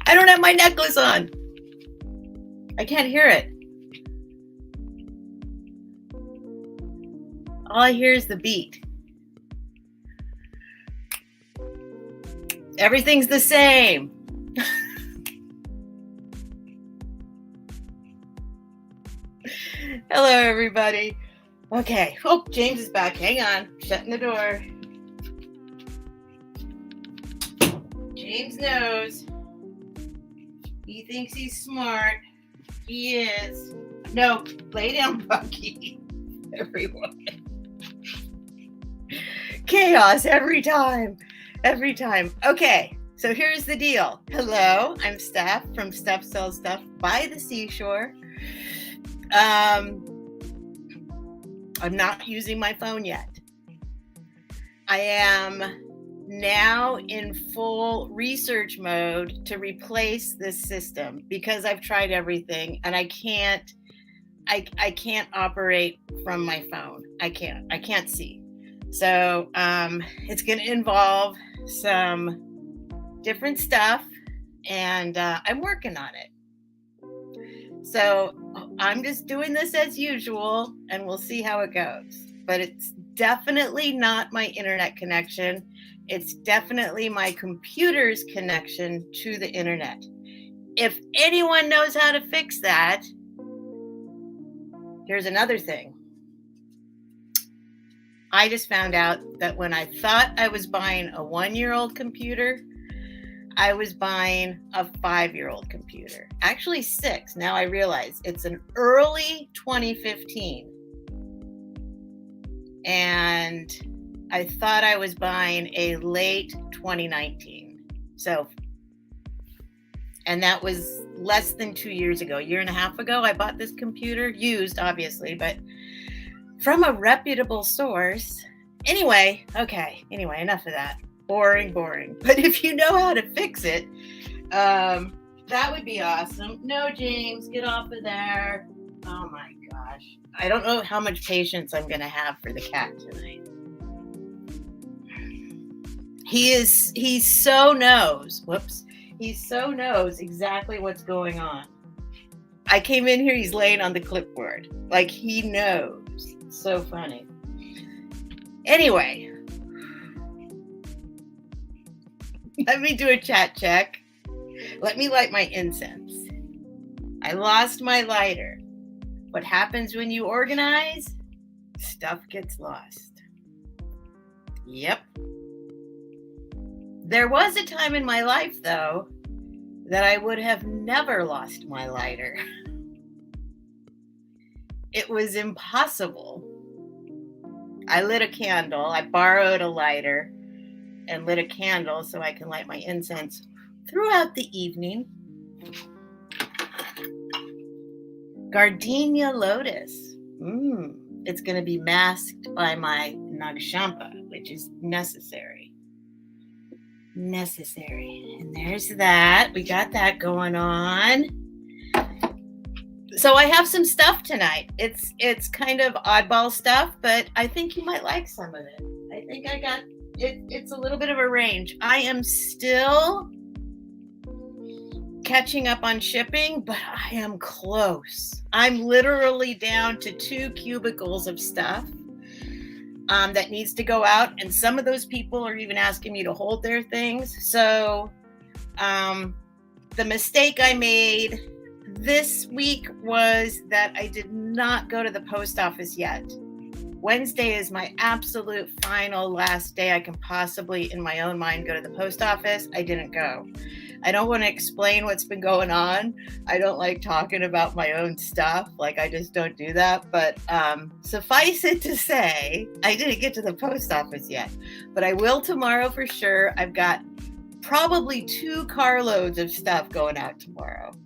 I don't have my necklace on. I can't hear it. All I hear is the beat. Everything's the same. Hello, everybody. Okay. Oh, James is back. Hang on. Shutting the door. James knows. He thinks he's smart. He is. No, lay down, Bucky. Everyone. Chaos every time. Every time. Okay, so here's the deal. Hello, I'm Steph from StephSellsStuffByTheSeashore. I'm not using my phone yet. I am now in full research mode to replace this system because I've tried everything and I can't operate from my phone. I can't see. So it's going to involve some different stuff, and I'm working on it. So I'm just doing this as usual, and we'll see how it goes. But it's definitely not my internet connection. It's definitely my computer's connection to the internet. If anyone knows how to fix that, here's another thing. I just found out that when I thought I was buying a 1-year-old computer, I was buying a 5-year-old computer. Actually 6. Now I realize it's an early 2015. And I thought I was buying a late 2019. And that was less than 2 years ago, 1.5 years ago, I bought this computer, used obviously, but from a reputable source. Anyway, enough of that. Boring. But if you know how to fix it, that would be awesome. No, James, get off of there. Oh my gosh. I don't know how much patience I'm going to have for the cat tonight. He so knows exactly what's going on. I came in here, he's laying on the clipboard. Like he knows. So funny. Anyway, let me do a chat check. Let me light my incense. I lost my lighter. What happens when you organize? Stuff gets lost. Yep. There was a time in my life, though, that I would have never lost my lighter. It was impossible. I lit a candle. I borrowed a lighter and lit a candle so I can light my incense throughout the evening. Gardenia lotus. It's going to be masked by my Nagshampa, which is necessary. And there's that. We got that going on. So I have some stuff tonight. It's kind of oddball stuff, but I think you might like some of it. I think I got it. It's a little bit of a range. I am still catching up on shipping, but I am close. I'm literally down to 2 cubicles of stuff that needs to go out, and some of those people are even asking me to hold their things. So the mistake I made this week was that I did not go to the post office yet. Wednesday is my absolute final last day I can possibly, in my own mind, go to the post office. I didn't go. I don't want to explain what's been going on. I don't like talking about my own stuff. Like, I just don't do that. But suffice it to say, I didn't get to the post office yet. But I will tomorrow for sure. I've got probably 2 carloads of stuff going out tomorrow.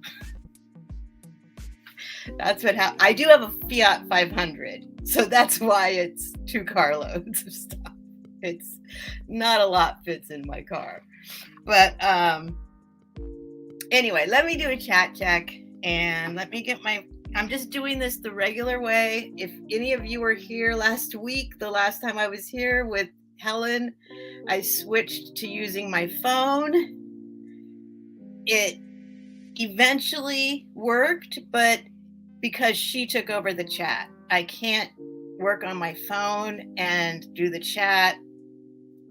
That's what happened. I do have a Fiat 500, so that's why it's 2 carloads of stuff. It's not a lot fits in my car. But anyway, let me do a chat check and let me get I'm just doing this the regular way. If any of you were here last week, the last time I was here with Helen, I switched to using my phone. It eventually worked, but because she took over the chat, I can't work on my phone and do the chat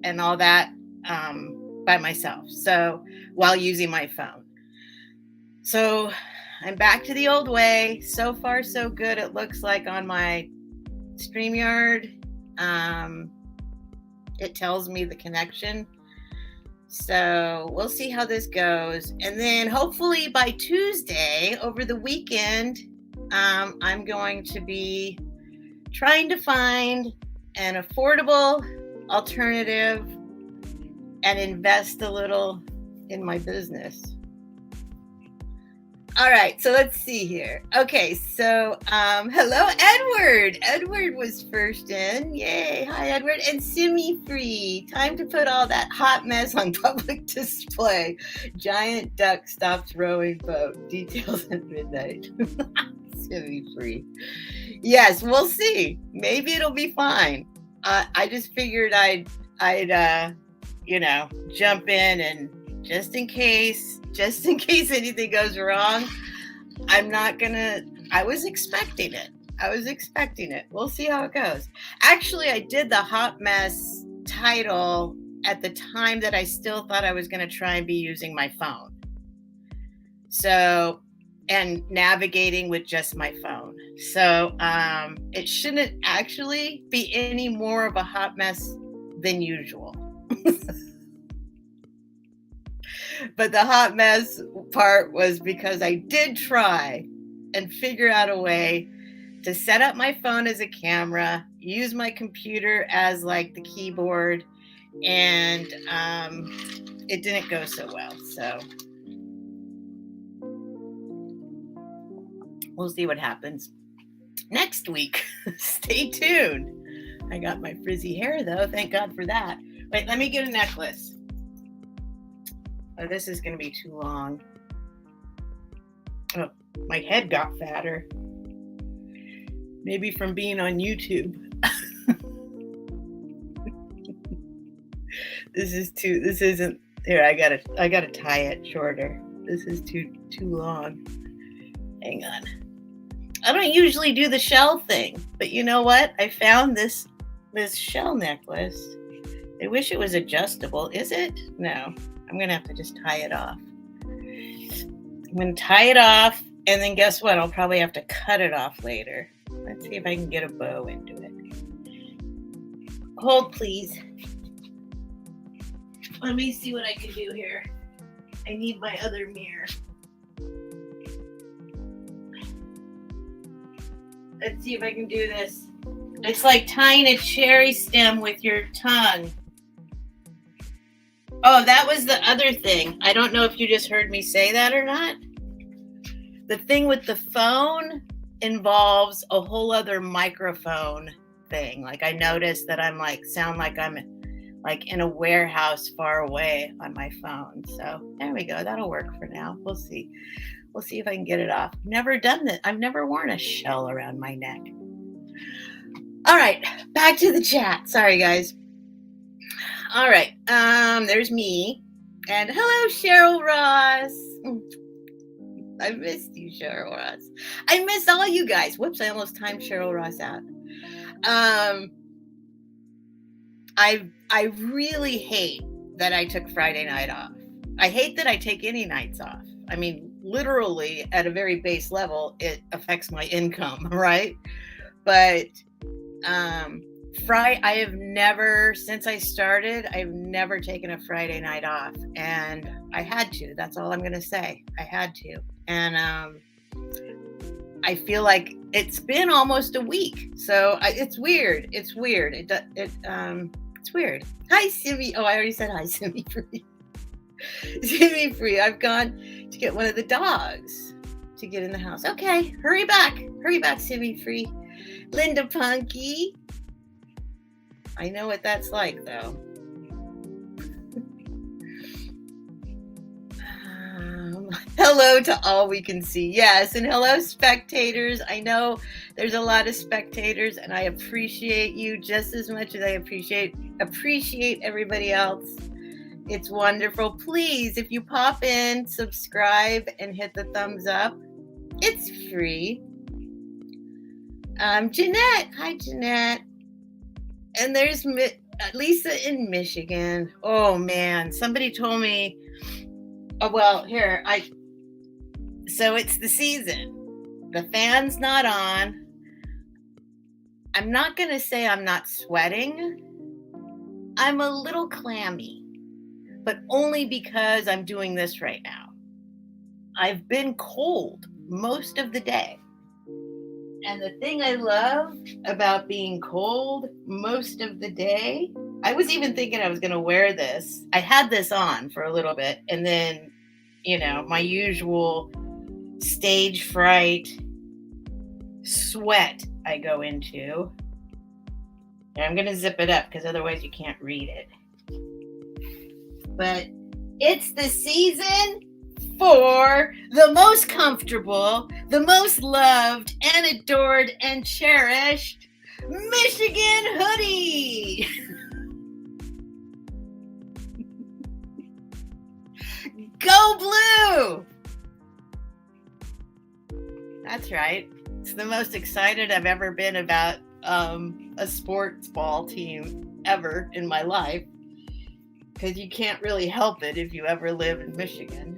and all that by myself. So while using my phone. So I'm back to the old way. So far, so good. It looks like on my StreamYard, it tells me the connection. So we'll see how this goes. And then hopefully by Tuesday, over the weekend, I'm going to be trying to find an affordable alternative and invest a little in my business. All right, so let's see here. Okay, so hello, Edward. Edward was first in. Yay. Hi, Edward. And Simi Free. Time to put all that hot mess on public display. Giant duck stops rowing boat. Details at midnight. Simi Free. Yes, we'll see. Maybe it'll be fine. I just figured I'd jump in and just in case anything goes wrong, I was expecting it. We'll see how it goes. Actually, I did the hot mess title at the time that I still thought I was going to try and be using my phone. So, and navigating with just my phone. So, it shouldn't actually be any more of a hot mess than usual. But the hot mess part was because I did try and figure out a way to set up my phone as a camera, use my computer as like the keyboard, and it didn't go so well. So we'll see what happens next week. Stay tuned. I got my frizzy hair though. Thank God for that. Wait, let me get a necklace. Oh, this is going to be too long. Oh, my head got fatter. Maybe from being on YouTube. This isn't, here, I gotta tie it shorter. This is too long. Hang on. I don't usually do the shell thing, but you know what? I found this shell necklace. I wish it was adjustable. Is it? No. I'm going to have to just tie it off. I'm going to tie it off, and then guess what? I'll probably have to cut it off later. Let's see if I can get a bow into it. Hold, please. Let me see what I can do here. I need my other mirror. Let's see if I can do this. It's like tying a cherry stem with your tongue. Oh, that was the other thing. I don't know if you just heard me say that or not. The thing with the phone involves a whole other microphone thing. Like I noticed that I'm like, sound like I'm like in a warehouse far away on my phone. So there we go. That'll work for now. We'll see. We'll see if I can get it off. Never done that. I've never worn a shell around my neck. All right, back to the chat. Sorry, guys. All right, there's me. And hello, Cheryl Ross. I missed you, Cheryl Ross. I miss all you guys. Whoops, I almost timed Cheryl Ross out. I really hate that I took Friday night off. I hate that I take any nights off. I mean, literally, at a very base level, it affects my income, right? But I have never, since I started, I've never taken a Friday night off, and I had to. That's all I'm going to say. I had to. And I feel like it's been almost a week. So it's weird. It's weird. It's weird. Hi, Simi. Oh, I already said hi, Simi Free. Simi Free. I've gone to get one of the dogs to get in the house. Okay, hurry back. Hurry back, Simi Free. Linda Punky. I know what that's like, though. Hello to all we can see. Yes, and hello, spectators. I know there's a lot of spectators, and I appreciate you just as much as I appreciate everybody else. It's wonderful. Please, if you pop in, subscribe and hit the thumbs up. It's free. Jeanette. Hi, Jeanette. And there's Lisa in Michigan. Oh, man. Somebody told me, so it's the season. The fan's not on. I'm not going to say I'm not sweating. I'm a little clammy, but only because I'm doing this right now. I've been cold most of the day. And the thing I love about being cold most of the day, I was even thinking I was going to wear this. I had this on for a little bit, and then, my usual stage fright sweat I go into. And I'm going to zip it up because otherwise you can't read it. But it's the season for the most comfortable, the most loved and adored and cherished Michigan hoodie. Go blue! That's right. It's the most excited I've ever been about a sports ball team ever in my life, because you can't really help it if you ever live in Michigan.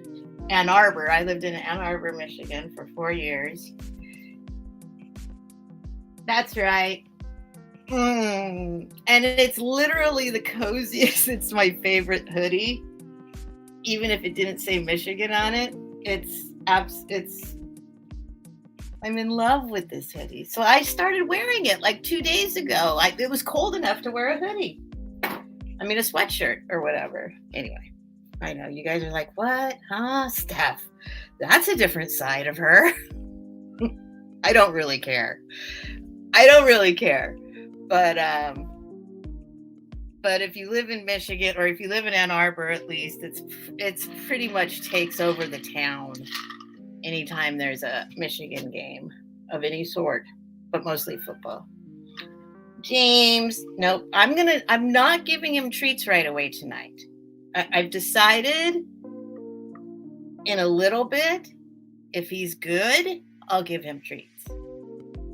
Ann Arbor. I lived in Ann Arbor, Michigan for 4 years. That's right. And it's literally the coziest. It's my favorite hoodie. Even if it didn't say Michigan on it, I'm in love with this hoodie. So I started wearing it like 2 days ago. It was cold enough to wear a hoodie. A sweatshirt or whatever. Anyway, I know you guys are like, what? Huh, Steph? That's a different side of her. I don't really care. But if you live in Michigan, or if you live in Ann Arbor, at least it's pretty much takes over the town anytime there's a Michigan game of any sort, but mostly football. James, nope. I'm not giving him treats right away tonight. I've decided in a little bit, if he's good, I'll give him treats.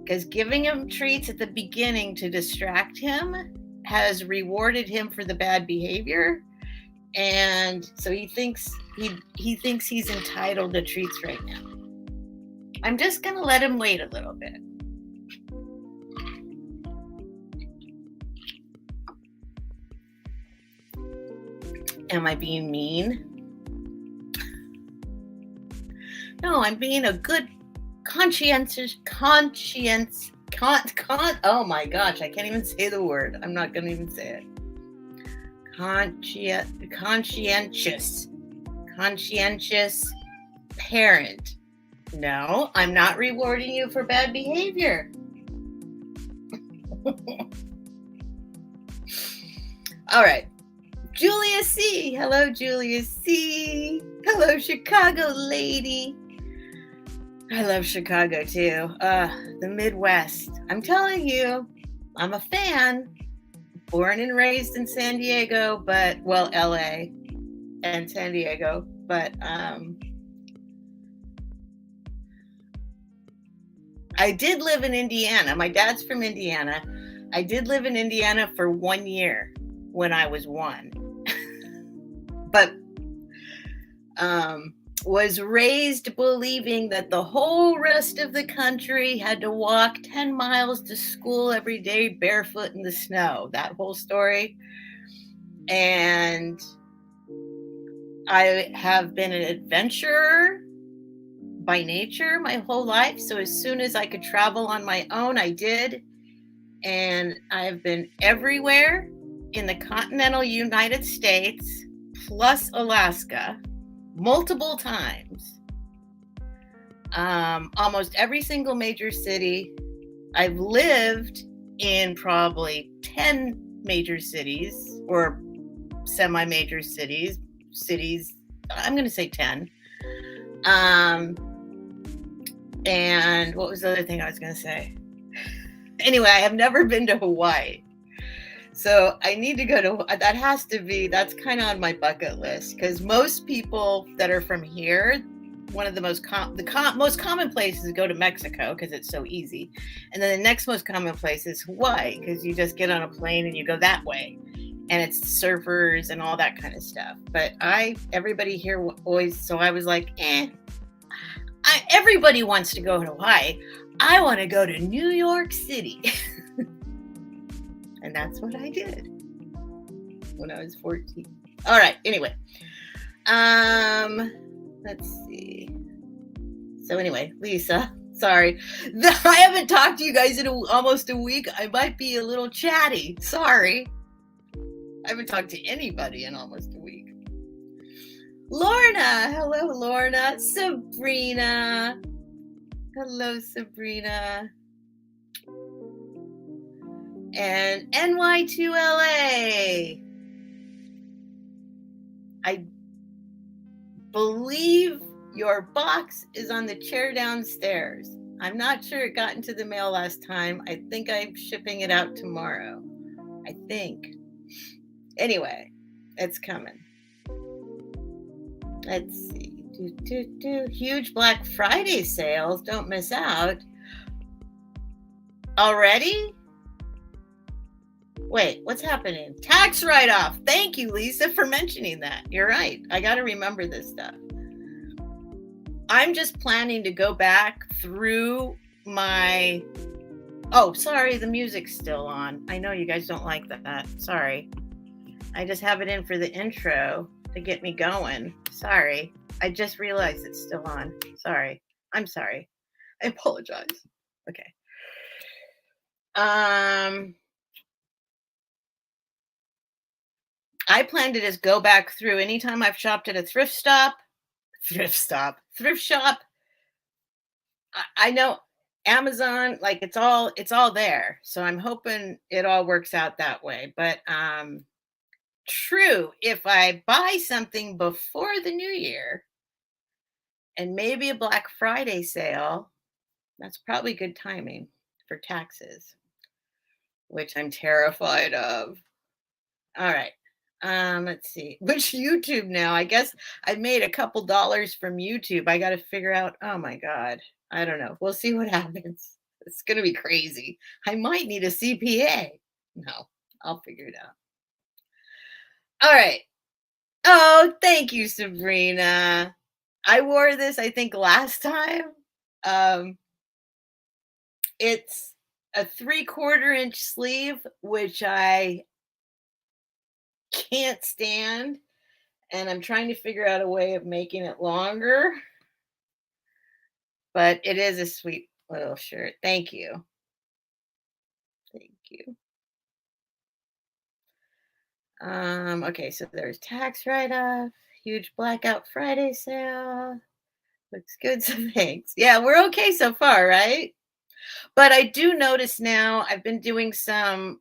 Because giving him treats at the beginning to distract him has rewarded him for the bad behavior. And so he thinks he's entitled to treats right now. I'm just going to let him wait a little bit. Am I being mean? No, I'm being a good, conscientious, oh my gosh, I can't even say the word. I'm not going to even say it. Conscientious parent. No, I'm not rewarding you for bad behavior. All right. Julia C. Hello, Julia C. Hello, Chicago lady. I love Chicago too. The Midwest. I'm telling you, I'm a fan. Born and raised in San Diego, LA and San Diego, but I did live in Indiana. My dad's from Indiana. I did live in Indiana for 1 year when I was 1. But was raised believing that the whole rest of the country had to walk 10 miles to school every day barefoot in the snow. That whole story. And I have been an adventurer by nature my whole life. So as soon as I could travel on my own, I did. And I've been everywhere in the continental United States, plus Alaska, multiple times. Almost every single major city. I've lived in probably 10 major cities or semi-major cities. I'm going to say 10. And what was the other thing I was going to say? Anyway, I have never been to Hawaii. So I need to go to that. That's kind of on my bucket list, because most people that are from here, one of the most most common places is go to Mexico because it's so easy, and then the next most common place is Hawaii, because you just get on a plane and you go that way, and it's surfers and all that kind of stuff. But everybody here always, so I was like, everybody wants to go to Hawaii. I want to go to New York City. And that's what I did when I was 14. All right. Anyway, let's see. So anyway, Lisa, sorry. I haven't talked to you guys in almost a week. I might be a little chatty. Sorry. I haven't talked to anybody in almost a week. Lorna. Hello, Lorna. Sabrina. Hello, Sabrina. And NY2LA. I believe your box is on the chair downstairs. I'm not sure it got into the mail last time. I think I'm shipping it out tomorrow. I think. Anyway, it's coming. Let's see. Huge Black Friday sales. Don't miss out. Already? Wait, what's happening? Tax write-off. Thank you, Lisa, for mentioning that. You're right. I got to remember this stuff. I'm just planning to go back through my... Oh, sorry, the music's still on. I know you guys don't like that. Sorry. I just have it in for the intro to get me going. Sorry. I just realized it's still on. Sorry. I'm sorry. I apologize. Okay. I plan to just go back through anytime I've shopped at a thrift shop. I know Amazon, like it's all there. So I'm hoping it all works out that way. But true, if I buy something before the new year and maybe a Black Friday sale, that's probably good timing for taxes, which I'm terrified of. All right. Let's see. Which YouTube now? I guess I made a couple dollars from YouTube. I got to figure out. Oh my God. I don't know. We'll see what happens. It's going to be crazy. I might need a CPA. No, I'll figure it out. All right. Oh, thank you, Sabrina. I wore this, I think, last time. It's a 3/4 inch sleeve, which I can't stand, and I'm trying to figure out a way of making it longer, but it is a sweet little shirt. Thank you. Okay, so there's tax write-off, huge blackout Friday sale. Looks good, so thanks. Yeah, we're okay so far, right? But I do notice now I've been doing some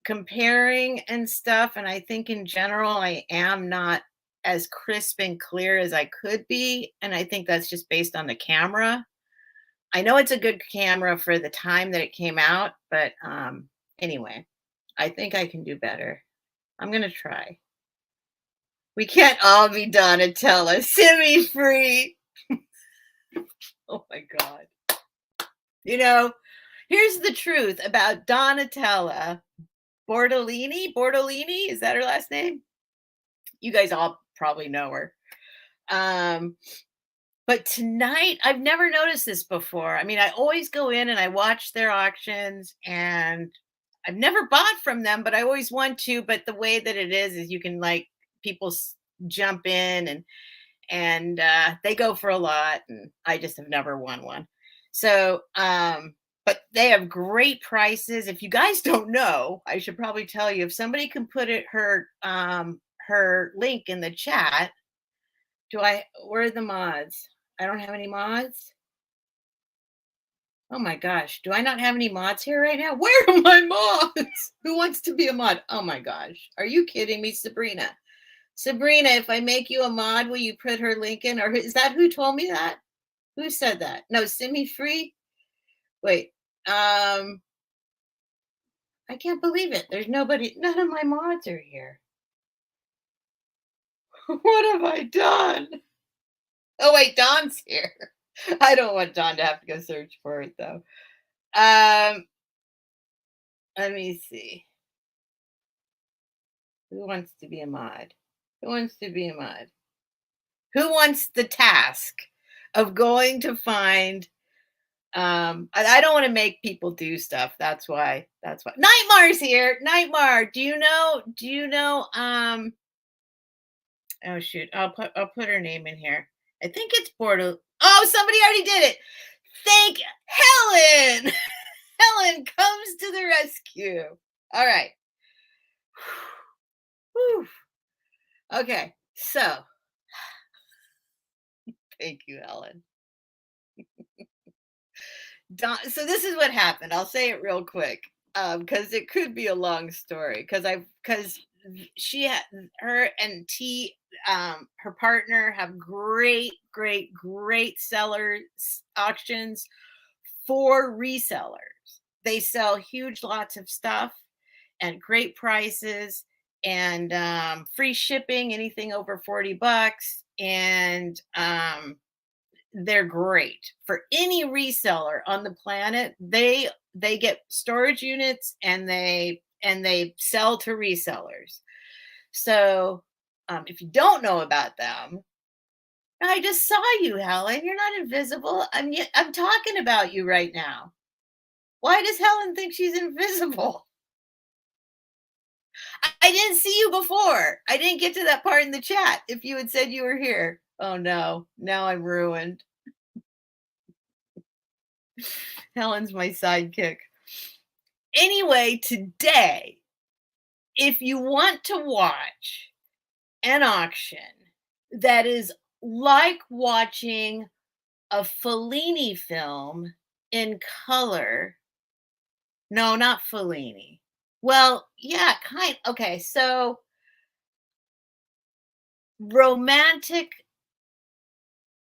comparing and stuff, and I think in general I am not as crisp and clear as I could be, and I think that's just based on the camera. I know it's a good camera for the time that it came out, but anyway, I think I can do better. I'm gonna try. We can't all be Donatella. Semi-free. Oh my God. You know, here's the truth about Donatella Bordolini, is that her last name? You guys all probably know her. But tonight, I've never noticed this before. I mean, I always go in and I watch their auctions, and I've never bought from them, but I always want to. But the way that it is you can, like, people jump in and they go for a lot, and I just have never won one. So, but they have great prices. If you guys don't know, I should probably tell you. If somebody can put her link in the chat. Where are the mods? I don't have any mods. Oh my gosh. Do I not have any mods here right now? Where are my mods? Who wants to be a mod? Oh my gosh. Are you kidding me, Sabrina? Sabrina, if I make you a mod, will you put her link in? Or is that who told me that? Who said that? No, semi-free? Wait. I can't believe it. There's nobody, none of my mods are here. What have I done? Oh, wait, Don's here. I don't want Don to have to go search for it though. Um, Let me see. Who wants to be a mod? Who wants to be a mod? Who wants the task of going to find I don't want to make people do stuff. That's why. Nightmare's here. Nightmare. Oh shoot. I'll put her name in here. I think it's Portal. Oh, somebody already did it. Thank Helen. Helen comes to the rescue. All right. Whew. Okay. So, thank you, Helen. So this is what happened. I'll say it real quick because it could be a long story. Because she had her and her partner have great sellers auctions for resellers. They sell huge lots of stuff and great prices and free shipping, anything over $40, and they're great for any reseller on the planet. They get storage units and they sell to resellers. So if you don't know about them, I just saw you, Helen. You're not invisible. I'm talking about you right now. Why does Helen think she's invisible? I didn't see you before. I didn't get to that part in the chat. If you had said you were here. Oh no, now I'm ruined. Helen's my sidekick. Anyway, today, if you want to watch an auction that is like watching a Fellini film in color, no, not Fellini. Well, yeah, okay, so romantic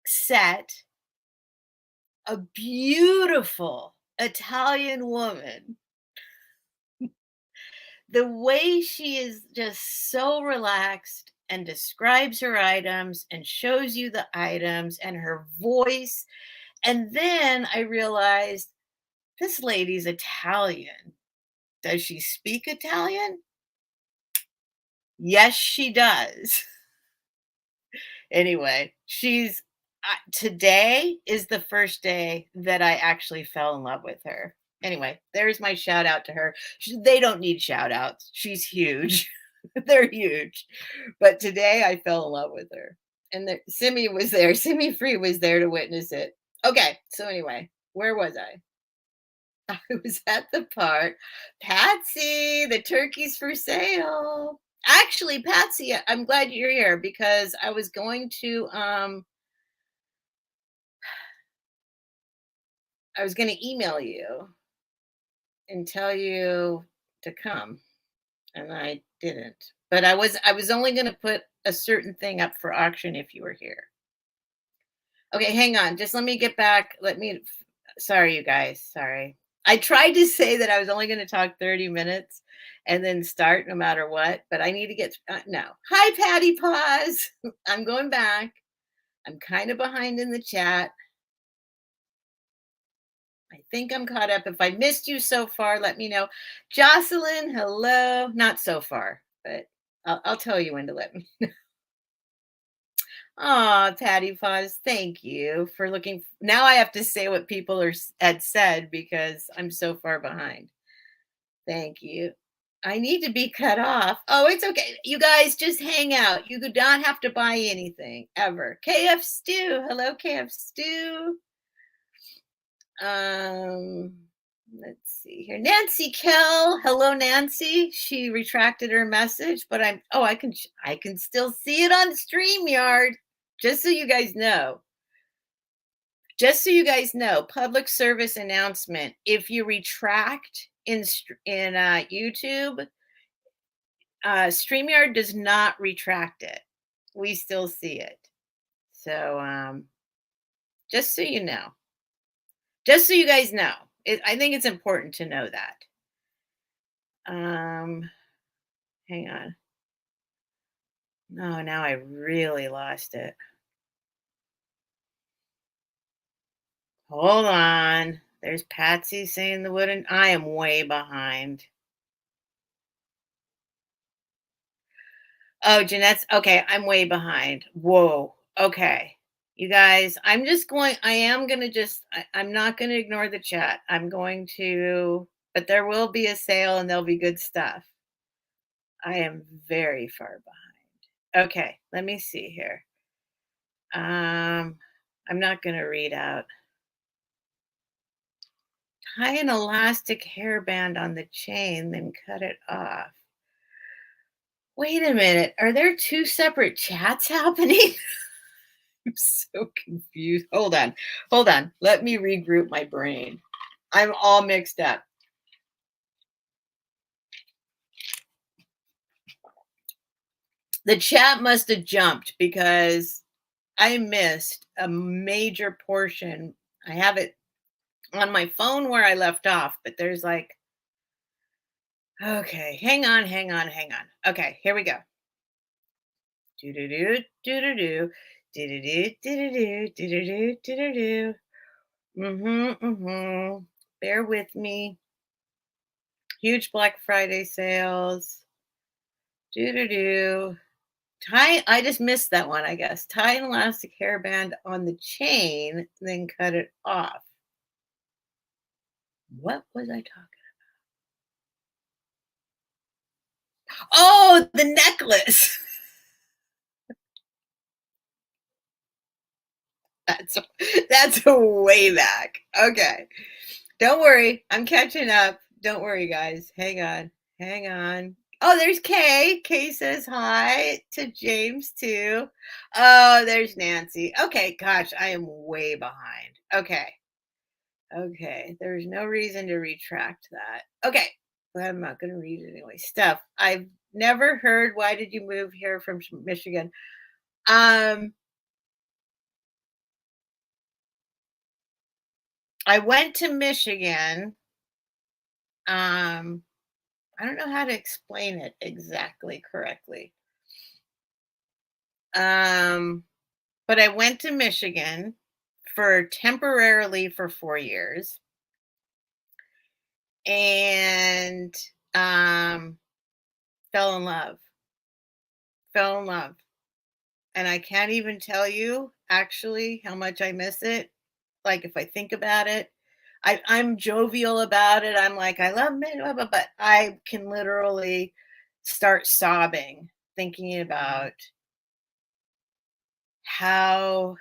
set, a beautiful Italian woman. The way she is just so relaxed and describes her items and shows you the items and her voice. And then I realized this lady's Italian. Does she speak Italian? Yes, she does. Anyway, today is the first day that I actually fell in love with her. Anyway, there's my shout out to her. They don't need shout outs. She's huge. They're huge. But today I fell in love with her. And Simi was there. Simi Free was there to witness it. Okay. So anyway, where was I? I was at the part. Patsy, the turkey's for sale. Actually, Patsy, I'm glad you're here because I was going to email you and tell you to come, and I didn't. But I was only going to put a certain thing up for auction if you were here. Okay, hang on. Just let me get back. Sorry, you guys. Sorry. I tried to say that I was only going to talk 30 minutes and then start no matter what, but I need to get, no. Hi, Patty Paws. I'm going back. I'm kind of behind in the chat. I think I'm caught up. If I missed you so far, let me know. Jocelyn, hello. Not so far, but I'll tell you when to let me know. Oh, Patty Paws, thank you for looking. Now I have to say what people had said because I'm so far behind. Thank you. I need to be cut off. Oh, it's okay. You guys just hang out. You do not have to buy anything ever. KF Stew. Hello, KF Stew. Let's see here. Nancy Kell. Hello, Nancy. She retracted her message, but I can still see it on StreamYard. Just so you guys know. Public service announcement. If you retract in YouTube, StreamYard does not retract it. We still see it. So just so you know. Just so you guys know. I think it's important to know that. Um, hang on. No, now I really lost it. Hold on. There's Patsy saying the wooden. I am way behind. Oh, Jeanette's okay. I'm way behind. Whoa. Okay. You guys, I am going to I'm not going to ignore the chat. But there will be a sale and there'll be good stuff. I am very far behind. Okay. Let me see here. I'm not going to read out. Tie an elastic hairband on the chain, then cut it off. Wait a minute. Are there two separate chats happening? I'm so confused. Hold on. Hold on. Let me regroup my brain. I'm all mixed up. The chat must have jumped because I missed a major portion. I have it on my phone where I left off, but there's like, okay, hang on, hang on, hang on. Okay, here we go. Do do do do do do do do do do do do do do. Bear with me. Huge Black Friday sales. Do do do. I just missed that one, I guess. Tie an elastic hairband on the chain, then cut it off. What was I talking about? Oh, the necklace. That's that's way back. Okay. Don't worry. I'm catching up. Don't worry, guys. Hang on. Hang on. Oh, there's Kay. Kay says hi to James too. Oh, there's Nancy. Okay, gosh, I am way behind. Okay. Okay. There's no reason to retract that. Okay. But I'm not going to read it anyway. Steph, I've never heard why did you move here from Michigan? Um I went to Michigan. Um I don't know how to explain it exactly correctly. Um, but I went to Michigan for temporarily for 4 years and um fell in love. Fell in love. And I can't even tell you actually how much I miss it. Like if I think about it, I'm jovial about it. I'm like, I love it, but I can literally start sobbing thinking about how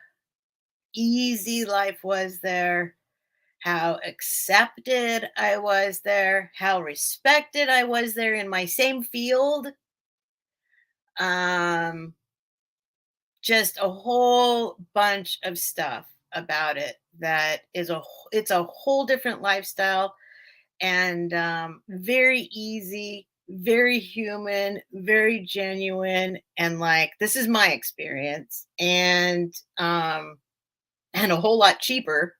easy life was there, how accepted I was there, how respected I was there in my same field. Um, just a whole bunch of stuff about it that it's a whole different lifestyle and very easy, very human, very genuine, and like this is my experience, and a whole lot cheaper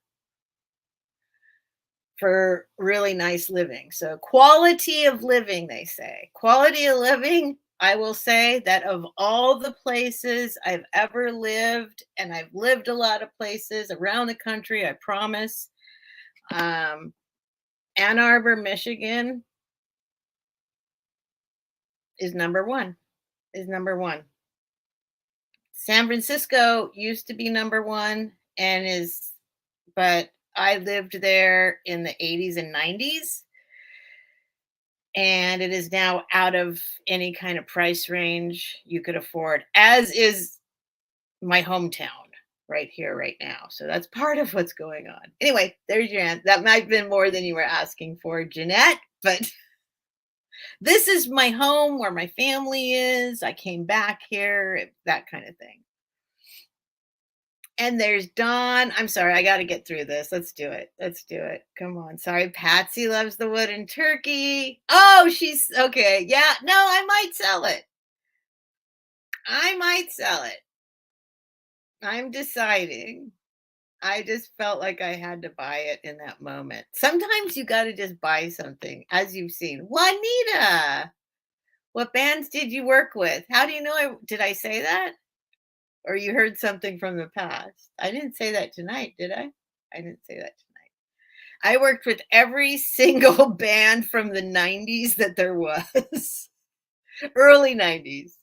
for really nice living. So, quality of living, they say. Quality of living, I will say that of all the places I've ever lived, and I've lived a lot of places around the country, I promise. Um, Ann Arbor, Michigan is number one, is number one. San Francisco used to be number one and but I lived there in the 80s and 90s and it is now out of any kind of price range you could afford, as is my hometown right here, right now. So that's part of what's going on. Anyway, there's your answer. That might have been more than you were asking for, Jeanette, but this is my home where my family is. I came back here, that kind of thing. And there's Dawn. I'm sorry, I got to get through this. Let's do it. Let's do it. Come on. Sorry, Patsy loves the wooden turkey. Oh, she's okay. Yeah, no, I might sell it. I might sell it. I'm deciding. I just felt like I had to buy it in that moment. Sometimes you gotta just buy something, as you've seen. Juanita, what bands did you work with? How do you know did I say that? Or you heard something from the past? I didn't say that tonight, did I? I didn't say that tonight. I worked with every single band from the 90s that there was. Early 90s.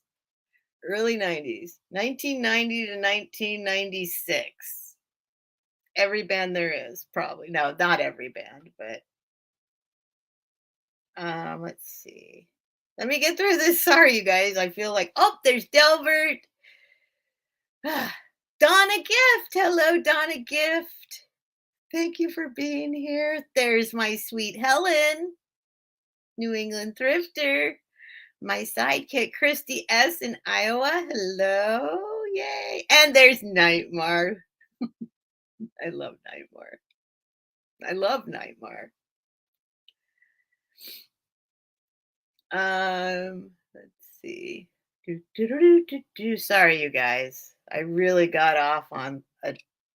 Early 90s. 1990 to 1996. Every band there is, probably. No, not every band, but let's see. Let me get through this. Sorry, you guys. I feel like, oh, there's Delbert. Donna Gift. Hello, Donna Gift. Thank you for being here. There's my sweet Helen, New England thrifter. My sidekick, Christy S. in Iowa. Hello. Yay. And there's Nightmare. I love Nightmare. I love Nightmare. Let's see. Sorry, you guys. I really got off on a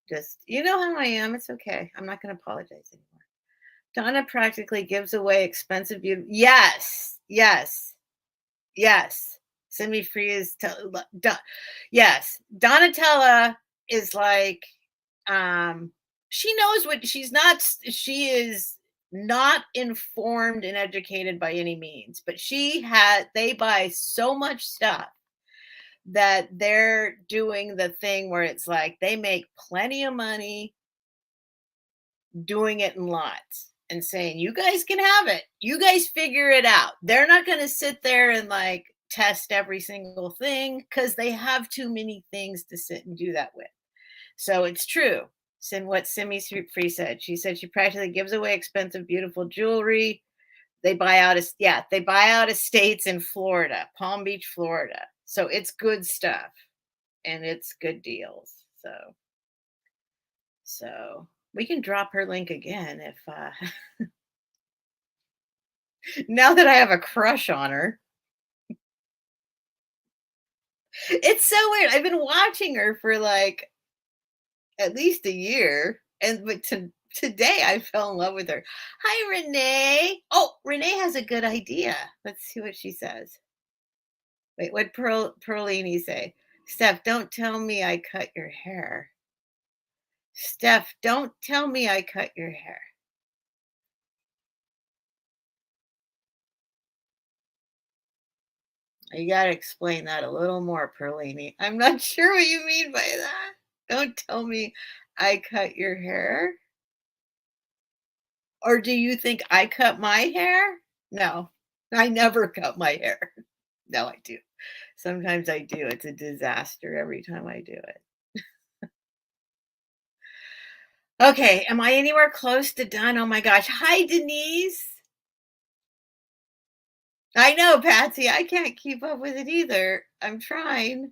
just, you know how I am. It's okay. I'm not going to apologize anymore. Donna practically gives away expensive beauty. Yes. Yes. Yes. Semi free is yes. Donatella is like she knows what she is not informed and educated by any means, but they buy so much stuff that they're doing the thing where it's like they make plenty of money doing it in lots and saying, you guys can have it. You guys figure it out. They're not going to sit there and like test every single thing because they have too many things to sit and do that with. So it's true. What Simi Free said. She said she practically gives away expensive, beautiful jewelry. They buy out estates in Florida, Palm Beach, Florida. So it's good stuff and it's good deals. So we can drop her link again if now that I have a crush on her. It's so weird. I've been watching her for like at least a year, but today I fell in love with her. Hi, Renee. Oh, Renee has a good idea. Let's see what she says. Wait, what Perlini say? Steph, don't tell me I cut your hair. Steph, don't tell me I cut your hair. You got to explain that a little more, Perlini. I'm not sure what you mean by that. Don't tell me I cut your hair. Or do you think I cut my hair? No, I never cut my hair. No, I do. Sometimes I do. It's a disaster every time I do it. Okay, am I anywhere close to done? Oh my gosh. Hi, Denise. I know, Patsy. I can't keep up with it either. I'm trying.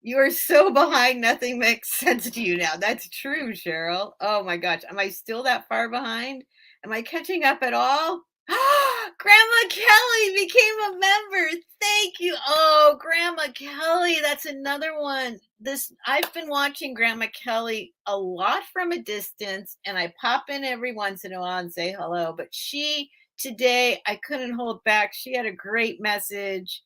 You are so behind, nothing makes sense to you now. That's true, Cheryl. Oh my gosh. Am I still that far behind? Am I catching up at all? Grandma Kelly became a member. Thank you. Oh, Grandma Kelly. That's another one. I've been watching Grandma Kelly a lot from a distance, and I pop in every once in a while and say hello. But today, I couldn't hold back. She had a great message.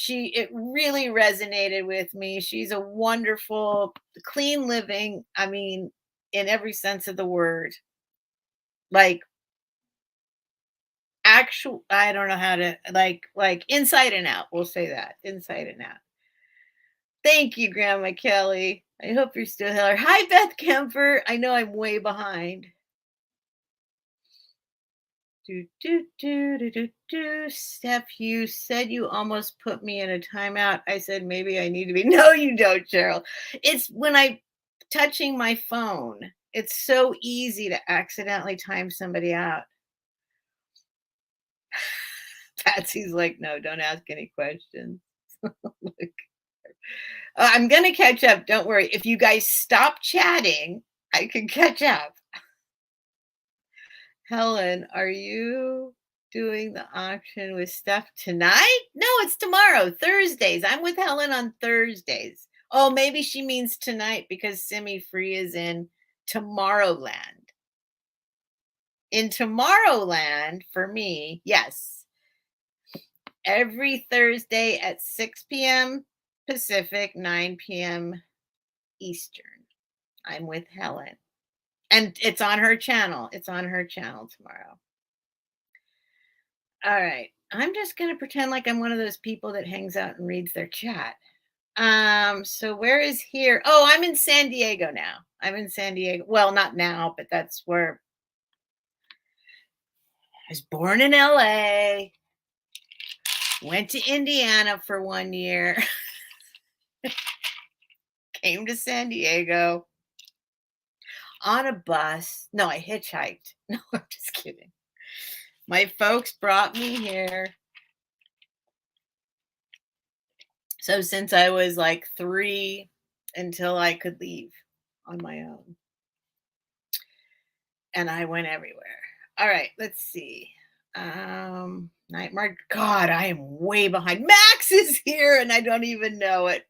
It really resonated with me. She's a wonderful, clean living. I mean, in every sense of the word. Like I don't know how to like inside and out. We'll say that. Inside and out. Thank you, Grandma Kelly. I hope you're still here. Hi, Beth Kemper. I know I'm way behind. Steph, you said you almost put me in a timeout. I said maybe I need to be. No, you don't, Cheryl. It's when I'm touching my phone. It's so easy to accidentally time somebody out. Patsy's like, no, don't ask any questions. I'm going to catch up. Don't worry. If you guys stop chatting, I can catch up. Helen, are you doing the auction with Steph tonight? No, it's tomorrow, Thursdays. I'm with Helen on Thursdays. Oh, maybe she means tonight because Simi Free is in Tomorrowland. In Tomorrowland, for me, yes, every Thursday at 6 p.m. Pacific, 9 p.m. Eastern. I'm with Helen. And it's on her channel. It's on her channel tomorrow. All right. I'm just going to pretend like I'm one of those people that hangs out and reads their chat. So where is here? Oh, I'm in San Diego now. I'm in San Diego. Well, not now, but that's where I was born in LA. Went to Indiana for 1 year. Came to San Diego on a bus. No, I hitchhiked. No, I'm just kidding. My folks brought me here. So since I was like 3 until I could leave on my own. And I went everywhere. All right, let's see. Nightmare. God, I am way behind. Max is here and I don't even know it.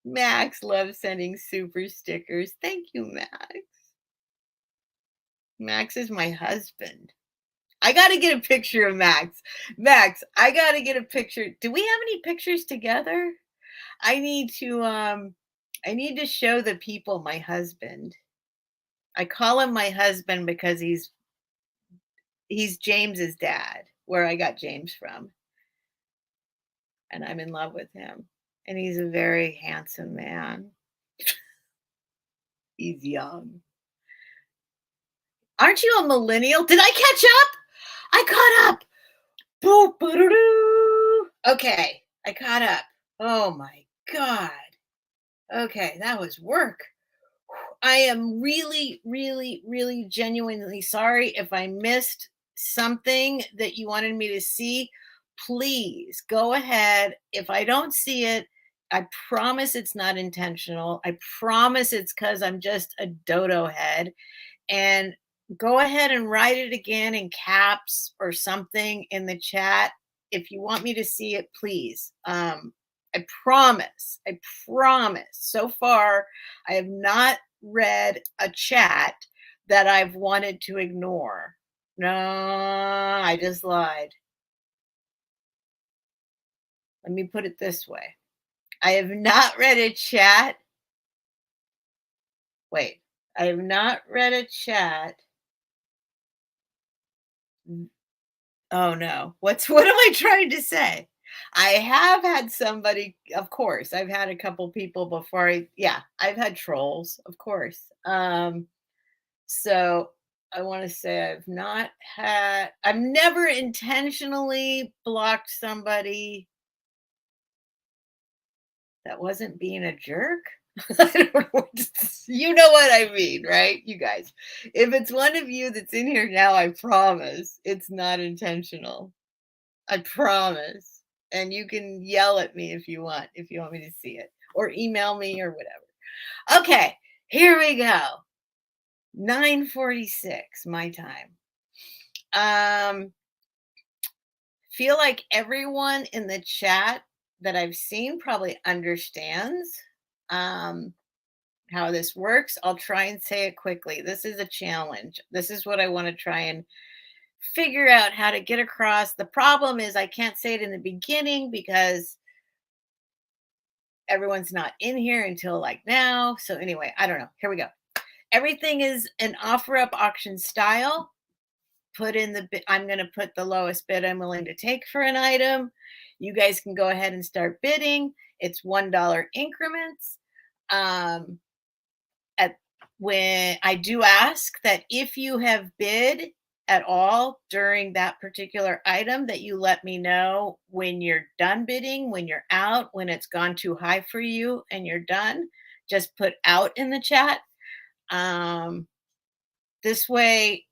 Max loves sending super stickers. Thank you, Max. Max is my husband. I got to get a picture of Max. Max, I got to get a picture. Do we have any pictures together? I need to show the people my husband. I call him my husband because he's James's dad, where I got James from. And I'm in love with him. And he's a very handsome man. He's young. Aren't you a millennial? Did I catch up? I caught up. Okay, I caught up. Oh my God. Okay, that was work. I am really, really, really genuinely sorry if I missed something that you wanted me to see. Please go ahead. If I don't see it, I promise it's not intentional. I promise it's because I'm just a dodo head. And go ahead and write it again in caps or something in the chat. If you want me to see it, please. I promise. I promise. So far, I have not read a chat that I've wanted to ignore. No, I just lied. Let me put it this way. I have not read a chat. Wait, I have not read a chat. Oh no. What am I trying to say? I have had somebody, of course. I've had a couple people before. I've had trolls, of course. So I want to say I've never intentionally blocked somebody that wasn't being a jerk. I don't know. You know what I mean, right? You guys. If it's one of you that's in here now, I promise it's not intentional. I promise. And you can yell at me if you want me to see it, or email me or whatever. Okay, here we go. 9:46 my time. Feel like everyone in the chat that I've seen probably understands how this works. I'll try and say it quickly. This is a challenge. This is what I want to try and figure out how to get across. The problem is I can't say it in the beginning because everyone's not in here until like now. So anyway, I don't know. Here we go. Everything is an offer up auction style. Put in the bid. I'm going to put the lowest bid I'm willing to take for an item. You guys can go ahead and start bidding. It's $1 increments. When I do ask that if you have bid at all during that particular item, that you let me know when you're done bidding, when you're out, when it's gone too high for you and you're done. Just put out in the chat. This way,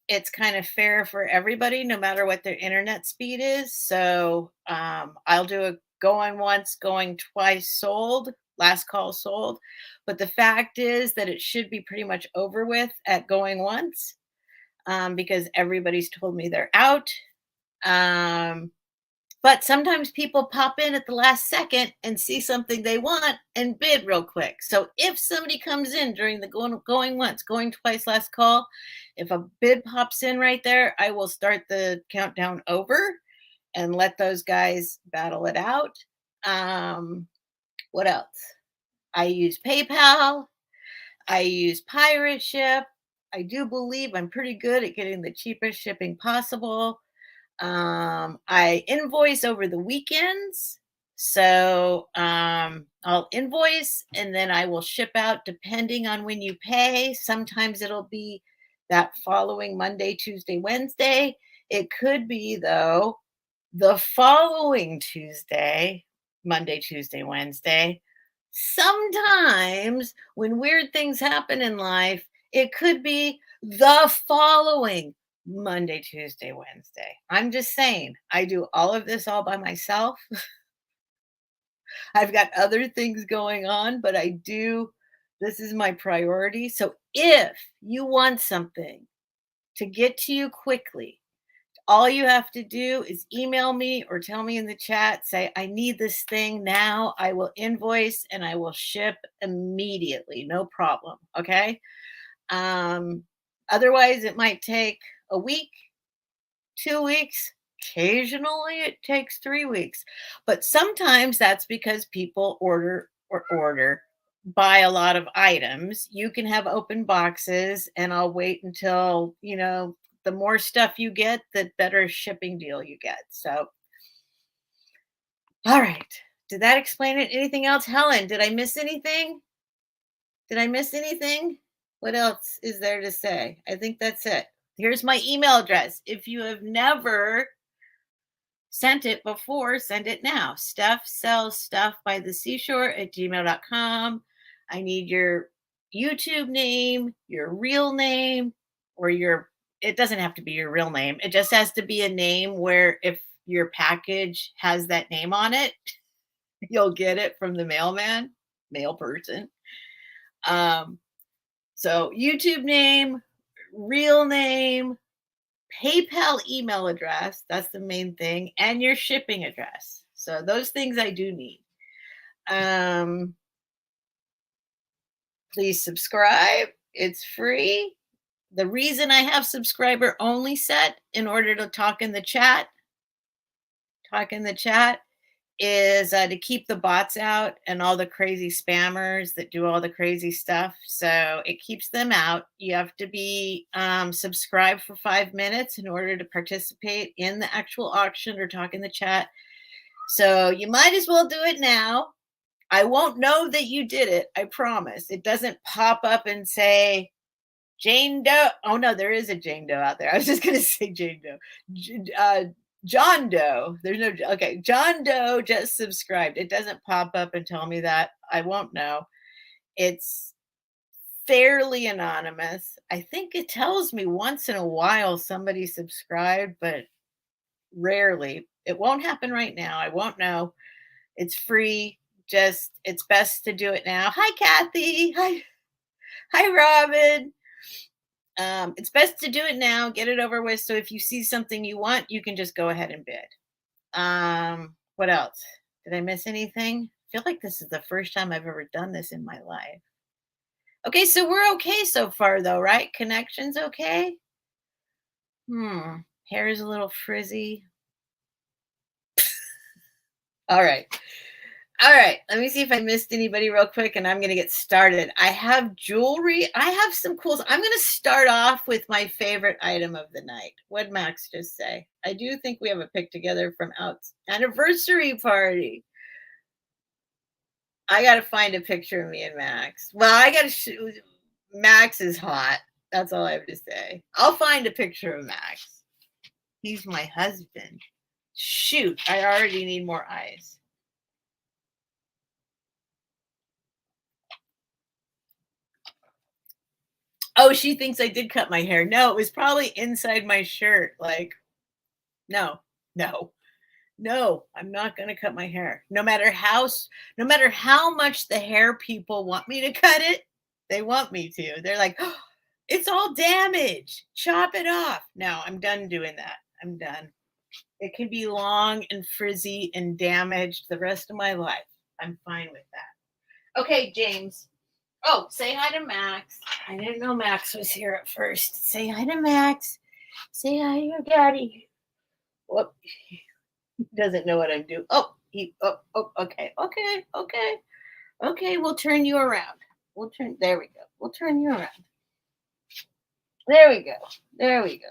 it's kind of fair for everybody, no matter what their internet speed is. So I'll do a going once, going twice, sold, last call sold. But the fact is that it should be pretty much over with at going once because everybody's told me they're out. But But sometimes people pop in at the last second and see something they want and bid real quick. So if somebody comes in during the going once, going twice last call, if a bid pops in right there, I will start the countdown over and let those guys battle it out. What else? I use PayPal. I use Pirate Ship. I do believe I'm pretty good at getting the cheapest shipping possible. I invoice over the weekends. So I'll invoice and then I will ship out depending on when you pay. Sometimes it'll be that following Monday, Tuesday, Wednesday. It could be, though, the following Tuesday, Monday, Tuesday, Wednesday. Sometimes when weird things happen in life, it could be the following Monday, Tuesday, Wednesday. I'm just saying, I do all of this all by myself. I've got other things going on, but this is my priority. So if you want something to get to you quickly, all you have to do is email me or tell me in the chat, say, I need this thing now. I will invoice and I will ship immediately. No problem. Okay. Um, Otherwise, it might take a week, 2 weeks. Occasionally, it takes 3 weeks. But sometimes that's because people buy a lot of items. You can have open boxes, and I'll wait until, the more stuff you get, the better shipping deal you get. So, all right. Did that explain it? Anything else? Helen, did I miss anything? Did I miss anything? What else is there to say? I think that's it. Here's my email address. If you have never sent it before, send it now. StephSellsStuffByTheSeashore@gmail.com. I need your YouTube name, your real name, or it doesn't have to be your real name. It just has to be a name where if your package has that name on it, you'll get it from the mail person. So YouTube name, real name, PayPal email address, that's the main thing, and your shipping address. So those things I do need. Please subscribe. It's free. The reason I have subscriber only set in order to talk in the chat is to keep the bots out and all the crazy spammers that do all the crazy stuff. So it keeps them out. You have to be subscribed for 5 minutes in order to participate in the actual auction or talk in the chat. So you might as well do it now. I won't know that you did it. I promise. It doesn't pop up and say Jane Doe. Oh no, there is a Jane Doe out there. I was just going to say Jane Doe. John Doe. There's no, okay. John Doe just subscribed. It doesn't pop up and tell me that. I won't know. It's fairly anonymous. I think it tells me once in a while somebody subscribed, but rarely. It won't happen right now. I won't know. It's free. It's best to do it now. Hi, Kathy. Hi, Robin. It's best to do it now, get it over with. So if you see something you want, you can just go ahead and bid. What else? Did I miss anything? I feel like this is the first time I've ever done this in my life. Okay, so we're okay so far though, right? Connection's okay? Hair is a little frizzy. All right. Let me see if I missed anybody real quick, and I'm going to get started. I have jewelry. I have some cool. I'm going to start off with my favorite item of the night. What'd Max just say? I do think we have a pic together from anniversary party. I got to find a picture of me and Max. Well, I got to Max is hot. That's all I have to say. I'll find a picture of Max. He's my husband. Shoot, I already need more eyes. Oh, she thinks I did cut my hair. No, it was probably inside my shirt. Like, no, I'm not going to cut my hair. No matter how much the hair people want me to cut it, they want me to. They're like, oh, it's all damaged. Chop it off. No, I'm done doing that. I'm done. It can be long and frizzy and damaged the rest of my life. I'm fine with that. Okay, James. Oh, say hi to Max. I didn't know Max was here at first. Say hi to Max. Say hi to your daddy. Whoop. He doesn't know what I'm doing. Okay. We'll turn you around. There we go. We'll turn you around. There we go. There we go.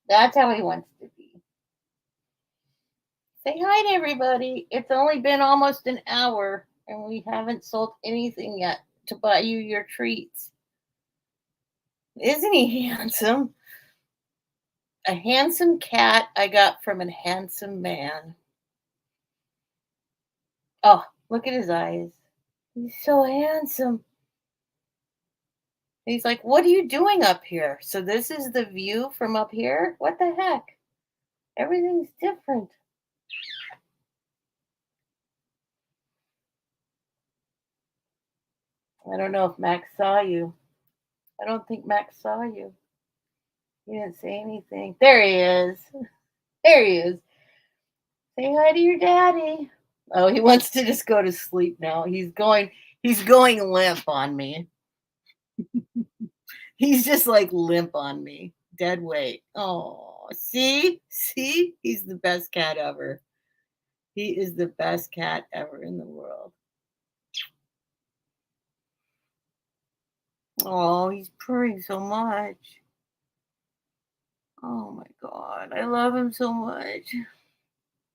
That's how he wants to be. Say hi to everybody. It's only been almost an hour and we haven't sold anything yet to buy you your treats. Isn't he handsome? A handsome cat I got from a handsome man. Oh, look at his eyes. He's so handsome. He's like, "What are you doing up here?" So this is the view from up here? What the heck? Everything's different. I don't know if Max saw you. I don't think Max saw you. He didn't say anything. There he is. There he is. Say hi to your daddy. Oh, he wants to just go to sleep now. He's going limp on me. He's just like limp on me. Dead weight. Oh, see? See? He's the best cat ever. He is the best cat ever in the world. Oh, he's purring so much. Oh my God. I love him so much.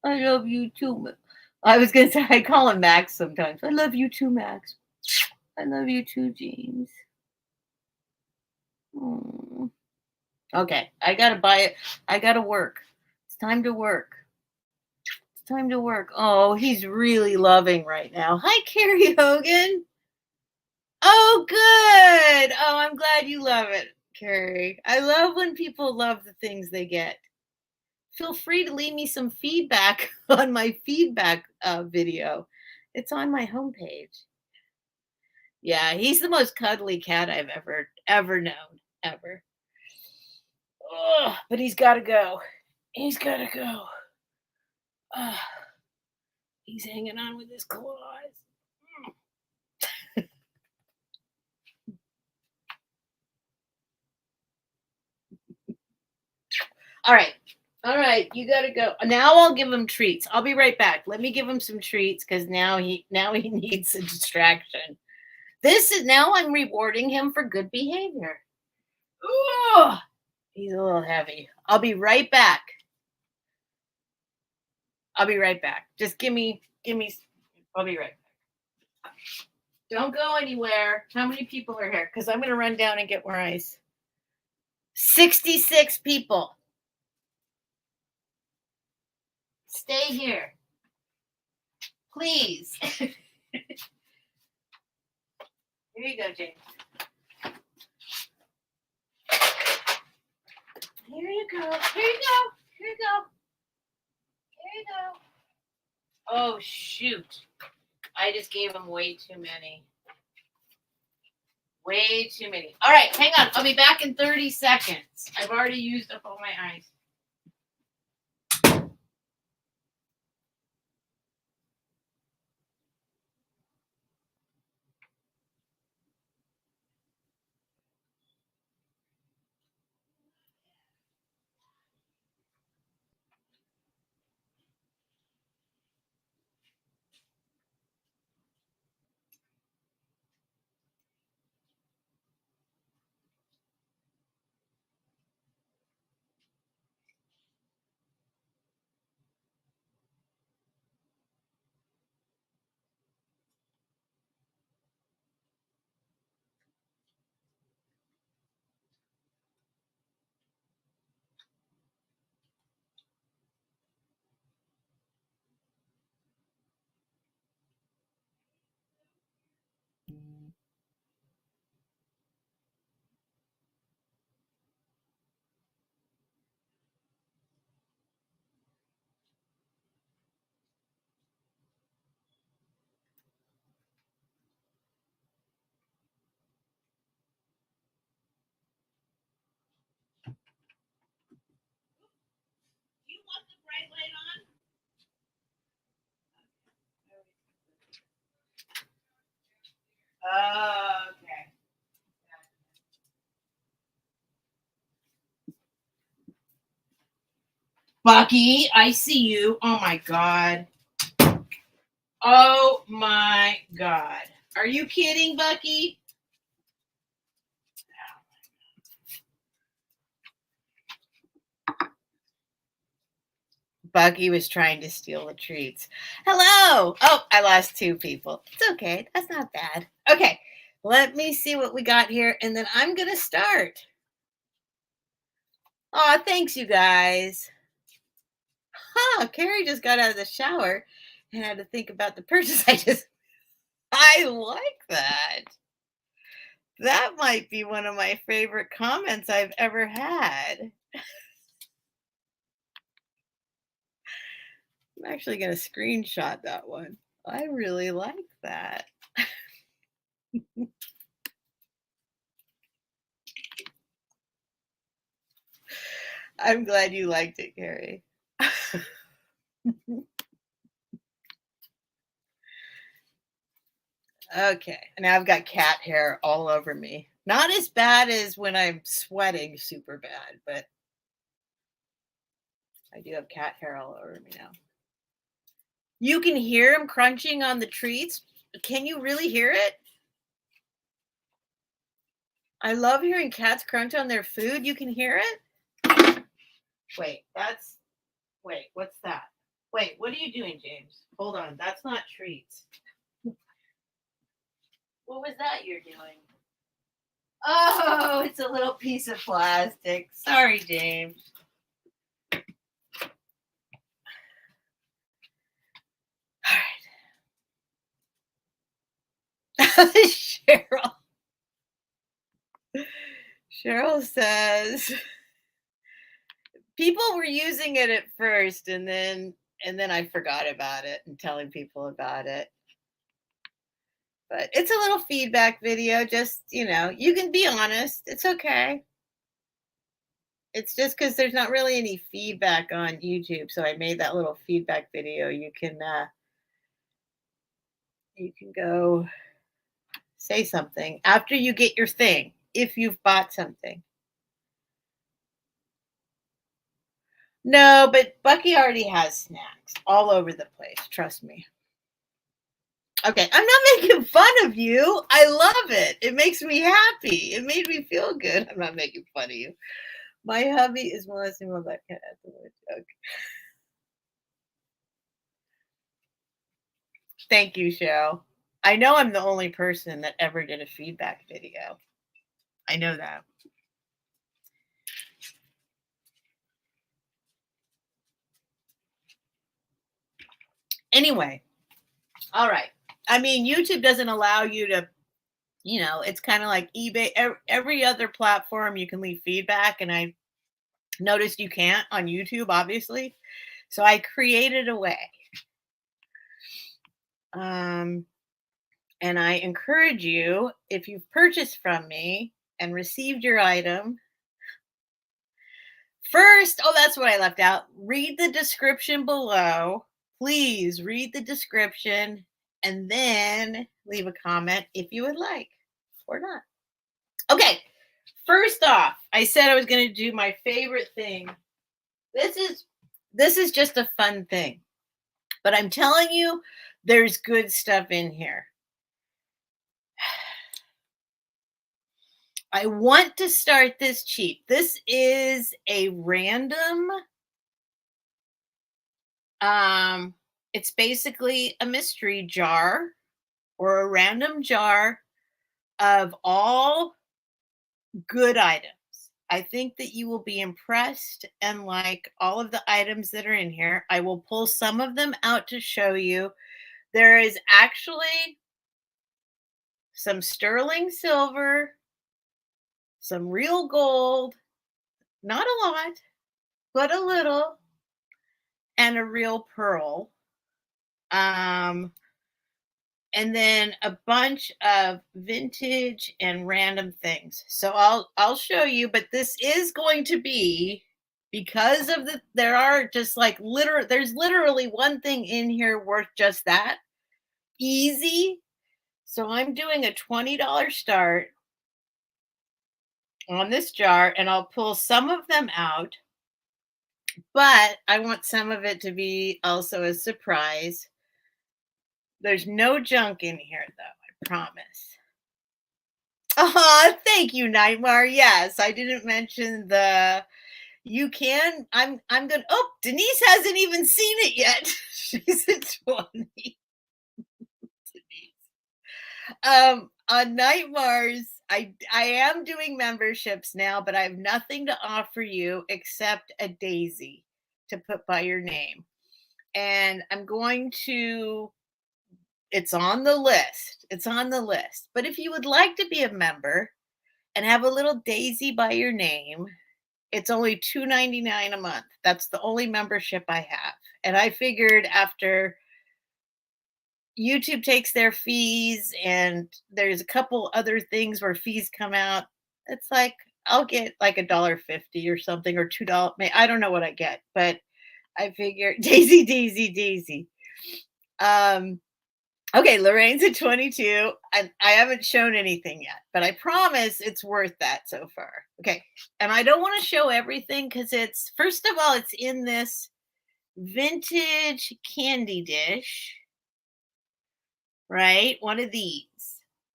I love you too. I was going to say, I call him Max sometimes. I love you too, Max. I love you too, James. Mm. Okay, I gotta buy it. I gotta work. It's time to work. It's time to work. Oh, he's really loving right now. Hi, Carrie Hogan. Oh, good. Oh, I'm glad you love it, Carrie. I love when people love the things they get. Feel free to leave me some feedback on my feedback video. It's on my homepage. Yeah, he's the most cuddly cat I've ever known, ever. Ugh, but he's got to go. He's got to go. Ugh, he's hanging on with his claws. All right. All right, you gotta go. Now I'll give him treats. I'll be right back. Let me give him some treats because now he needs a distraction. This is now I'm rewarding him for good behavior. Ooh, he's a little heavy. I'll be right back. I'll be right back. Just give me. I'll be right back. Don't go anywhere. How many people are here? Because I'm gonna run down and get more ice. 66 people. Stay here. Please. Here you go, James. Here you go. Here you go. Here you go. Here you go. Oh, shoot. I just gave him way too many. Way too many. All right, hang on. I'll be back in 30 seconds. I've already used up all my ice. Bucky, I see you. Oh my God. Oh my God. Are you kidding, Bucky? Bucky was trying to steal the treats. Hello. Oh, I lost two people. It's okay. That's not bad. Okay. Let me see what we got here, and then I'm going to start. Oh, thanks, you guys. Carrie just got out of the shower and had to think about the purchase. I like that. That might be one of my favorite comments I've ever had. I'm actually going to screenshot that one. I really like that. I'm glad you liked it, Carrie. Okay, now I've got cat hair all over me. Not as bad as when I'm sweating super bad, but I do have cat hair all over me now. You can hear him crunching on the treats. Can you really hear it? I love hearing cats crunch on their food. You can hear it? Wait, what's that? Wait, what are you doing, James? Hold on, that's not treats. What was that you're doing? Oh, it's a little piece of plastic. Sorry, James. All right. Cheryl says people were using it at first, and then I forgot about it and telling people about it. But it's a little feedback video. Just, you can be honest. It's okay. It's just because there's not really any feedback on YouTube, so I made that little feedback video. You can go say something after you get your thing if you've bought something. No, but Bucky already has snacks all over the place. Trust me. Okay, I'm not making fun of you. I love it. It makes me happy. It made me feel good. I'm not making fun of you. My hubby is molesting my black cat at the wood. Okay. Thank you, Cheryl. I know I'm the only person that ever did a feedback video. I know that. Anyway, all right. I mean, YouTube doesn't allow you to, it's kind of like eBay. Every other platform you can leave feedback, and I noticed you can't on YouTube, obviously. So I created a way. And I encourage you, if you've purchased from me and received your item, first, that's what I left out. Read the description below. Please read the description and then leave a comment if you would like or not. Okay, first off, I said I was going to do my favorite thing. This is just a fun thing, but I'm telling you, there's good stuff in here. I want to start this cheap. This is a random, it's basically a mystery jar or a random jar of all good items. I think that you will be impressed and like all of the items that are in here. I will pull some of them out to show you. There is actually some sterling silver, some real gold, not a lot, but a little, and a real pearl. And then a bunch of vintage and random things. So I'll show you, but this is going to be, because of there are just like there's literally one thing in here worth just that. Easy. So I'm doing a $20 start on this jar, and I'll pull some of them out. But I want some of it to be also a surprise. There's no junk in here, though, I promise. Oh, thank you, Nightmare. Yes, I didn't mention the you can. I'm gonna oh, Denise hasn't even seen it yet. She's at 20. On Night Mars, I am doing memberships now, but I have nothing to offer you except a daisy to put by your name. And I'm going to it's on the list. It's on the list. But if you would like to be a member and have a little daisy by your name, it's only $2.99 a month. That's the only membership I have. And I figured after YouTube takes their fees and there's a couple other things where fees come out, it's like I'll get like $1.50 or something or $2. I don't know what I get, but I figure Daisy, Daisy, Daisy. Okay, Lorraine's at 22, and I haven't shown anything yet, but I promise it's worth that so far. Okay, and I don't want to show everything because it's, first of all, it's in this vintage candy dish, right? One of these.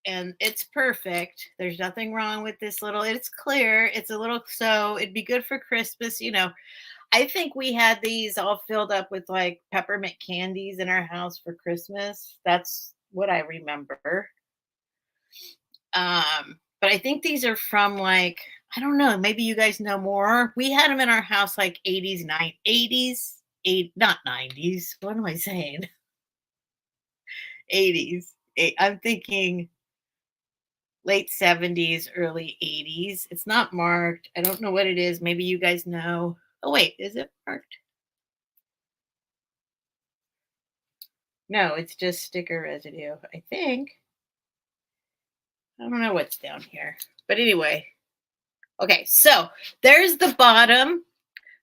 And it's perfect. There's nothing wrong with this little, it's clear. It's a little, so it'd be good for Christmas. I think we had these all filled up with like peppermint candies in our house for Christmas. That's what I remember. But I think these are from like, I don't know, maybe you guys know more. We had them in our house like 80s, 80s, not 90s. What am I saying? 80s. I'm thinking late 70s, early 80s. It's not marked. I don't know what it is. Maybe you guys know. Oh, wait, is it marked? No, it's just sticker residue, I think. I don't know what's down here. But anyway, okay, so there's the bottom.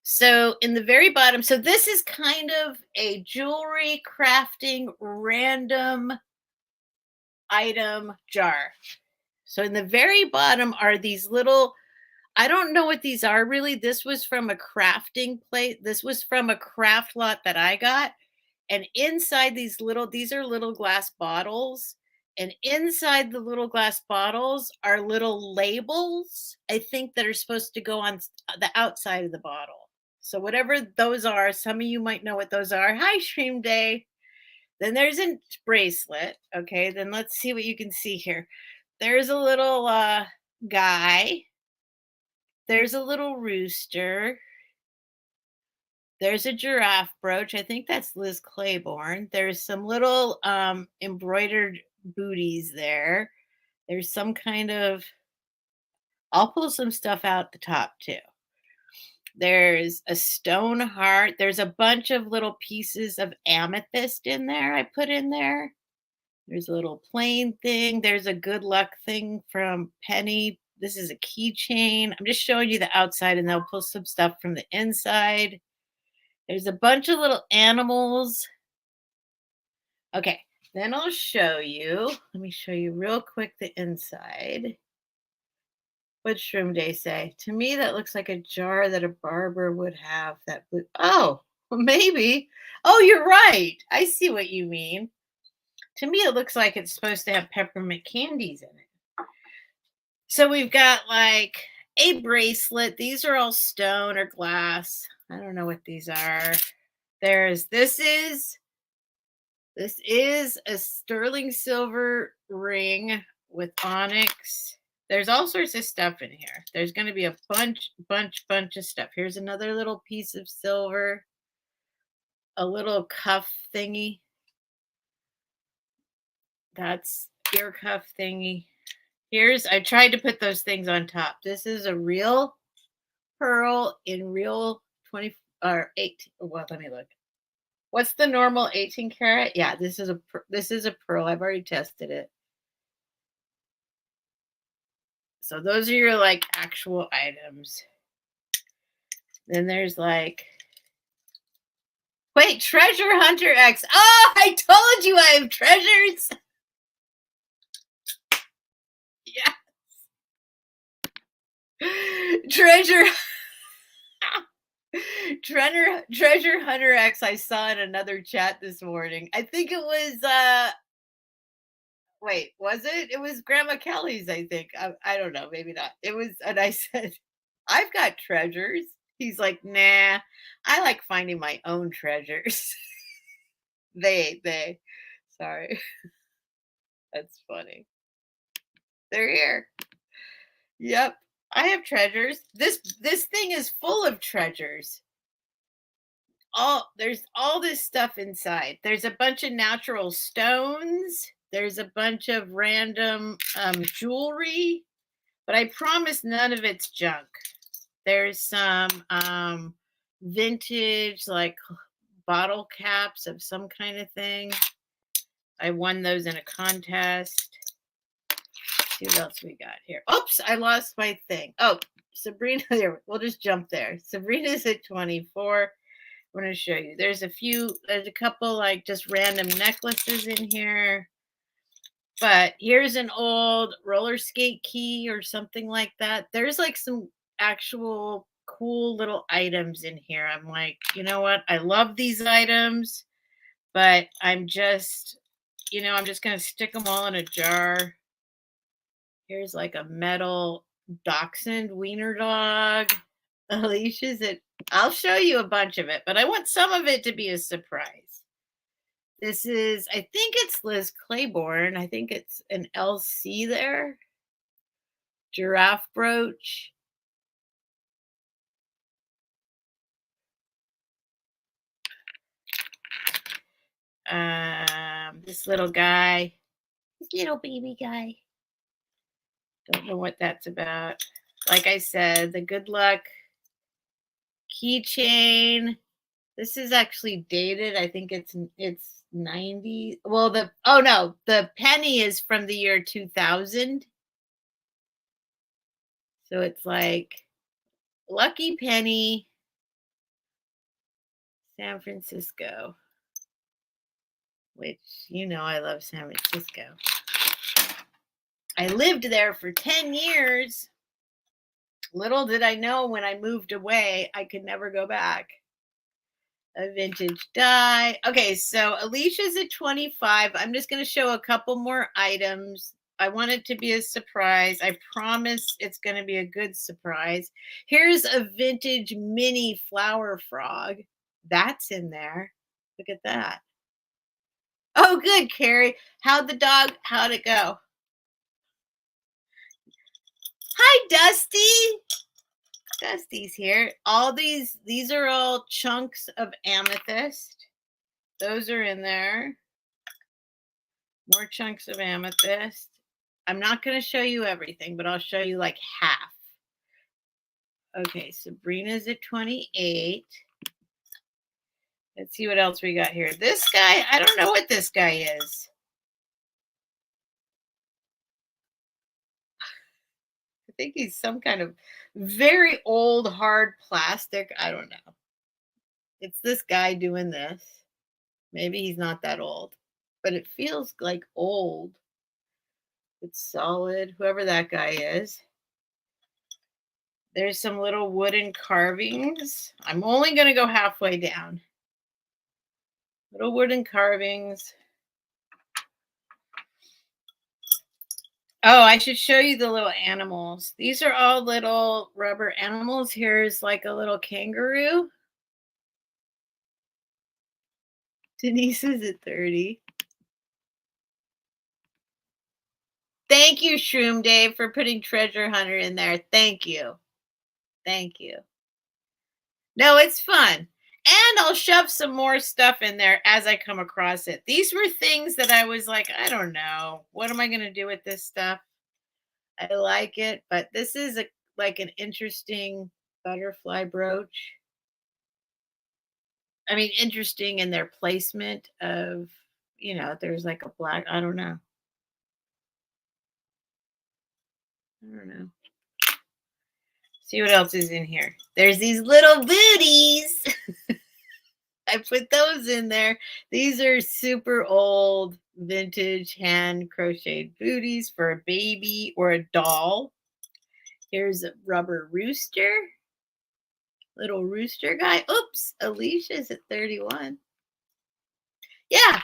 So in the very bottom, so this is kind of a jewelry crafting random item jar. So in the very bottom are these little, I don't know what these are really. This was from a crafting plate. This was from a craft lot that I got. And inside these are little glass bottles. And inside the little glass bottles are little labels, I think, that are supposed to go on the outside of the bottle. So whatever those are, some of you might know what those are. Hi, Stream Day. Then there's a bracelet. Okay, then let's see what you can see here. There's a little guy. There's a little rooster. There's a giraffe brooch. I think that's Liz Claiborne. There's some little embroidered booties there. There's some kind of, I'll pull some stuff out the top too. There's a stone heart. There's a bunch of little pieces of amethyst in there I put in there. There's a little plain thing. There's a good luck thing from Penny. This is a keychain. I'm just showing you the outside and they'll pull some stuff from the inside. There's a bunch of little animals. Okay, then I'll show you. Let me show you real quick the inside. What'd Shroom Day say? To me, that looks like a jar that a barber would have. That blue. Oh, well, maybe. Oh, you're right. I see what you mean. To me, it looks like it's supposed to have peppermint candies in it. So we've got like a bracelet. These are all stone or glass. I don't know what these are. This is a sterling silver ring with onyx. There's all sorts of stuff in here. There's going to be a bunch of stuff. Here's another little piece of silver. A little cuff thingy. That's ear cuff thingy. I tried to put those things on top. This is a real pearl in real 20 or 8. Well, let me look. What's the normal 18 karat? Yeah, this is a pearl. I've already tested it. So those are your like actual items. Then there's like, wait, Treasure Hunter X. Oh, I told you I have treasures. Yeah. Treasure. Treasure Hunter X I saw in another chat this morning. I think it was wait, was it? It was Grandma Kelly's, I think. I don't know, maybe not. It was, and I said, I've got treasures. He's like, nah, I like finding my own treasures. They. Sorry. That's funny. They're here. Yep. I have treasures. This thing is full of treasures. There's all this stuff inside. There's a bunch of natural stones. There's a bunch of random jewelry, but I promise none of it's junk. There's some vintage like bottle caps of some kind of thing. I won those in a contest. Let's see what else we got here. Oops, I lost my thing. Oh, Sabrina, there. We'll just jump there. Sabrina's at 24. I'm going to show you. There's a couple like just random necklaces in here. But here's an old roller skate key or something like that. There's like some actual cool little items in here. I'm like, you know what? I love these items, but I'm just going to stick them all in a jar. Here's like a metal dachshund wiener dog. Alicia's at, I'll show you a bunch of it, but I want some of it to be a surprise. This is, I think it's Liz Claiborne. I think it's an LC there. Giraffe brooch. This little guy. This little baby guy. Don't know what that's about. Like I said, the good luck keychain. This is actually dated. I think it's 90. Well, the penny is from the year 2000. So it's like Lucky Penny, San Francisco, which I love San Francisco. I lived there for 10 years. Little did I know when I moved away, I could never go back. A vintage die. Okay, so Alicia's at 25. I'm just going to show a couple more items. I want it to be a surprise. I promise it's going to be a good surprise. Here's a vintage mini flower frog. That's in there. Look at that. Oh, good, Carrie. How'd it go? Hi, Dusty. Dusty's here. All these are all chunks of amethyst. Those are in there. More chunks of amethyst. I'm not going to show you everything, but I'll show you like half. Okay, Sabrina's at 28. Let's see what else we got here. This guy, I don't know what this guy is. I think he's some kind of very old, hard plastic. I don't know. It's this guy doing this. Maybe he's not that old, but it feels like old. It's solid, whoever that guy is. There's some little wooden carvings. I'm only going to go halfway down. Little wooden carvings. Oh, I should show you the little animals. These are all little rubber animals. Here's like a little kangaroo. Denise is at 30. Thank you, Shroom Dave, for putting Treasure Hunter in there. Thank you. Thank you. No, it's fun. And I'll shove some more stuff in there as I come across it. These were things that I was like, I don't know. What am I going to do with this stuff? I like it, but this is like an interesting butterfly brooch. I mean, interesting in their placement of, there's like a black, I don't know. See what else is in here. There's these little booties. I put those in there. These are super old vintage hand crocheted booties for a baby or a doll. Here's a rubber rooster. Little rooster guy. Oops, Alicia's at 31. Yeah.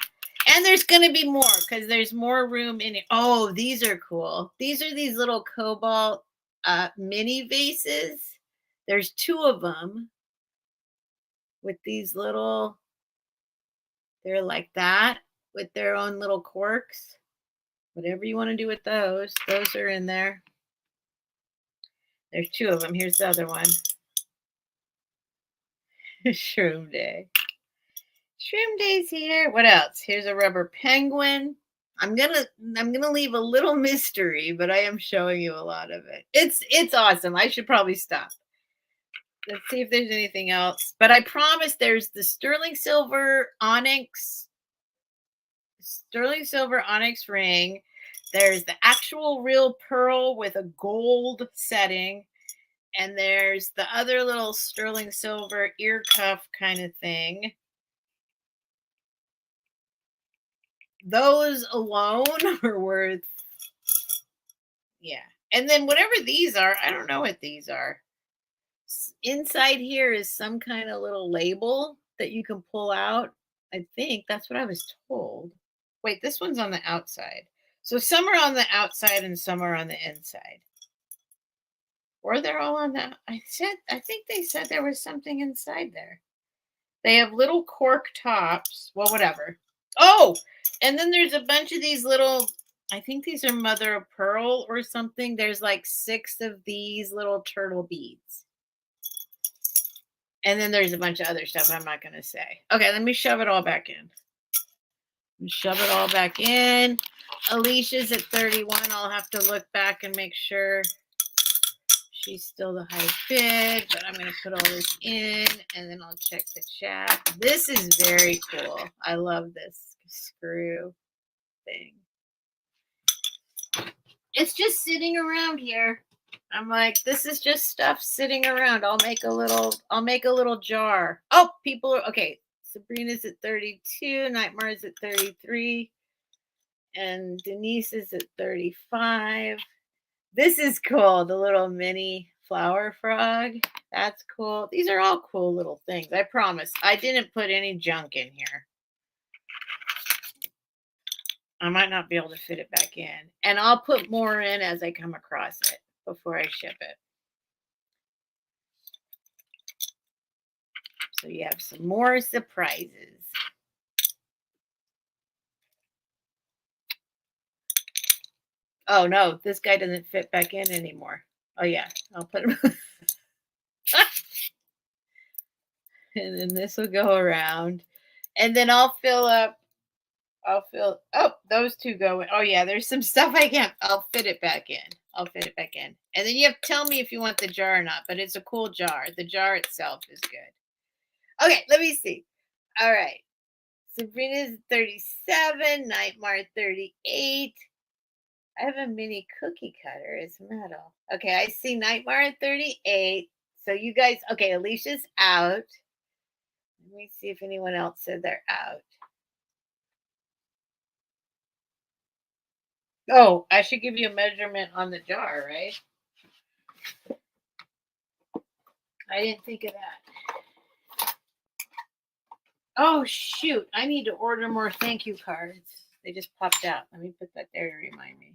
And there's going to be more because there's more room in it. Oh, these are cool. These are these little cobalt mini vases. There's 2 of them with these little, they're like that with their own little corks. Whatever you want to do with those are in there. There's 2 of them. Here's the other one. Shroom Day. Shroom Day's here. What else? Here's a rubber penguin. I'm gonna leave a little mystery, but I am showing you a lot of it. It's awesome. I should probably stop. Let's see if there's anything else. But I promise there's the sterling silver onyx ring. There's the actual real pearl with a gold setting. And there's the other little sterling silver ear cuff kind of thing. Those alone are worth, yeah. And then whatever these are, I don't know what these are. Inside here is some kind of little label that you can pull out. I think that's what I was told. Wait, this one's on the outside. So some are on the outside and some are on the inside. Or they're all on the, I think they said there was something inside there. They have little cork tops. Well, whatever. Oh, and then there's a bunch of these little, I think these are mother of pearl or something. There's like 6 of these little turtle beads. And then there's a bunch of other stuff I'm not going to say. Okay, let me shove it all back in. Shove it all back in. Alicia's at 31. I'll have to look back and make sure she's still the high bid, but I'm going to put all this in and then I'll check the chat. This is very cool. I love this screw thing. It's just sitting around here. I'm like, this is just stuff sitting around. I'll make a little jar. Oh, people are okay. Sabrina's at 32, Nightmare's at 33, and Denise is at 35. This is cool. The little mini flower frog. That's cool. These are all cool little things. I promise. I didn't put any junk in here. I might not be able to fit it back in. And I'll put more in as I come across it before I ship it. So you have some more surprises. Oh, no. This guy doesn't fit back in anymore. Oh, yeah. I'll put him. And then this will go around. And then I'll fill, oh, those 2 go in. Oh, yeah, there's some stuff I can't, I'll fit it back in. And then you have to tell me if you want the jar or not, but it's a cool jar. The jar itself is good. Okay, let me see. All right. Sabrina's 37, Nightmare 38. I have a mini cookie cutter. It's metal. Okay, I see Nightmare at 38. So you guys, okay, Alicia's out. Let me see if anyone else said they're out. Oh, I should give you a measurement on the jar, right? I didn't think of that. Oh, shoot. I need to order more thank you cards. They just popped out. Let me put that there to remind me.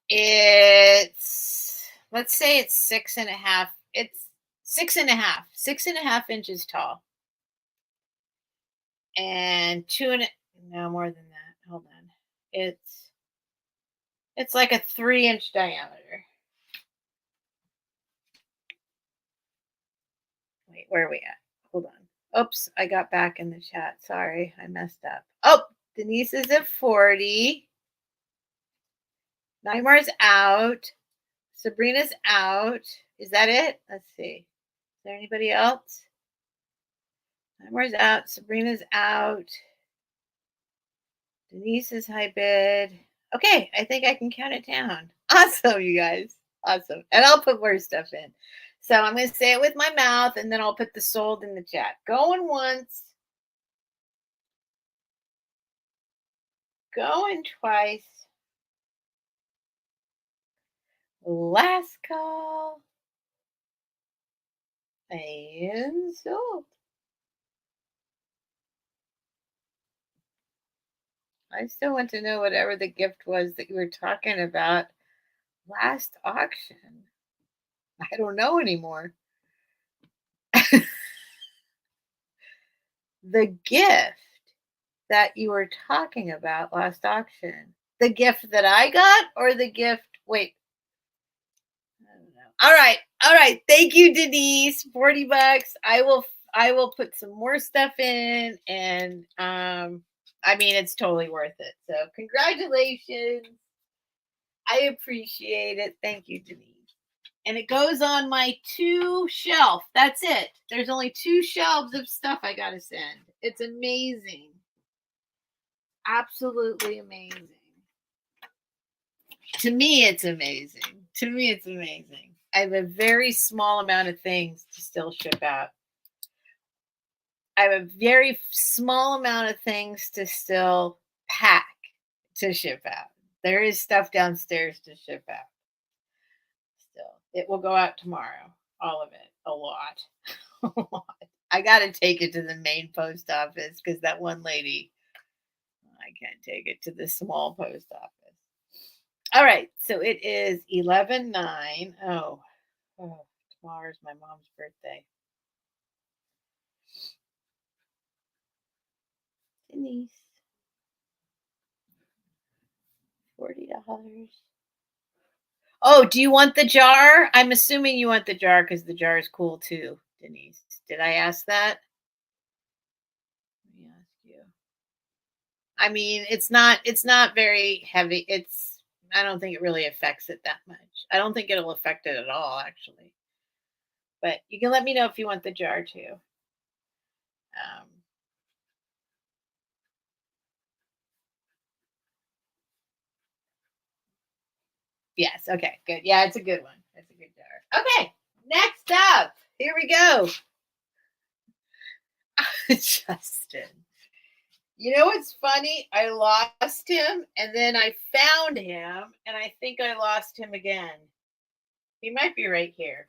It's, let's say it's 6.5. It's 6.5 inches tall. And no more than that. Hold on. It's like a 3-inch diameter. Wait, where are we at? Hold on. Oops, I got back in the chat. Sorry, I messed up. Oh, Denise is at 40. Nightmare's out. Sabrina's out. Is that it? Let's see. Is there anybody else? Nightmare's out. Sabrina's out. Denise is high bid. Okay, I think I can count it down. Awesome, you guys. Awesome. And I'll put more stuff in. So I'm going to say it with my mouth, and then I'll put the sold in the chat. Going once. Going twice. Last call. And sold. I still want to know whatever the gift was that you were talking about last auction. I don't know anymore. The gift that you were talking about last auction. The gift that I got or the gift wait. I don't know. All right. All right. Thank you, Denise. 40 bucks. I will put some more stuff in and I mean it's totally worth it. So congratulations. I appreciate it. Thank you, Denise. And it goes on my 2 shelf. That's it. There's only 2 shelves of stuff I got to send. It's amazing. Absolutely amazing. To me, it's amazing. To me, it's amazing. I have a very small amount of things to still ship out. I have a very small amount of things to still pack to ship out. There is stuff downstairs to ship out. Still, it will go out tomorrow. All of it. A lot. A lot. I got to take it to the main post office because that one lady, I can't take it to the small post office. All right, so it is 11/9. Oh, tomorrow's my mom's birthday. Denise, $40. Oh, do you want the jar? I'm assuming you want the jar because the jar is cool too, Denise. Did I ask that? Let me ask you. I mean, it's not very heavy. I don't think it really affects it that much. I don't think it'll affect it at all, actually. But you can let me know if you want the jar too. Um, yes. Okay. Good. Yeah, it's a good one. It's a good jar. Okay. Next up, here we go. Justin. You know what's funny? I lost him and then I found him and I think I lost him again. He might be right here.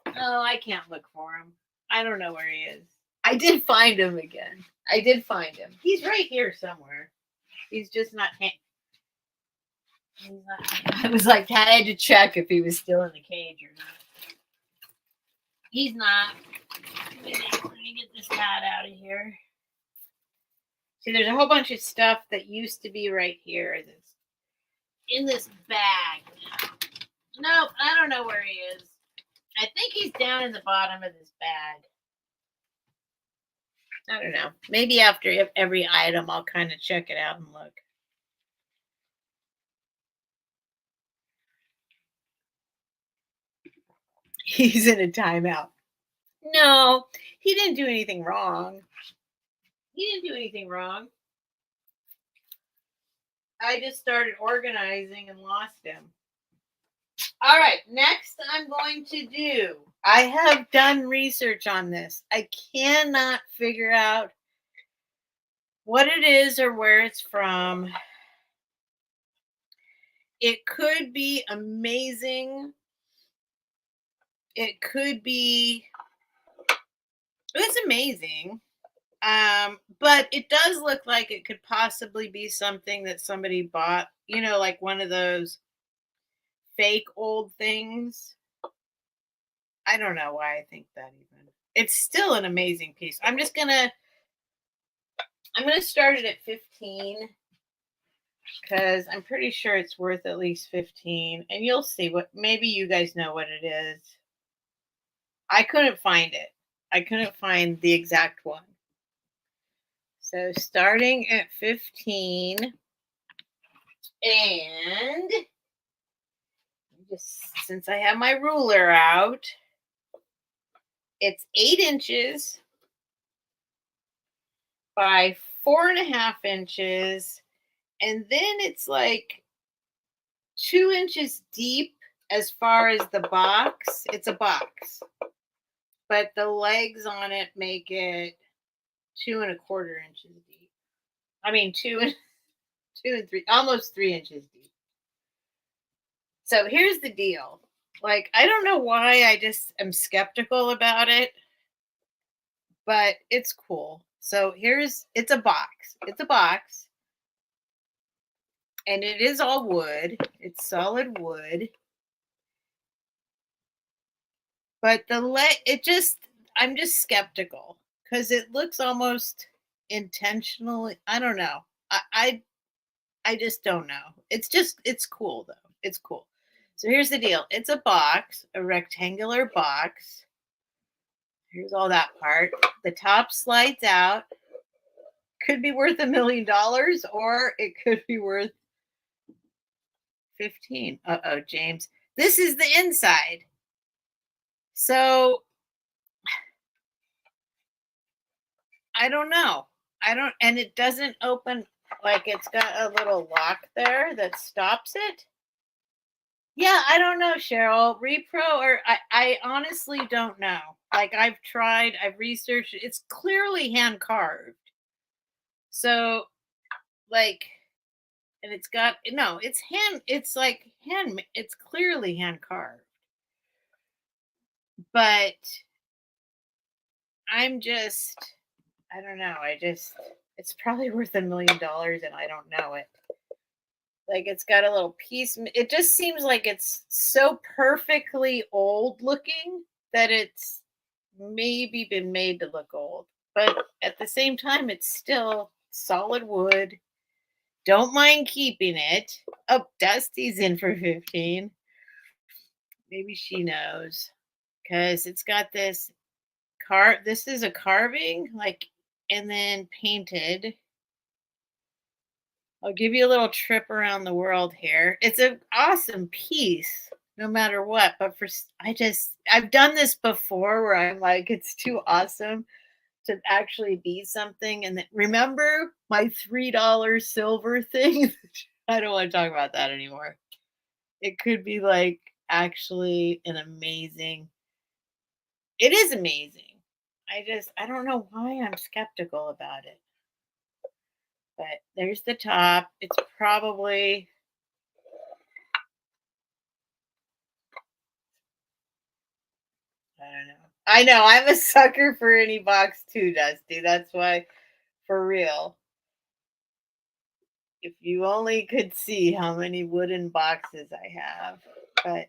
Oh, I can't look for him. I don't know where he is. I did find him again. I did find him. He's right here somewhere. He's just not. He's not. I was like, I had to check if he was still in the cage or not. He's not. Let me get this cat out of here. See, there's a whole bunch of stuff that used to be right here. That's in this bag now. Nope, I don't know where he is. I think he's down in the bottom of this bag. I don't know. Maybe after every item, I'll kind of check it out and look. He's in a timeout. No, he didn't do anything wrong. He didn't do anything wrong. I just started organizing and lost him. All right, next I'm going to do. I have done research on this. I cannot figure out what it is or where it's from. It could be amazing. It could be. It's amazing. But it does look like it could possibly be something that somebody bought, like one of those fake old things. I don't know why I think that even. It's still an amazing piece. I'm gonna start it at 15 because I'm pretty sure it's worth at least 15. And you'll see maybe you guys know what it is. I couldn't find it. I couldn't find the exact one. So starting at 15 and just since I have my ruler out, it's 8 inches by 4.5 inches. And then it's like 2 inches deep as far as the box. It's a box, but the legs on it make it 2.25 inches deep. I mean, 2 and 3, almost 3 inches deep. So here's the deal. Like, I don't know why I just am skeptical about it, but it's cool. So it's a box. It's a box. And it is all wood. It's solid wood. But I'm just skeptical because it looks almost intentionally. I don't know. I just don't know. It's cool though. It's cool. So here's the deal. It's a box, a rectangular box. Here's all that part. The top slides out. Could be worth $1 million, or it could be worth 15. Uh-oh, James. This is the inside. So I don't know. And it doesn't open, like it's got a little lock there that stops it. Yeah, I don't know, Cheryl. Repro, or I honestly don't know. Like, I've tried, I've researched it. It's clearly hand carved. So, like, and it's got, no, it's clearly hand carved. But I don't know. It's probably worth $1 million and I don't know it. Like, it's got a little piece. It just seems like it's so perfectly old looking that it's maybe been made to look old. But at the same time, it's still solid wood. Don't mind keeping it. Oh, Dusty's in for 15. Maybe she knows. Because it's got this this is a carving, like, and then painted. I'll give you a little trip around the world here. It's an awesome piece, no matter what. But I've done this before where I'm like, it's too awesome to actually be something. And remember my $3 silver thing? I don't want to talk about that anymore. It could be like actually an amazing. It is amazing. I don't know why I'm skeptical about it. But there's the top. It's probably, I don't know. I know I'm a sucker for any box too, Dusty. That's why, for real. If you only could see how many wooden boxes I have. But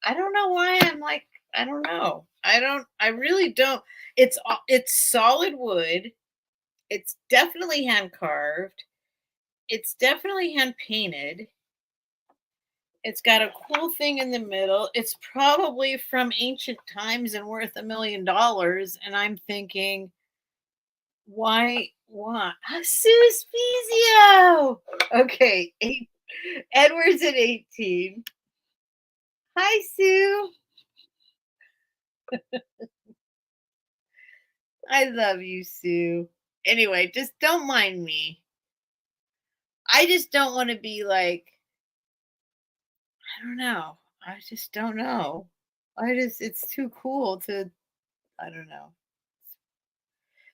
I don't know why I'm like, I don't know. I really don't. It's solid wood. It's definitely hand carved. It's definitely hand painted. It's got a cool thing in the middle. It's probably from ancient times and worth $1 million. And I'm thinking, why? What? Suspizio. Okay, Edward's at 18. Hi, Sue. I love you, Sue. Anyway, just don't mind me. I just don't want to be like, I don't know. I just don't know. It's too cool to, I don't know.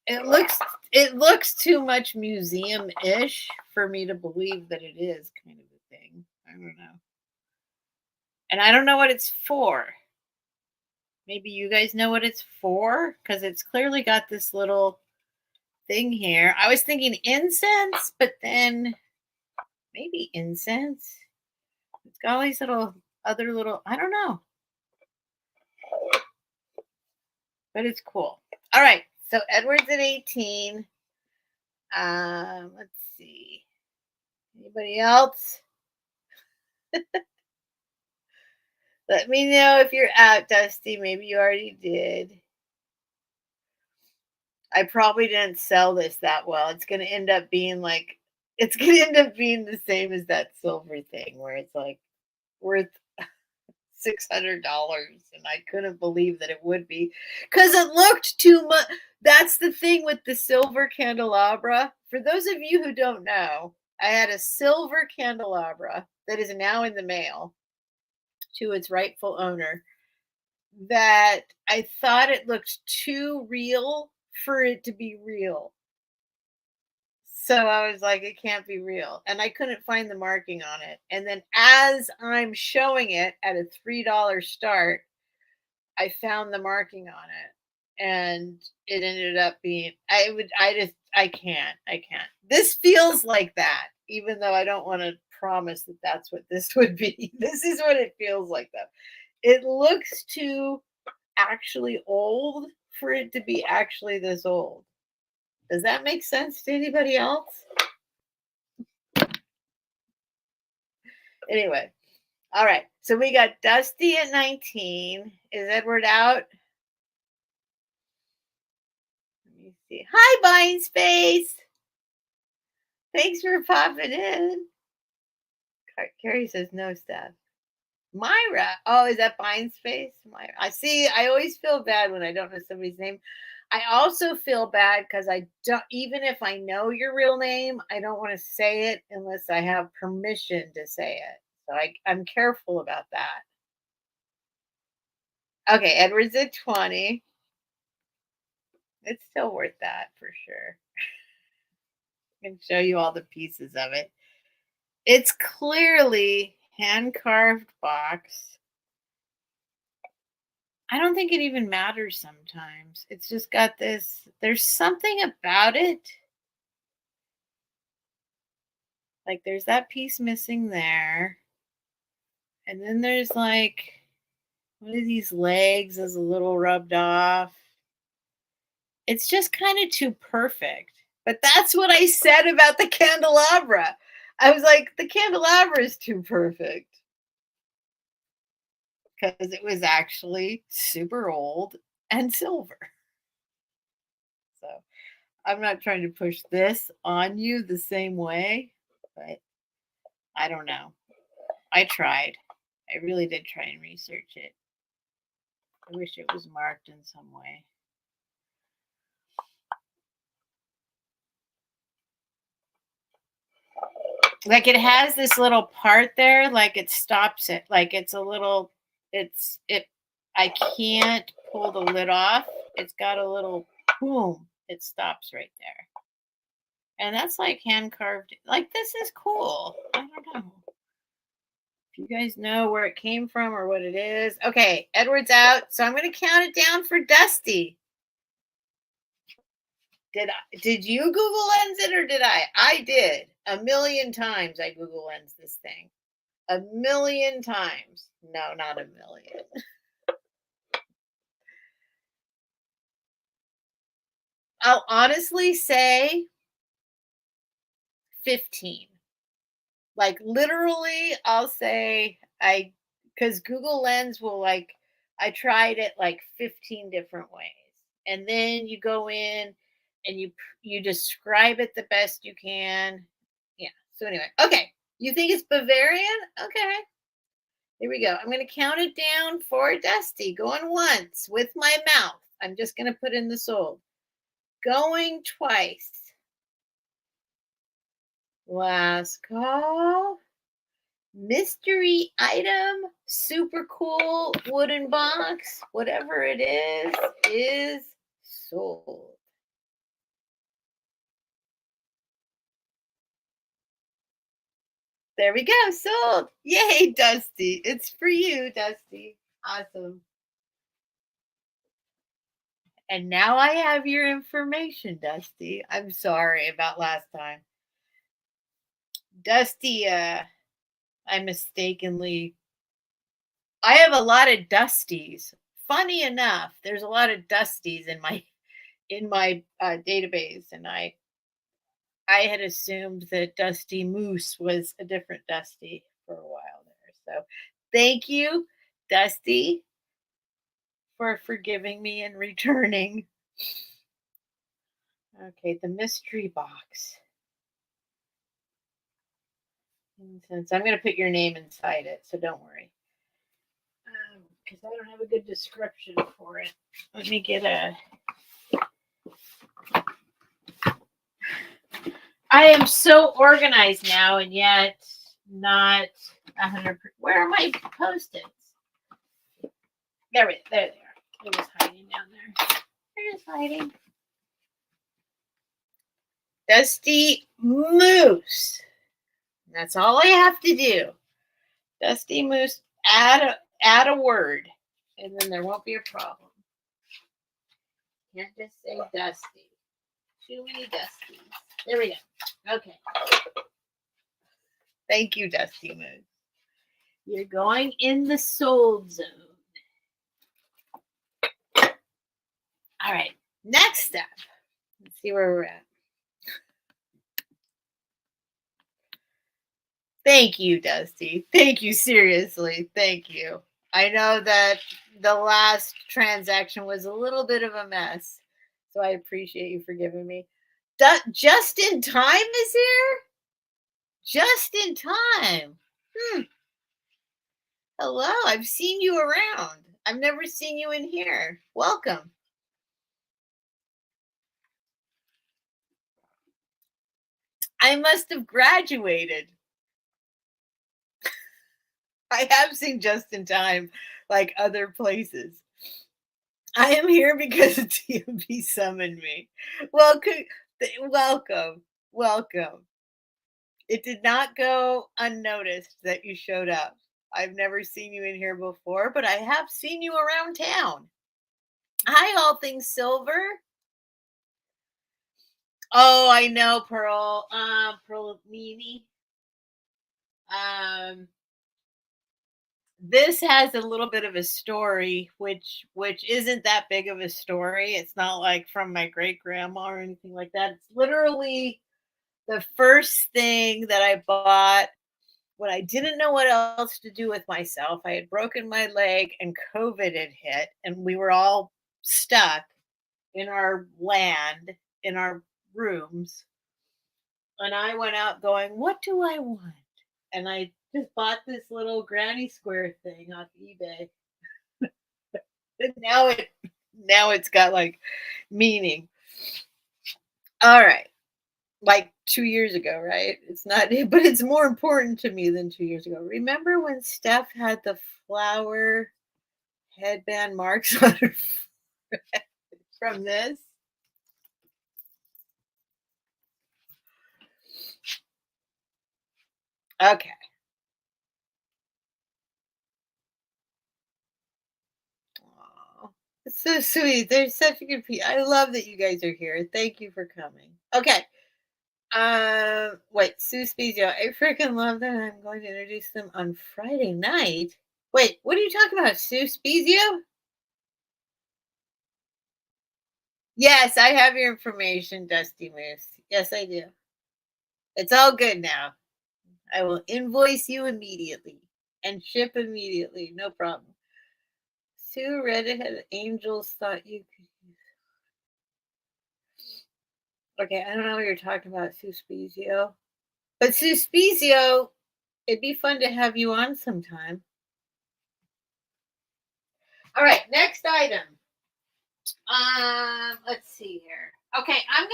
It looks too much museum-ish for me to believe that it is kind of a thing. I don't know. And I don't know what it's for. Maybe you guys know what it's for? Because it's clearly got this little thing here. I was thinking incense, but then maybe incense. It's got all these other little, I don't know. But it's cool. All right. So Edward's at 18. Let's see. Anybody else? Let me know if you're out, Dusty. Maybe you already did. I probably didn't sell this that well. It's going to end up being the same as that silver thing where it's like worth $600. And I couldn't believe that it would be because it looked too much. That's the thing with the silver candelabra. For those of you who don't know, I had a silver candelabra that is now in the mail to its rightful owner that I thought it looked too real for it to be real. So I was like, it can't be real. And I couldn't find the marking on it. And then as I'm showing it at a $3 start, I found the marking on it. And it ended up being, I can't. This feels like that, even though I don't want to promise that that's what this would be. This is what it feels like, though. It looks too actually old for it to be actually this old. Does that make sense to anybody else? Anyway, all right. So we got Dusty at 19. Is Edward out? Let me see. Hi, Buying Space. Thanks for popping in. Carrie says no, Steph. Myra. Oh, is that Buying Space? Myra. I see. I always feel bad when I don't know somebody's name. I also feel bad because I don't, even if I know your real name, I don't want to say it unless I have permission to say it. So I'm careful about that. Okay, Edward's at 20. It's still worth that for sure. I can show you all the pieces of it. It's clearly hand-carved box. I don't think it even matters sometimes. It's just got this, there's something about it. Like there's that piece missing there. And then there's like one of these legs is a little rubbed off. It's just kind of too perfect. But that's what I said about the candelabra. I was like, the candelabra is too perfect. Because it was actually super old and silver. So I'm not trying to push this on you the same way, but I don't know. I tried. I really did try and research it. I wish it was marked in some way. Like it has this little part there, like it stops it. Like it's a little, I can't pull the lid off. It's got a little boom. It stops right there. And that's like hand carved. Like this is cool. I don't know. If you guys know where it came from or what it is. Okay, Edward's out. So I'm going to count it down for Dusty. Did you Google Lens it or did I? I did. 1,000,000 times I Google Lens this thing. 1,000,000 times. No, not 1,000,000. I'll honestly say 15. Like literally, I'll say because Google Lens will like, I tried it like 15 different ways. And then you go in and you describe it the best you can. Yeah. So anyway, okay. You think it's Bavarian? Okay. Here we go. I'm going to count it down for Dusty. Going once with my mouth. I'm just going to put in the sold. Going twice. Last call. Mystery item. Super cool wooden box. Whatever it is sold. There we go. Sold. Yay, Dusty. It's for you, Dusty. Awesome. And now I have your information, Dusty. I'm sorry about last time. Dusty, I mistakenly, I have a lot of Dusties. Funny enough, there's a lot of Dusties in my database, and I had assumed that Dusty Moose was a different Dusty for a while there. So thank you, Dusty, for forgiving me and returning. Okay, the mystery box. Since I'm going to put your name inside it, so don't worry. Because I don't have a good description for it. Let me get a... I am so organized now, and yet not 100%. Where are my Post-its? There they are. They're just hiding down there. They're just hiding. Dusty Moose. That's all I have to do. Dusty Moose, add a word, and then there won't be a problem. Can't just say Dusty. Too many Dusties. There we go. Okay. Thank you, Dusty Moose. You're going in the soul zone. All right. Next step. Let's see where we're at. Thank you, Dusty. Thank you, seriously. Thank you. I know that the last transaction was a little bit of a mess, so I appreciate you forgiving me. Just in time is here? Just in time. Hello, I've seen you around. I've never seen you in here. Welcome. I must have graduated. I have seen just in time, like other places. I am here because TMB summoned me. Welcome, welcome. It did not go unnoticed that you showed up. I've never seen you in here before, but I have seen you around town. Hi, all things silver. Oh, I know, Pearl. Pearl Mimi. This has a little bit of a story, which isn't that big of a story. It's not like from my great grandma or anything like that. It's literally the first thing that I bought when I didn't know what else to do with myself. I had broken my leg and COVID had hit, and we were all stuck in our land, in our rooms. And I went out going, what do I want? And I just bought this little granny square thing off eBay. And now it's got like meaning. All right. Like 2 years ago, right? It's not, but it's more important to me than 2 years ago. Remember when Steph had the flower headband marks on her from this? Okay. Aw, it's so sweet. There's such a good people. I love that you guys are here. Thank you for coming. Okay. Wait, Sue Spezio. I freaking love that. I'm going to introduce them on Friday night. Wait, what are you talking about, Sue Spezio? Yes, I have your information, Dusty Moose. Yes, I do. It's all good now. I will invoice you immediately and ship immediately. No problem. Sue Redhead Angels thought you could. Okay, I don't know what you're talking about, Sue Spezio. But Sue Spezio, it'd be fun to have you on sometime. All right, next item. Let's see here. Okay, I'm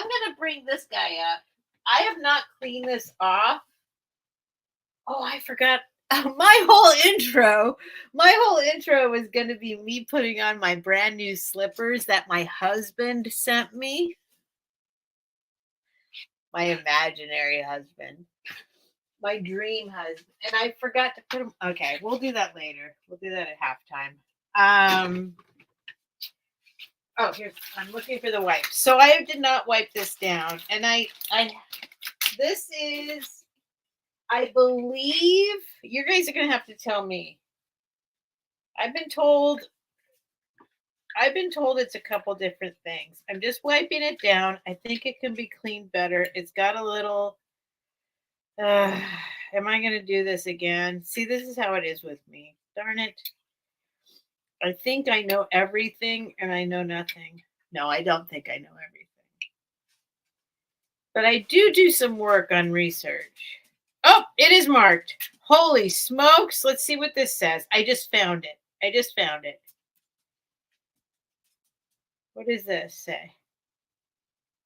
gonna bring this guy up. I have not cleaned this off. Oh, I forgot. My whole intro was going to be me putting on my brand new slippers that my husband sent me. My imaginary husband. My dream husband. And I forgot to put them. Okay, we'll do that later. We'll do that at halftime. Oh, here's, I'm looking for the wipes. So I did not wipe this down. And this is, I believe, you guys are going to have to tell me. I've been told it's a couple different things. I'm just wiping it down. I think it can be cleaned better. It's got a little, am I going to do this again? See, this is how it is with me. Darn it. I think I know everything and I know nothing. No, I don't think I know everything. But I do some work on research. Oh, it is marked. Holy smokes. Let's see what this says. I just found it. What does this say?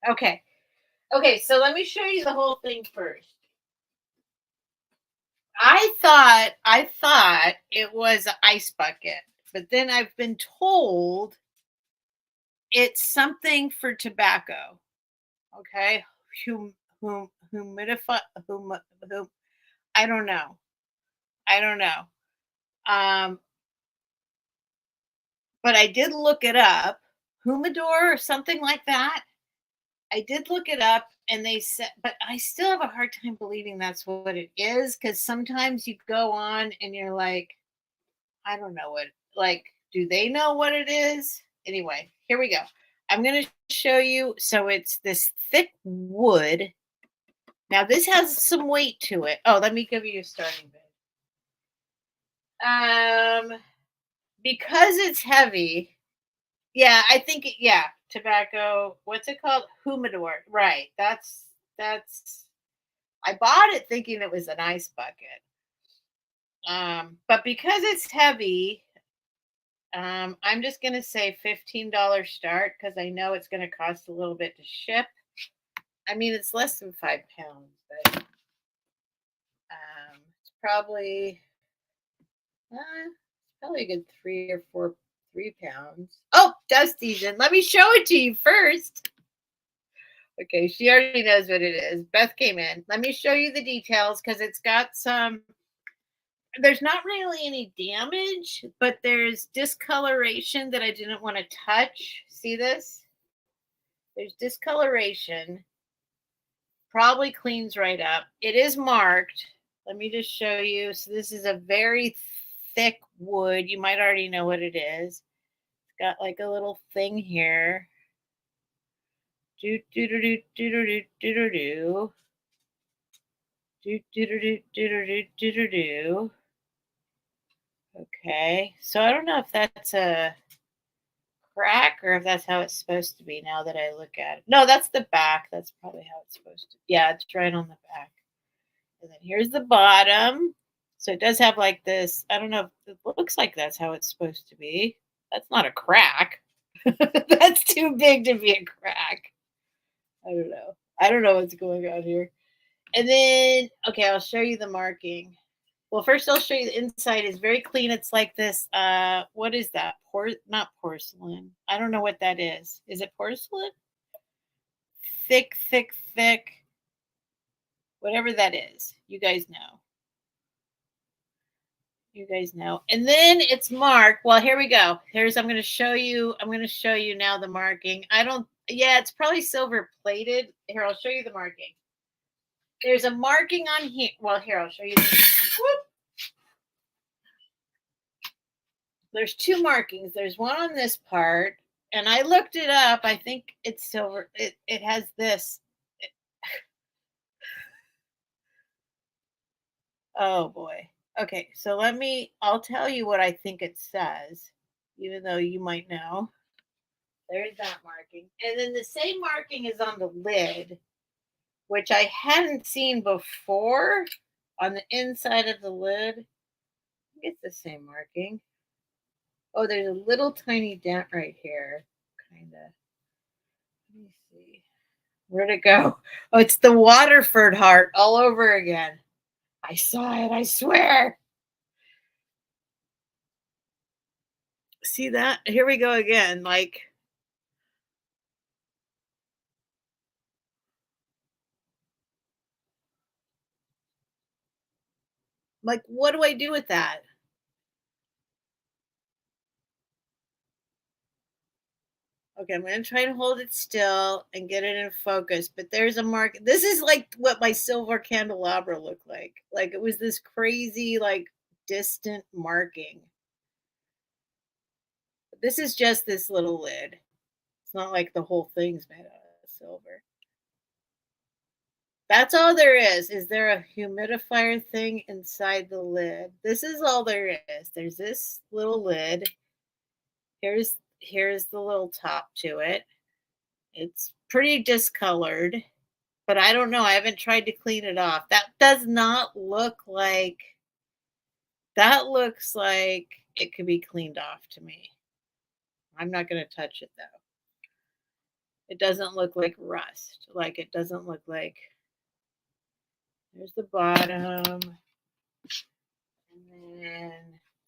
Okay. Okay, so let me show you the whole thing first. I thought it was an ice bucket, but then I've been told it's something for tobacco. Okay. Humidify. I don't know. I don't know. Um, but I did look it up. Humidor or something like that. I did look it up and they said, but I still have a hard time believing that's what it is because sometimes you go on and you're like, I don't know what, like, do they know what it is? Anyway, here we go. I'm going to show you. So it's this thick wood. Now, this has some weight to it. Oh, let me give you a starting bid. Because it's heavy. Yeah, I think yeah, tobacco. What's it called? Humidor. Right. That's. I bought it thinking it was an ice bucket. But because it's heavy, I'm just gonna say $15 start because I know it's gonna cost a little bit to ship. I mean, it's less than 5 pounds, but it's probably a good 3 pounds. Oh, Dusty's in. Let me show it to you first. Okay, she already knows what it is. Beth came in. Let me show you the details because it's got some. There's not really any damage, but there's discoloration that I didn't want to touch. See this? There's discoloration. Probably cleans right up. It is marked. Let me just show you. So this is a very thick wood. You might already know what it is. It's got like a little thing here. Do do do do do do do do do. Do do do do do do do do do. Okay, so I don't know if that's a crack or if that's how it's supposed to be now that I look at it. No, that's the back. That's probably how it's supposed to be. Yeah, it's right on the back. And then here's the bottom. So it does have like this. I don't know if it looks like that's how it's supposed to be. That's not a crack. That's too big to be a crack. I don't know. I don't know what's going on here. And then, okay, I'll show you the marking. Well, first I'll show you the inside is very clean. It's like this. What is that? Not porcelain. I don't know what that is. Is it porcelain? Thick, thick, thick. Whatever that is. You guys know. You guys know. And then it's marked. Well, here we go. I'm going to show you now the marking. Yeah, it's probably silver plated. Here, I'll show you the marking. There's a marking on here. Well, here, I'll show you. There's two markings. There's one on this part, and I looked it up. I think it's silver. It has this. Oh boy. Okay, so I'll tell you what I think it says, even though you might know. There's that marking. And then the same marking is on the lid, which I hadn't seen before on the inside of the lid. It's the same marking. Oh, there's a little tiny dent right here. Kind of. Let me see. Where'd it go? Oh, it's the Waterford heart all over again. I saw it, I swear. See that? Here we go again. Like what do I do with that? Okay, I'm going to try and hold it still and get it in focus. But there's a mark. This is like what my silver candelabra looked like. Like it was this crazy, like distant marking. This is just this little lid. It's not like the whole thing's made out of silver. That's all there is. Is there a humidifier thing inside the lid? This is all there is. There's this little lid. Here's the little top to it. It's pretty discolored, but I don't know. I haven't tried to clean it off. That does not look like. That looks like it could be cleaned off to me. I'm not going to touch it though. It doesn't look like rust. Like it doesn't look like. There's the bottom. And then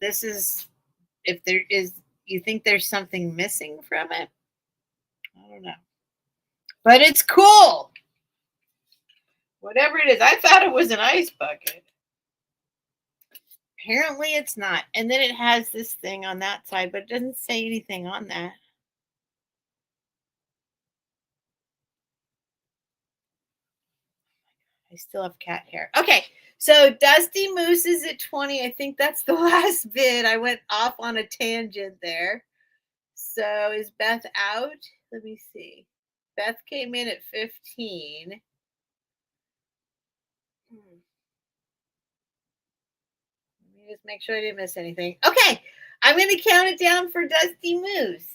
this is, if there is, you think there's something missing from it? I don't know. But it's cool. Whatever it is. I thought it was an ice bucket. Apparently it's not. And then it has this thing on that side, but it doesn't say anything on that. I still have cat hair. Okay. So Dusty Moose is at 20. I think that's the last bid. I went off on a tangent there. So is Beth out? Let me see. Beth came in at 15. Let me just make sure I didn't miss anything. Okay. I'm going to count it down for Dusty Moose.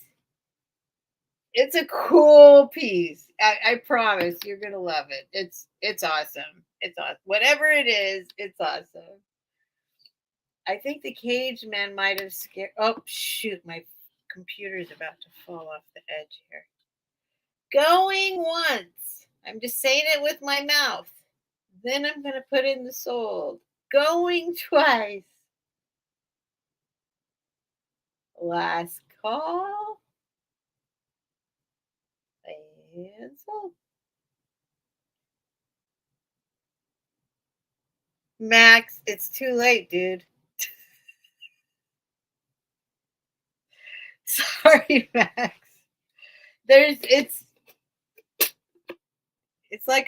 It's a cool piece. I promise you're going to love it. It's awesome. It's awesome. Whatever it is, it's awesome. I think the cage man might have scared. Oh, shoot. My computer's about to fall off the edge here. Going once. I'm just saying it with my mouth. Then I'm going to put in the sold. Going twice. Last call. And sold. Max, it's too late, dude. Sorry, Max. It's like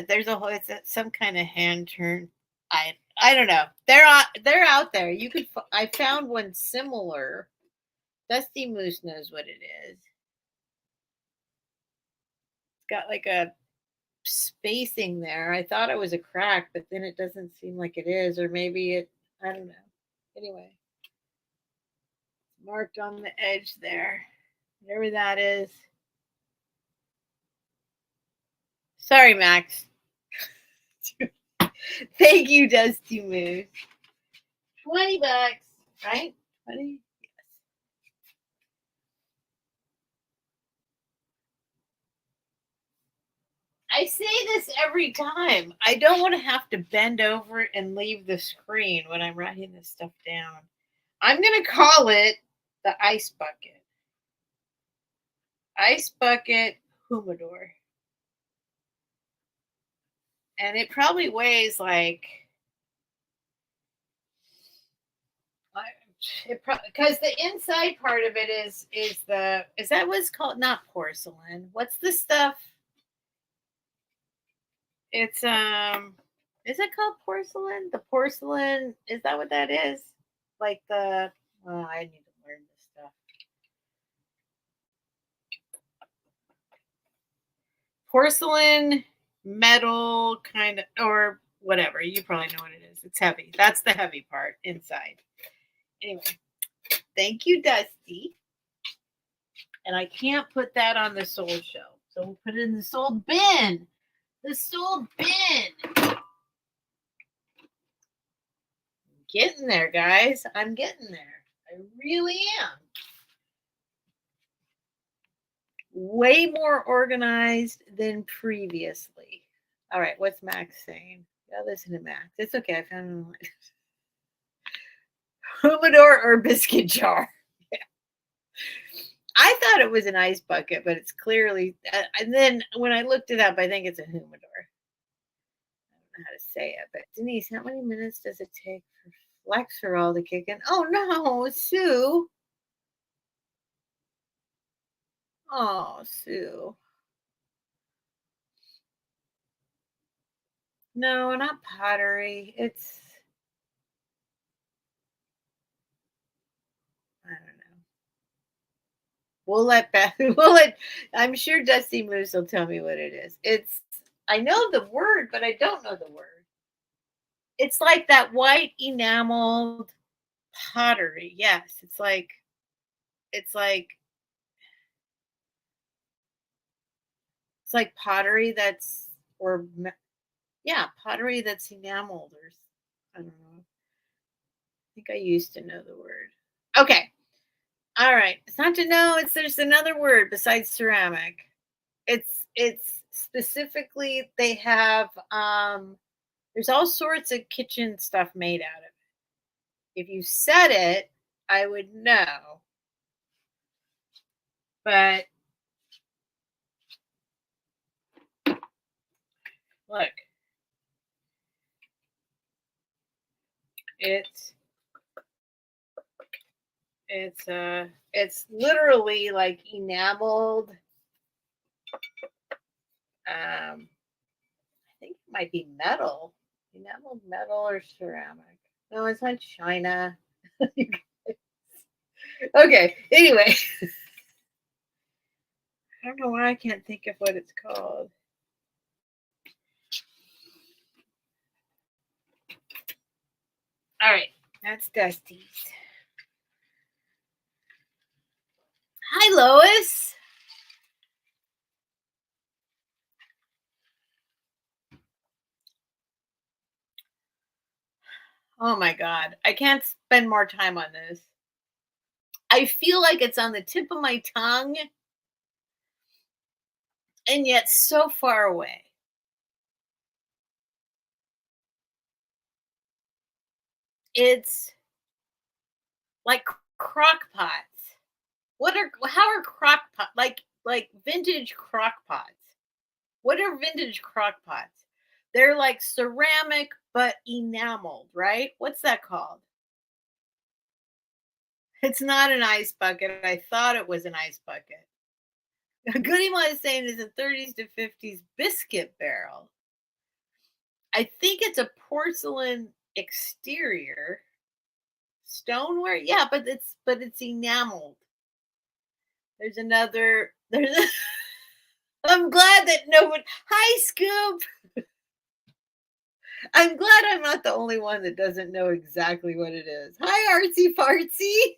there's a whole it's some kind of hand turn. I don't know. They're out there. I found one similar. Dusty Moose knows what it is. It's got like a spacing there. I thought it was a crack, but then it doesn't seem like it is, or maybe I don't know. Anyway, marked on the edge there. Whatever that is. Sorry, Max. Thank you, Dusty Moose. $20, right? 20? Yes. I say this every time. I don't want to have to bend over and leave the screen when I'm writing this stuff down. I'm going to call it the ice bucket. Ice bucket humidor. And it probably weighs like because the inside part of it is that what's called, not porcelain? What's the stuff? It's is it called porcelain? The porcelain, is that what that is? Like I need to learn this stuff. Porcelain, metal, kind of, or whatever. You probably know what it is. It's heavy. That's the heavy part inside. Anyway, thank you, Dusty. And I can't put that on the sold shelf. So we'll put it in the sold bin. The sold bin. Getting there, guys. I'm getting there. I really am. Way more organized than previously. All right, what's Max saying? Yeah, listen to Max. It's okay. I found it. Humidor or biscuit jar. Yeah. I thought it was an ice bucket, but it's clearly. And then when I looked it up, I think it's a humidor. I don't know how to say it, but Denise, how many minutes does it take for Flexerol to kick in? Oh no, Sue. Oh, Sue. No, not pottery. It's, I don't know. I'm sure Dusty Moose will tell me what it is. I know the word, but I don't know the word. It's like that white enameled pottery. Yes, it's like pottery that's, or yeah, pottery that's enameled, or I don't know. I think I used to know the word. Okay. All right. It's not to know. There's another word besides ceramic. It's specifically, they have there's all sorts of kitchen stuff made out of it. If you said it, I would know. But Look. It's literally like enameled. I think it might be metal. Enameled metal or ceramic. No, it's not China. Okay, anyway. I don't know why I can't think of what it's called. All right, that's Dusty's. Hi, Lois. Oh my God, I can't spend more time on this. I feel like it's on the tip of my tongue and yet so far away. It's like crock pots. How are crock pot like vintage crock pots? What are vintage crock pots? They're like ceramic but enameled, right? What's that called? It's not an ice bucket. I thought it was an ice bucket. Goody Ma is saying it's a 30s to 50s biscuit barrel. I think it's a porcelain exterior. Stoneware? Yeah, but it's enameled. There's another I'm glad that no one Hi Scoop. I'm glad I'm not the only one that doesn't know exactly what it is. Hi Artsy Fartsy.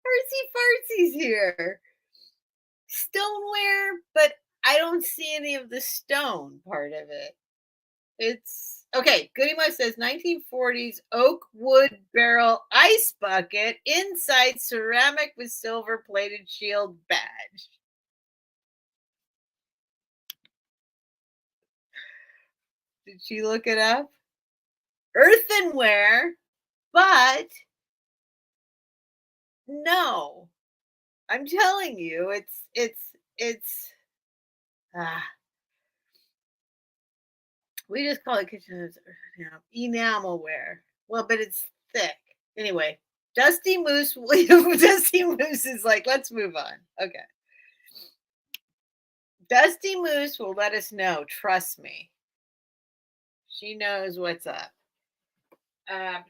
Artsy Fartsy's here. Stoneware, but I don't see any of the stone part of it. It's okay. Goody Mo says 1940s oak wood barrel ice bucket, inside ceramic with silver plated shield badge. Did she look it up? Earthenware, but no. I'm telling you, it's ah, we just call it kitchen enamelware. Well, but it's thick. Anyway, Dusty Moose Dusty Moose is like, let's move on. Okay. Dusty Moose will let us know. Trust me. She knows what's up.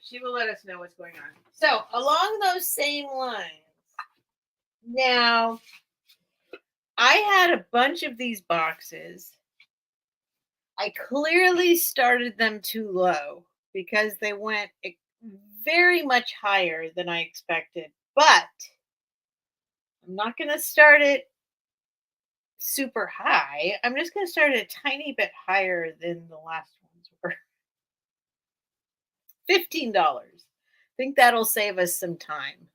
She will let us know what's going on. So, along those same lines, now I had a bunch of these boxes. I clearly started them too low because they went very much higher than I expected. But I'm not going to start it super high. I'm just going to start it a tiny bit higher than the last ones were. $15. I think that'll save us some time.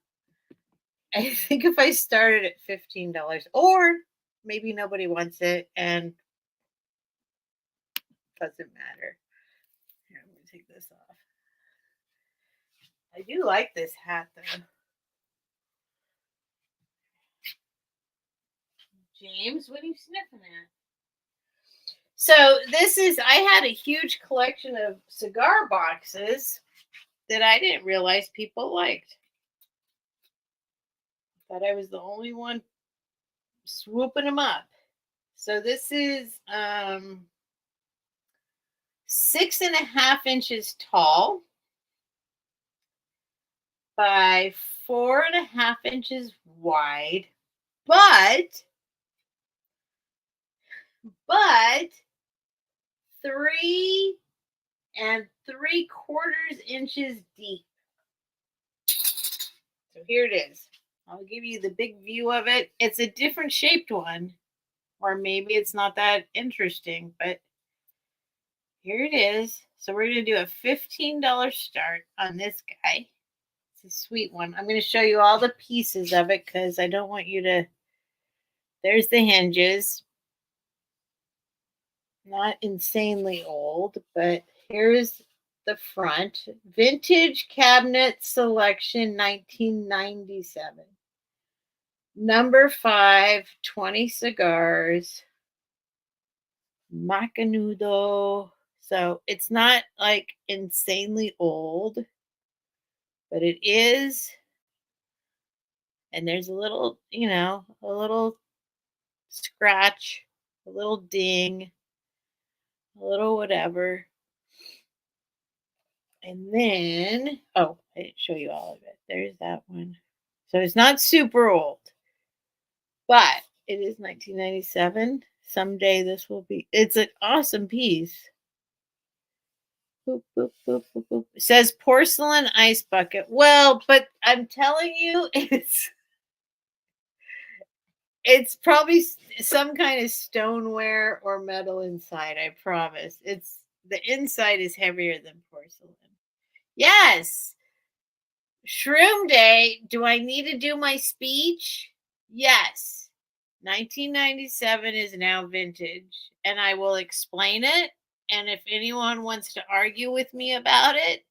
I think if I started at $15, or maybe nobody wants it and doesn't matter. Here, I'm going to take this off. I do like this hat though. James, what are you sniffing at? So I had a huge collection of cigar boxes that I didn't realize people liked. Thought I was the only one swooping them up. So this is 6.5 inches tall by 4.5 inches wide, but 3 3/4 inches deep. So here it is. I'll give you the big view of it. It's a different shaped one, or maybe it's not that interesting, but here it is. So we're going to do a $15 start on this guy. It's a sweet one. I'm going to show you all the pieces of it because I don't want you to. There's the hinges. Not insanely old, but here's the front. Vintage cabinet selection 1997. Number 5, 20 cigars. Macanudo. So it's not like insanely old, but it is. And there's a little, a little scratch, a little ding, a little whatever. And then, oh, I didn't show you all of it. There's that one. So it's not super old, but it is 1997. Someday this will be, it's an awesome piece. Boop, boop, boop, boop, boop. It says porcelain ice bucket. Well, but I'm telling you, it's probably some kind of stoneware or metal inside. I promise. It's the inside is heavier than porcelain. Yes. Shroom Day. Do I need to do my speech? Yes. 1997 is now vintage, and I will explain it. And if anyone wants to argue with me about it,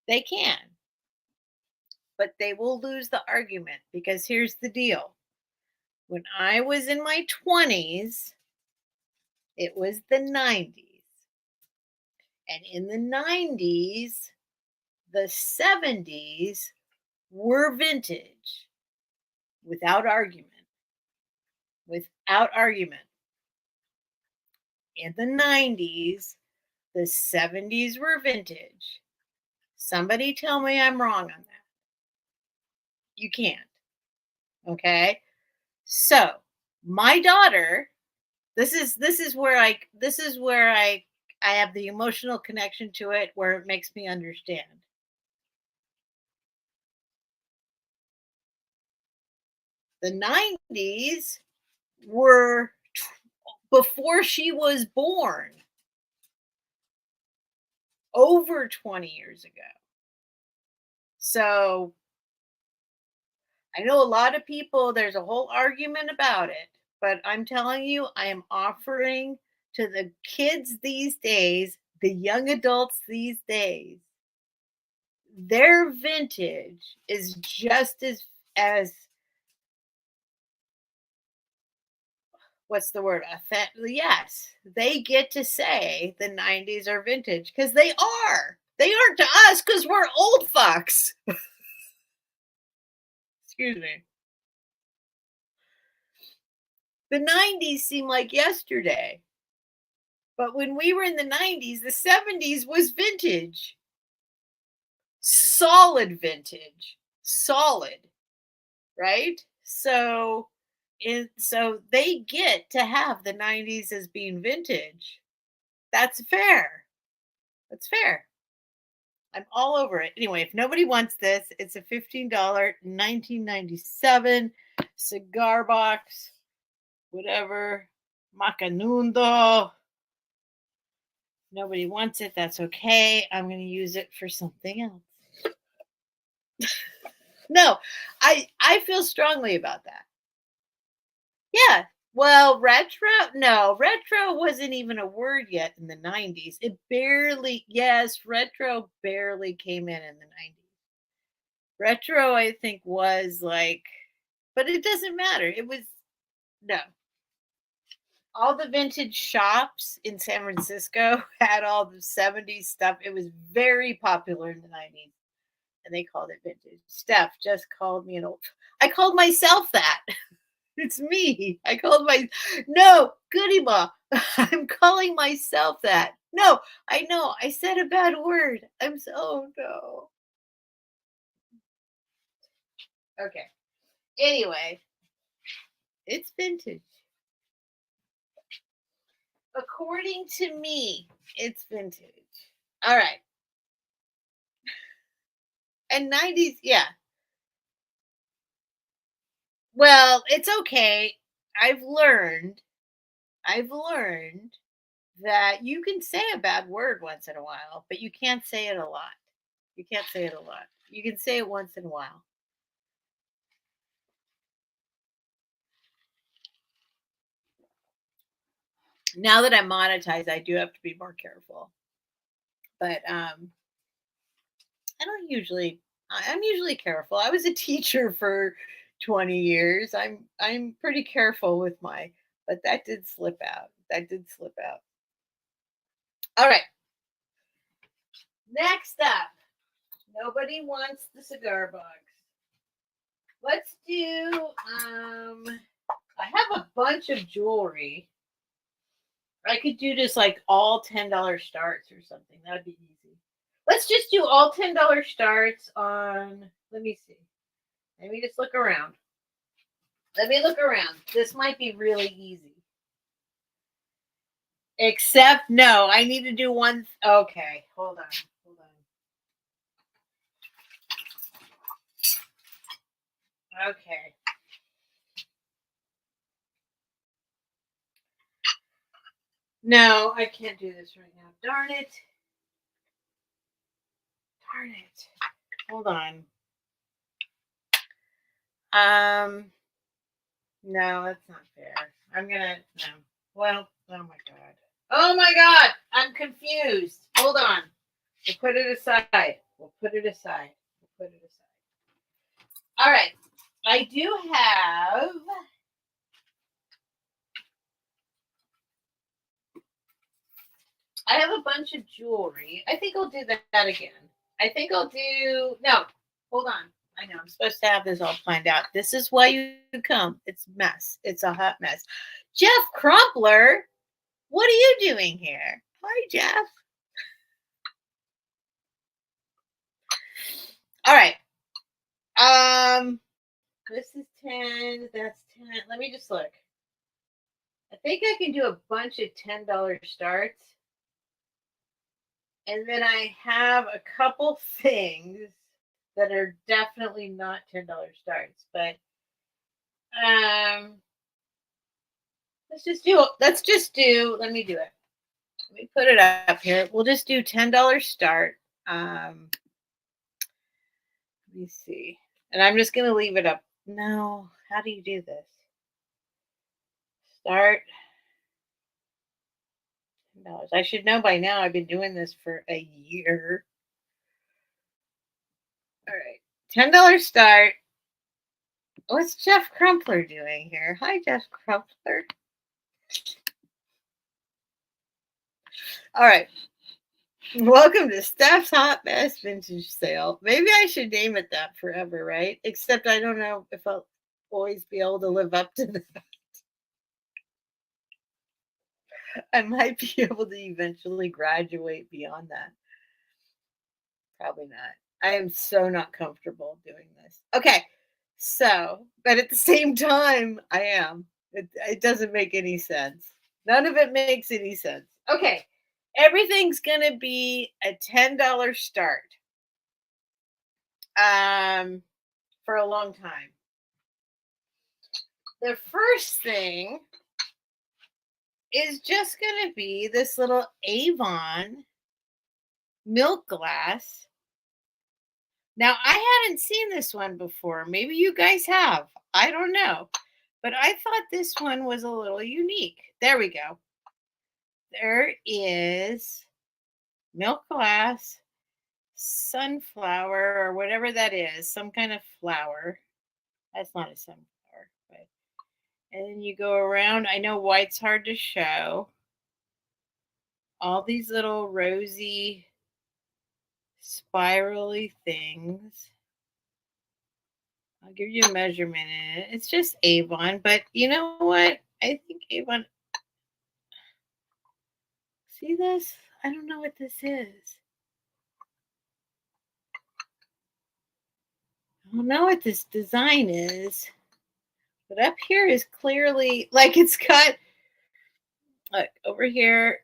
they can. But they will lose the argument because here's the deal. When I was in my 20s, it was the 90s. And in the 90s, the 70s were vintage without argument. Without argument. In the 90s, the 70s were vintage. Somebody tell me I'm wrong on that. You can't. Okay? So, my daughter, this is where I have the emotional connection to it where it makes me understand. The 90s were before she was born, over 20 years ago. So I know a lot of people, there's a whole argument about it, but I'm telling you, I am offering to the kids these days, the young adults these days, their vintage is just as what's the word? Yes, they get to say the 90s are vintage because they are. They aren't to us because we're old fucks. Excuse me. The 90s seem like yesterday. But when we were in the 90s, the 70s was vintage. Solid vintage. Solid. Right? So they get to have the 90s as being vintage. That's fair. That's fair. I'm all over it. Anyway, if nobody wants this, it's a $15 1997 cigar box, whatever, Macanundo. Nobody wants it. That's okay. I'm going to use it for something else. No, I feel strongly about that. Yeah. Well, retro wasn't even a word yet in the 90s. It barely, yes, retro barely came in the 90s. Retro, I think, was like, but it doesn't matter. It was, no. All the vintage shops in San Francisco had all the 70s stuff. It was very popular in the 90s, and they called it vintage. Steph just called me an old. I called myself that. It's me. No, goody ma. I'm calling myself that. No, I know. I said a bad word. Oh no. Okay. Anyway, it's vintage. According to me, it's vintage. All right. And 90s, yeah. Well, it's okay. I've learned I've learned that you can say a bad word once in a while, but you can't say it a lot. You can't say it a lot. You can say it once in a while. Now that I'm monetized, I do have to be more careful. But I don't usually I'm usually careful. I was a teacher for 20 years. I'm pretty careful with my but that did slip out. That did slip out. All right. Next up, nobody wants the cigar box. Let's do, I have a bunch of jewelry. I could do just like all $10 starts or something. That'd be easy. Let's just do all $10 starts on, let me see. Let me just look around. Let me look around. This might be really easy. Except, no, I need to do one. Okay, hold on. Hold on. Okay. No, I can't do this right now. Darn it. Darn it. Hold on. No, that's not fair. I'm gonna, no. Well, oh my God. Oh my God. I'm confused. Hold on. We'll put it aside. We'll put it aside. We'll put it aside. All right. I do have. I have a bunch of jewelry. I think I'll do that again. I think I'll do. No, hold on. I know I'm supposed to have this all planned out. This is why you come. It's a mess. It's a hot mess. Jeff Crumpler, what are you doing here? Hi, Jeff. All right. This is 10. That's 10. Let me just look. I think I can do a bunch of $10 starts. And then I have a couple things that are definitely not $10 starts, but let's just do let me do it. Let me put it up here. We'll just do $10 start. Let me see. And I'm just gonna leave it up. No, how do you do this? Start $10. I should know by now. I've been doing this for a year. All right. $10 start. What's Jeff Crumpler doing here? Hi, Jeff Crumpler. All right. Welcome to Steph's Hot Mess Vintage Sale. Maybe I should name it that forever, right? Except I don't know if I'll always be able to live up to that. I might be able to eventually graduate beyond that. Probably not. I am so not comfortable doing this. Okay. So, but at the same time, I am. It doesn't make any sense. None of it makes any sense. Okay. Everything's going to be a $10 start for a long time. The first thing is just going to be this little Avon milk glass. Now, I hadn't seen this one before. Maybe you guys have. I don't know. But I thought this one was a little unique. There we go. There is milk glass, sunflower, or whatever that is, some kind of flower. That's not a sunflower, but and then you go around. I know white's hard to show. All these little rosy, spirally things. I'll give you a measurement in it. It's just Avon, but you know what? I think Avon. See this? I don't know what this is. I don't know what this design is. But up here is clearly like it's got, look, over here,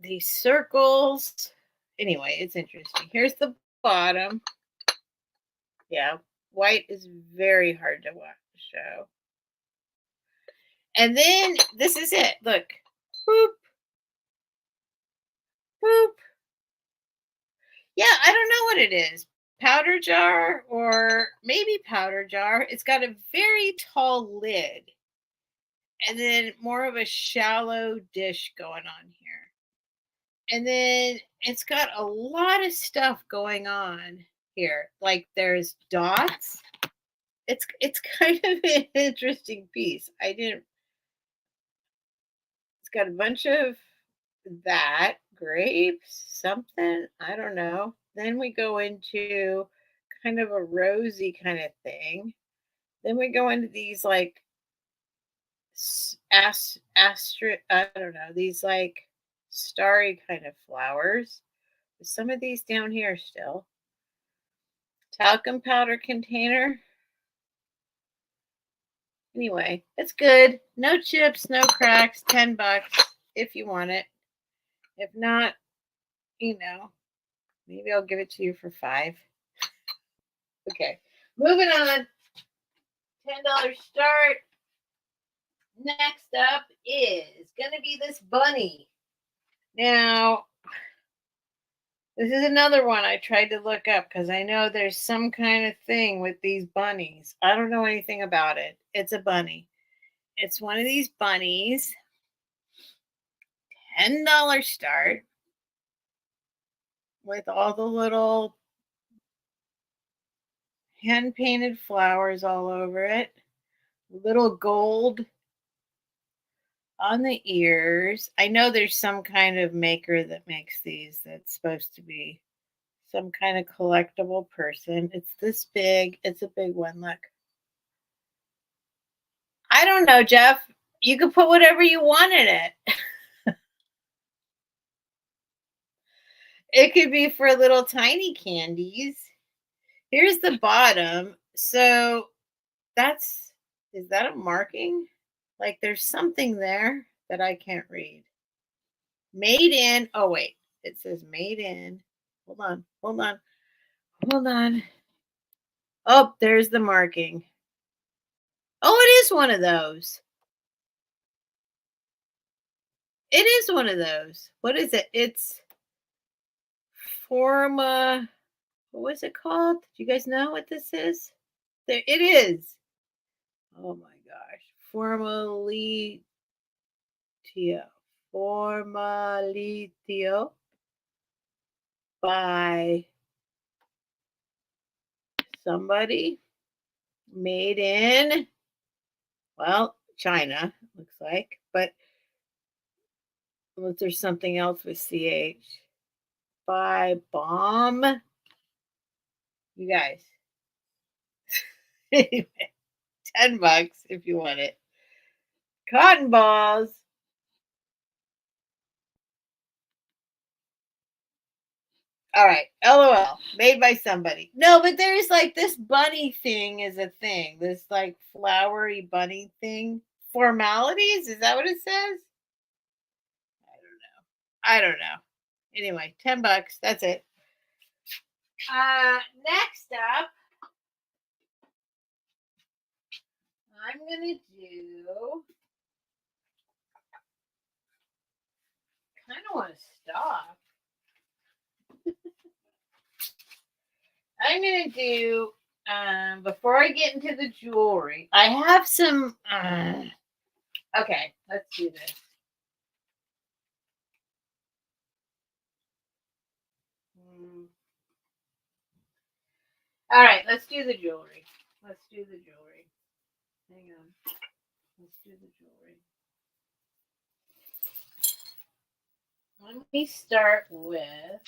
these circles. Anyway, it's interesting. Here's the bottom. Yeah, white is very hard to show. And then this is it. Look. Boop. Boop. Yeah, I don't know what it is. Powder jar or maybe powder jar. It's got a very tall lid. And then more of a shallow dish going on here. And then it's got a lot of stuff going on here. Like there's dots. It's kind of an interesting piece. It's got a bunch of that, grapes, something, I don't know. Then we go into kind of a rosy kind of thing. Then we go into these like I don't know, these like starry kind of flowers. There's some of these down here still. Talcum powder container. Anyway, it's good. No chips, no cracks, $10 if you want it. If not, maybe I'll give it to you for 5. Okay. Moving on. $10 start. Next up is gonna be this bunny. Now, this is another one I tried to look up because I know there's some kind of thing with these bunnies. I don't know anything about it. It's a bunny. It's one of these bunnies. $10 start with all the little hand painted flowers all over it. Little gold on the ears. I know there's some kind of maker that makes these that's supposed to be some kind of collectible person. It's this big. It's a big one. Look. I don't know, Jeff. You could put whatever you want in it. It could be for little tiny candies. Here's the bottom. So is that a marking? Like there's something there that I can't read. Made in, oh wait, it says made in. Hold on. Oh, there's the marking. Oh, it is one of those. It is one of those. What is it? It's Forma. What was it called? Do you guys know what this is? There it is. Oh my gosh. Formalitio. Formalitio by somebody. Made in, well, China, looks like. But unless there's something else with CH. By bomb. You guys. Anyway, $10 if you want it. Cotton balls. All right. LOL. Made by somebody. No, but there's like this bunny thing is a thing. This like flowery bunny thing. Formalities? Is that what it says? I don't know. Anyway, $10. That's it. Next up, I'm gonna do. Kind of want to stop. I'm gonna do. Before I get into the jewelry, I have some. Okay, let's do this. All right, let's do the jewelry. Hang on. Let's do the jewelry. Let me start with.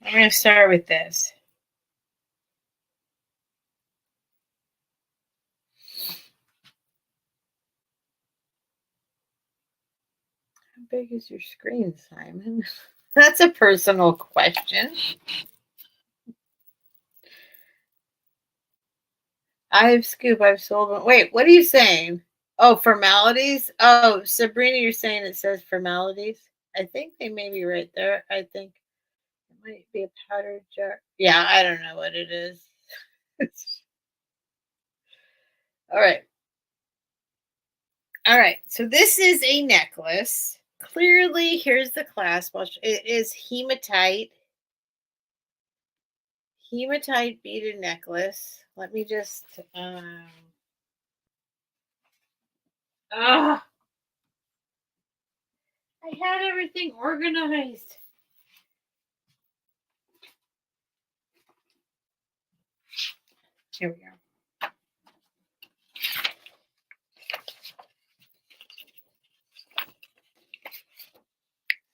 I'm going to start with this. How big is your screen, Simon? That's a personal question. I've Scoop. I've sold one. Wait, what are you saying? Oh, formalities? Oh, Sabrina, you're saying it says formalities? I think they may be right there. I think it might be a powder jar. Yeah, I don't know what it is. All right. All right. So this is a necklace. Clearly, here's the clasp. It is hematite. Hematite beaded necklace. Let me just I had everything organized. Here we go.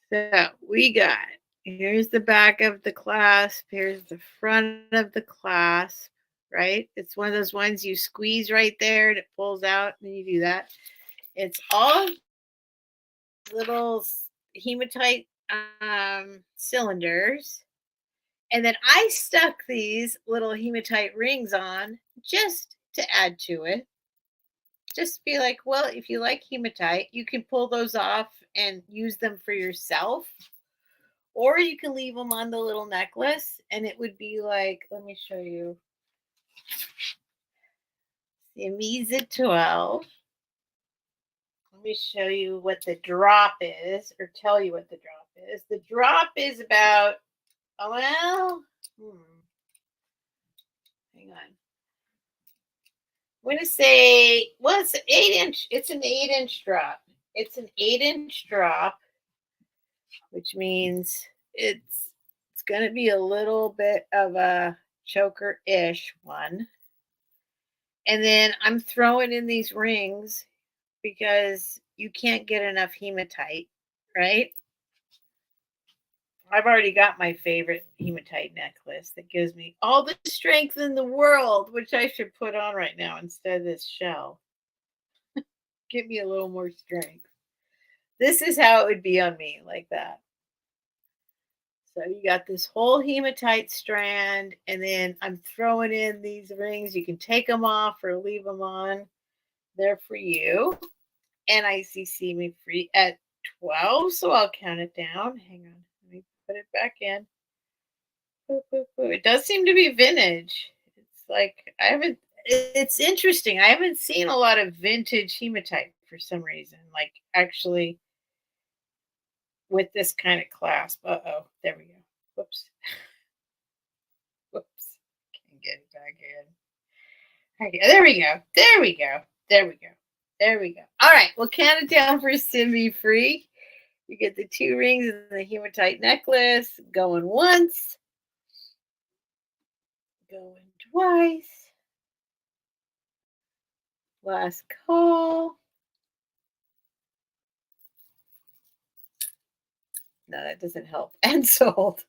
So we got, here's the back of the clasp, here's the front of the clasp, right? It's one of those ones you squeeze right there and it pulls out, and you do that. It's all little hematite cylinders. And then I stuck these little hematite rings on just to add to it. Just be like, well, if you like hematite, you can pull those off and use them for yourself. Or you can leave them on the little necklace and it would be like, let me show you. Siamese at 12. Let me show you what the drop is, or tell you what the drop is. The drop is about, oh, well, hang on. I'm going to say, well, it's an 8-inch. It's an 8-inch drop. It's an 8-inch drop, which means it's going to be a little bit of a choker-ish one. And then I'm throwing in these rings because you can't get enough hematite, right? I've already got my favorite hematite necklace that gives me all the strength in the world, which I should put on right now instead of this shell. Give me a little more strength. This is how it would be on me, like that. So you got this whole hematite strand, and then I'm throwing in these rings. You can take them off or leave them on. They're for you. And ICC me free at 12, so I'll count it down. Hang on. Let me put it back in. It does seem to be vintage. It's like, it's interesting. I haven't seen a lot of vintage hematite for some reason. Like, actually, with this kind of clasp. Uh-oh, there we go. Whoops. Whoops. Can't get it back in. Okay, there we go. There we go. There we go. There we go. All right, we'll count it down for Sim Free. You get the 2 rings and the hematite necklace. Going once. Going twice. Last call. No, that doesn't help. And sold.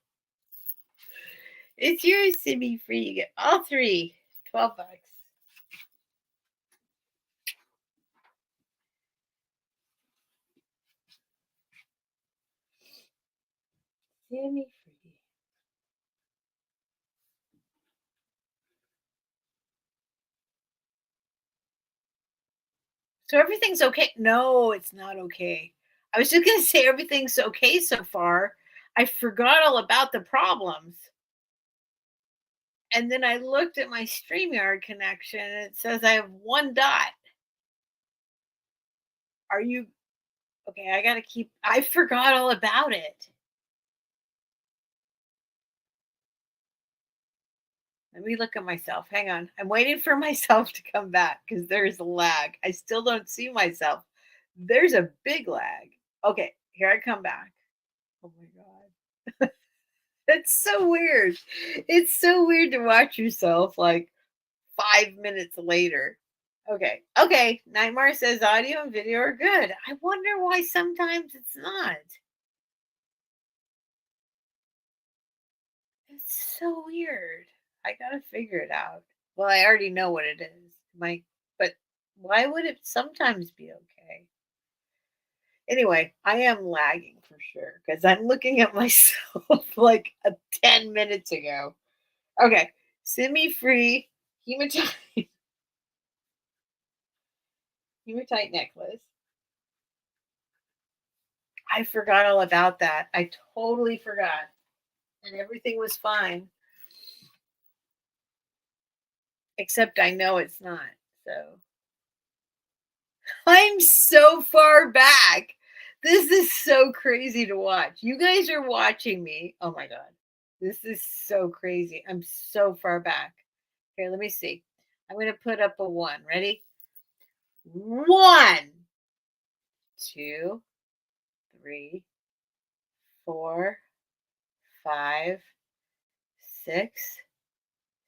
It's yours, Sim Free. You get all 3. $12. Sim Free. So everything's okay. No, it's not okay. I was just going to say everything's okay so far. I forgot all about the problems. And then I looked at my StreamYard connection and it says I have 1 dot. Are you okay? I forgot all about it. Let me look at myself. Hang on. I'm waiting for myself to come back because there's a lag. I still don't see myself. There's a big lag. Okay, here I come back. Oh my God. It's so weird. It's so weird to watch yourself like 5 minutes later. Okay. Okay. Nightmare says audio and video are good. I wonder why sometimes it's not. It's so weird. I gotta figure it out. Well, I already know what it is. But why would it sometimes be okay? Anyway, I am lagging for sure because I'm looking at myself like 10 minutes ago. Okay. Semi free hematite hematite necklace. I forgot all about that. I totally forgot. And everything was fine. Except I know it's not. So I'm so far back. This is so crazy to watch. You guys are watching me. Oh my God. This is so crazy. I'm so far back. Here, let me see. I'm going to put up a 1. Ready? 1, 2, 3, 4, 5, 6,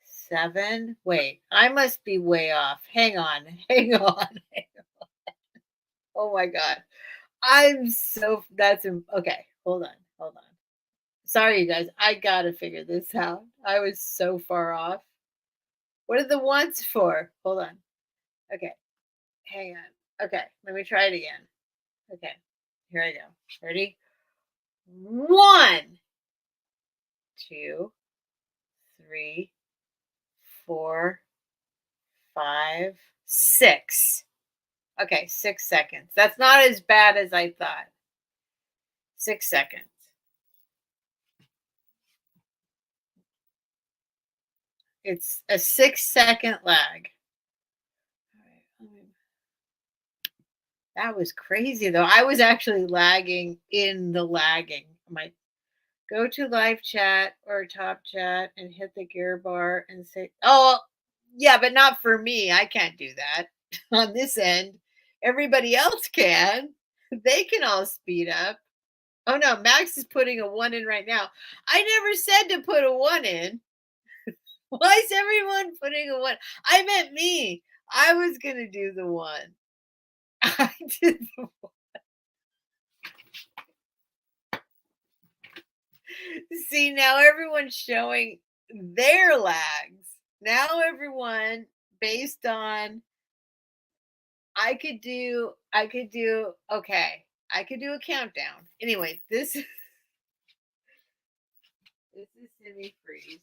7. Wait, I must be way off. Hang on. Hang on. Oh my God. Okay. Hold on. Hold on. Sorry, you guys. I gotta figure this out. I was so far off. What are the ones for? Hold on. Okay. Hang on. Okay. Let me try it again. Okay. Here I go. Ready? 1, 2, 3, 4, 5, 6. Okay, 6 seconds. That's not as bad as I thought. 6 seconds. It's a 6-second lag. That was crazy though. I was actually lagging in the lagging. I'm like, go to live chat or top chat and hit the gear bar and say, oh, yeah, but not for me. I can't do that on this end. Everybody else can. They can all speed up. Oh no, Max is putting a 1 in right now. I never said to put a 1 in. Why is everyone putting a 1? I meant me. I was going to do the 1. I did the 1. See, now everyone's showing their lags. Now everyone based on okay. I could do a countdown. Anyway, this is semi freeze.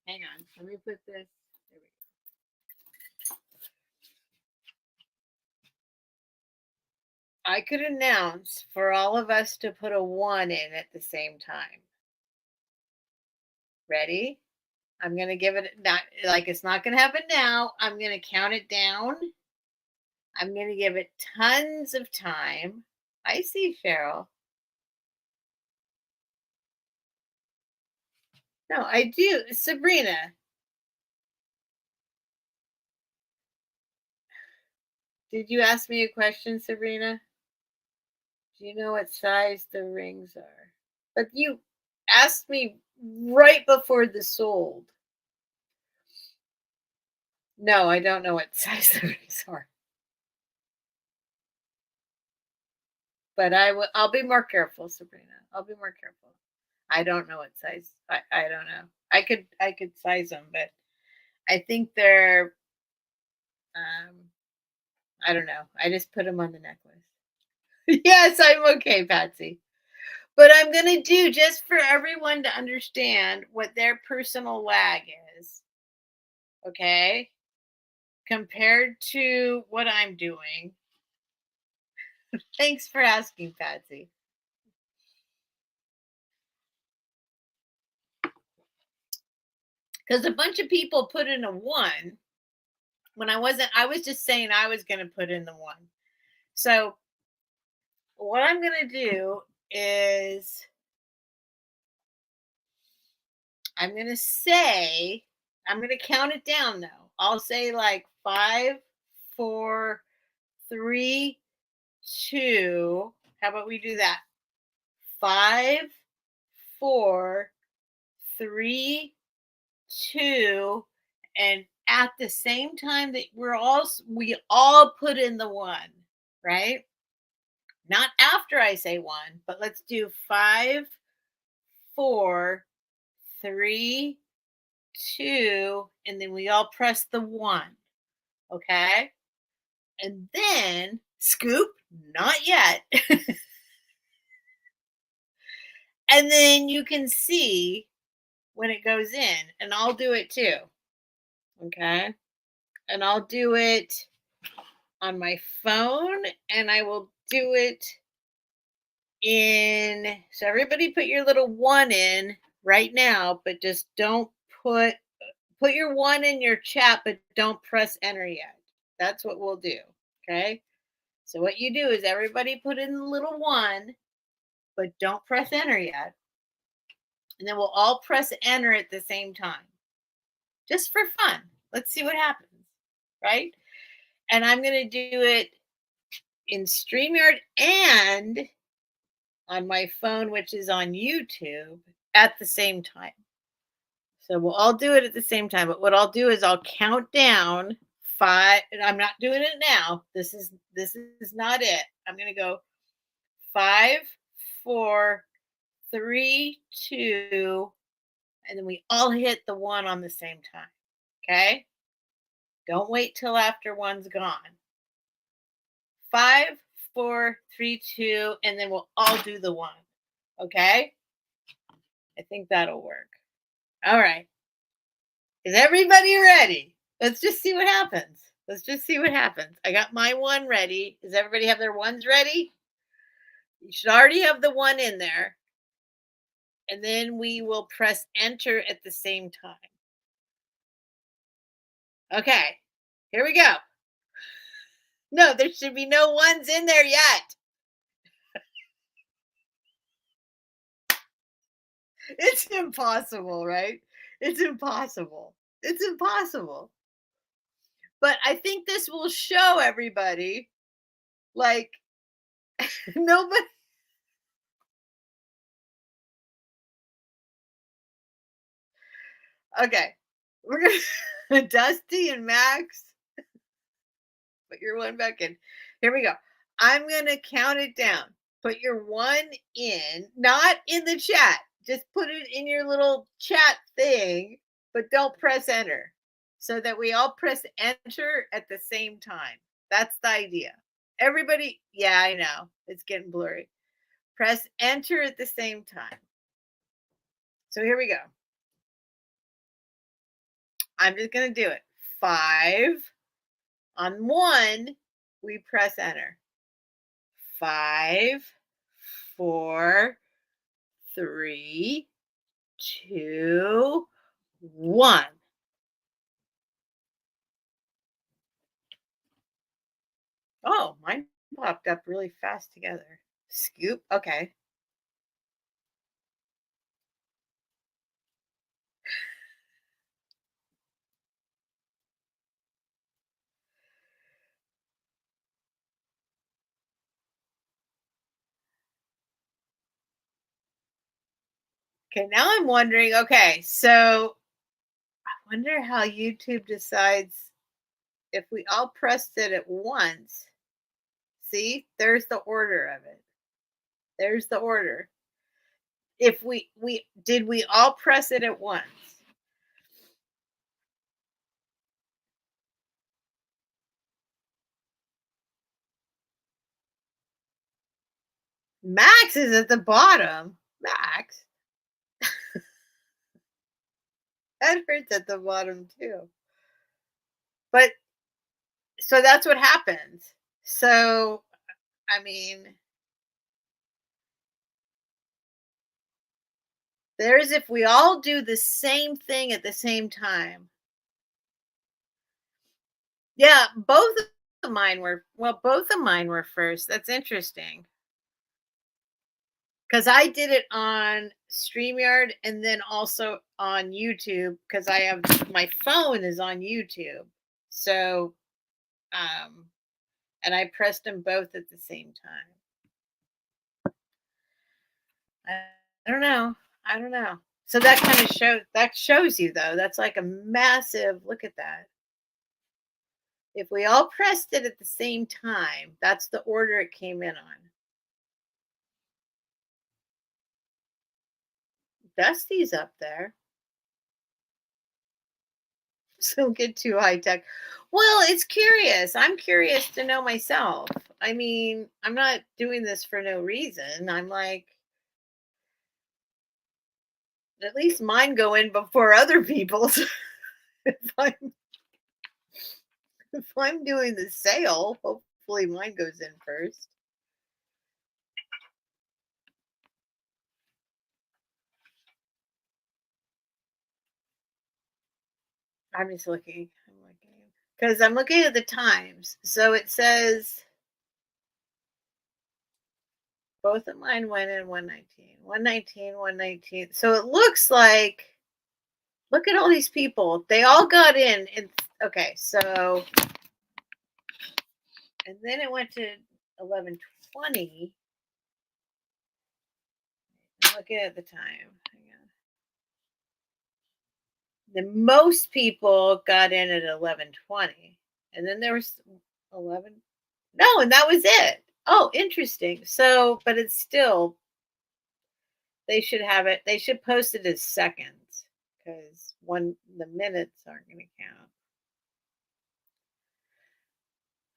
Hang on. Let me put this. There we go. I could announce for all of us to put a 1 in at the same time. Ready? I'm going to give it not like it's not going to happen now. I'm going to count it down. I'm going to give it tons of time. I see Cheryl. No, I do. Sabrina. Did you ask me a question, Sabrina? Do you know what size the rings are? But you asked me right before the sold. No, I don't know what size the rings are. But I'll be more careful, Sabrina. I'll be more careful. I don't know what size. I don't know. I could size them, but I think they're I don't know. I just put them on the necklace. Yes, I'm okay, Patsy. But I'm going to do just for everyone to understand what their personal lag is. Okay? Compared to what I'm doing. Thanks for asking, Patsy. Because a bunch of people put in a 1 when I was just saying I was going to put in the 1. So what I'm going to do is I'm going to count it down though. I'll say like 5, 4, 3, 2. How about we do that? 5, 4, 3, 2, and at the same time that we all put in the 1, right? Not after I say 1, but let's do 5, 4, 3, 2, and then we all press the 1. Okay? And then scoop, not yet. And then you can see when it goes in, and I'll do it too. Okay? And I'll do it on my phone, and I will do it so everybody put your little 1 in right now, but just don't put your 1 in your chat, but don't press enter yet. That's what we'll do. Okay? So what you do is everybody put in the little 1, but don't press enter yet. And then we'll all press enter at the same time. Just for fun. Let's see what happens. Right? And I'm going to do it in StreamYard and on my phone, which is on YouTube, at the same time. So we'll all do it at the same time. But what I'll do is I'll count down 5. And I'm not doing it now. This is not it. I'm gonna go 5, 4, 3, 2, and then we all hit the 1 on the same time. Okay? Don't wait till after 1's gone. 5, 4, 3, 2, and then we'll all do the 1. Okay? I think that'll work. All right. Is everybody ready? Let's just see what happens. Let's just see what happens. I got my 1 ready. Does everybody have their 1s ready? You should already have the 1 in there. And then we will press enter at the same time. Okay, here we go. No, there should be no 1s in there yet. It's impossible, right? It's impossible. It's impossible. But I think this will show everybody, like, nobody. Okay, we're gonna Dusty and Max. Put your 1 back in. Here we go. I'm gonna count it down. Put your 1 in, not in the chat. Just put it in your little chat thing, but don't press enter. So that we all press enter at the same time. That's the idea. Everybody, yeah, I know. It's getting blurry. Press enter at the same time. So here we go. I'm just going to do it. 5. On 1, we press enter. 5, 4, 3, 2, 1. Oh, mine popped up really fast together. Scoop. Okay. Okay, now I'm wondering, okay, so I wonder how YouTube decides if we all pressed it at once. See, there's the order of it. There's the order. If we did we all press it at once? Max is at the bottom. Max. Edward's at the bottom too. But so that's what happens. So I mean, there's if we all do the same thing at the same time. Yeah, both of mine were first. That's interesting. Because I did it on StreamYard and then also on YouTube because I have my phone is on YouTube. So and I pressed them both at the same time. I don't know. I don't know. So that kind of shows you though. That's like a massive look at that. If we all pressed it at the same time, that's the order it came in on. Dusty's up there. So get too high tech. Well, it's curious. I'm curious to know myself. I mean, I'm not doing this for no reason. I'm like, at least mine go in before other people's. if I'm if I'm doing the sale, hopefully mine goes in first. I'm just looking. Because I'm looking at the times. So it says both of mine went in 119. 119, 119. So it looks like, look at all these people. They all got in. Okay, so, and then it went to 1120. looking at the time. Hang on. The most people got in at 11:20, and then there was 11. No, and that was it. Oh, interesting. So, but it's still, they should have it. They should post it as seconds because the minutes aren't going to count.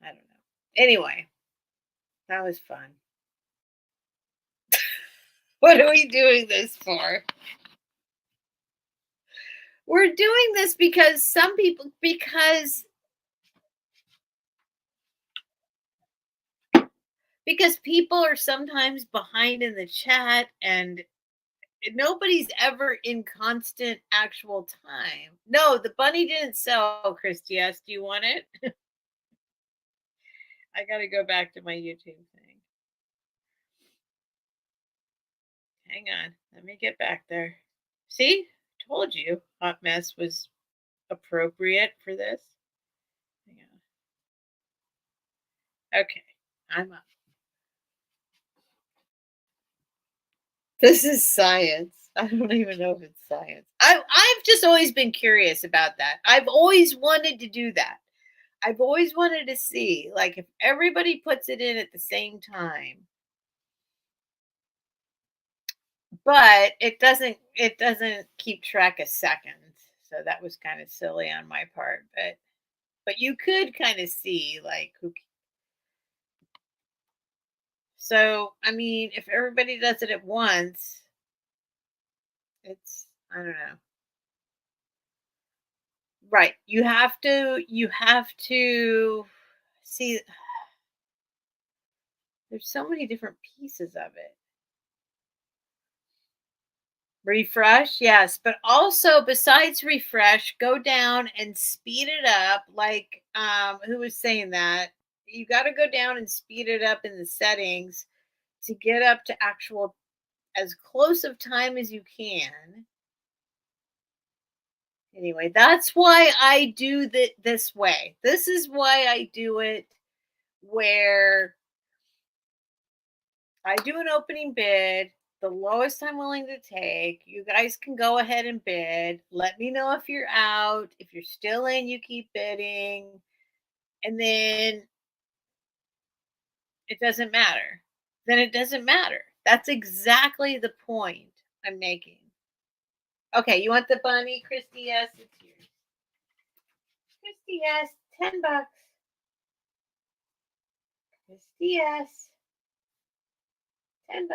I don't know. Anyway, that was fun. What are we doing this for? We're doing this because because people are sometimes behind in the chat, and nobody's ever in constant actual time. No, the bunny didn't sell, Christy S. Do you want it? I got to go back to my YouTube thing. Hang on. Let me get back there. See? Told you Hot Mess was appropriate for this. Hang on. Okay. I'm up. This is science. I don't even know if it's science. I've just always been curious about that. I've always wanted to do that. I've always wanted to see, like, if everybody puts it in at the same time, but it doesn't keep track of seconds. So that was kind of silly on my part, but you could kind of see, like, who. So I mean, if everybody does it at once, it's, I don't know. Right. You have to see, there's so many different pieces of it. Refresh, yes, but also besides refresh, go down and speed it up. Like, who was saying that? You got to go down and speed it up in the settings to get up to actual, as close of time as you can. Anyway, that's why I do this way. This is why I do it, where I do an opening bid, the lowest I'm willing to take. You guys can go ahead and bid. Let me know if you're out. If you're still in, you keep bidding. And then it doesn't matter. Then it doesn't matter. That's exactly the point I'm making. Okay, you want the bunny, Christy S? It's yours. Christy S, $10. Christy S, $10.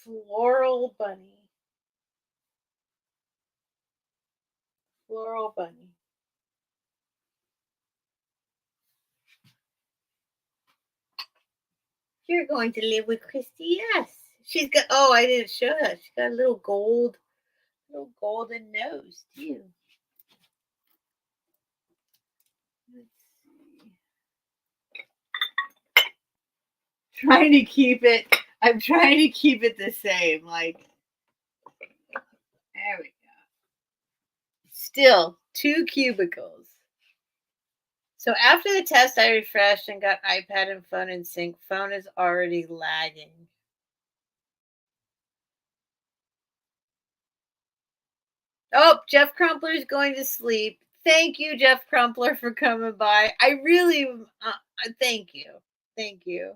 Floral bunny. Floral bunny. You're going to live with Christy S. She's got, oh, I didn't show her. She's got a little golden nose too. Let's see. Trying to keep it. I'm trying to keep it the same. Like, there we go. Still 2 cubicles. So after the test, I refreshed and got iPad and phone in sync. Phone is already lagging. Oh, Jeff Crumpler is going to sleep. Thank you, Jeff Crumpler, for coming by. I really, thank you. Thank you.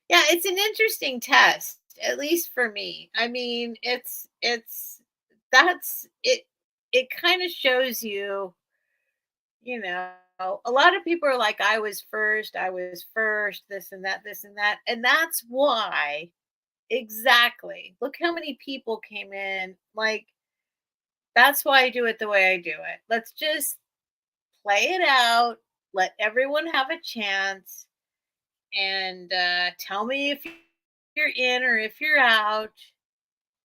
Yeah, it's an interesting test, at least for me. I mean, that's it. It kind of shows you, you know, a lot of people are like, I was first, this and that. And that's why, exactly. Look how many people came in. Like, that's why I do it the way I do it. Let's just play it out, let everyone have a chance, and tell me if you're in or if you're out.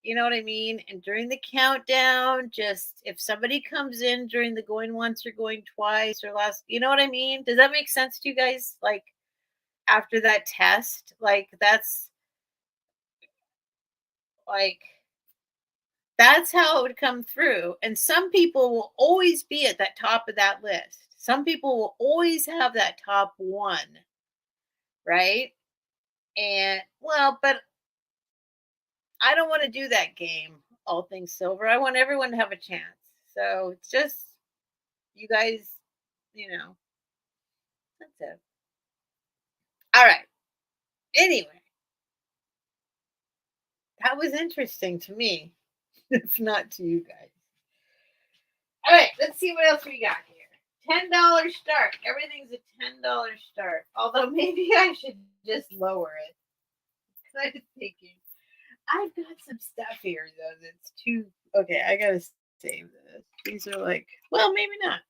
You know what I mean? And during the countdown, just if somebody comes in during the going once or going twice or last, you know what I mean? Does that make sense to you guys? Like, after that test, like, like that's how it would come through. And some people will always be at that top of that list. Some people will always have that top one, right? And well, but I don't want to do that game, all things silver. I want everyone to have a chance. So it's just you guys, you know, that's it. All right. Anyway, that was interesting to me, if not to you guys. All right, let's see what else we got here. $10 start. Everything's a $10 start. Although maybe I should just lower it. Kind of thinking. I've got some stuff here though that's too okay. I gotta save this. These are like, well, maybe not.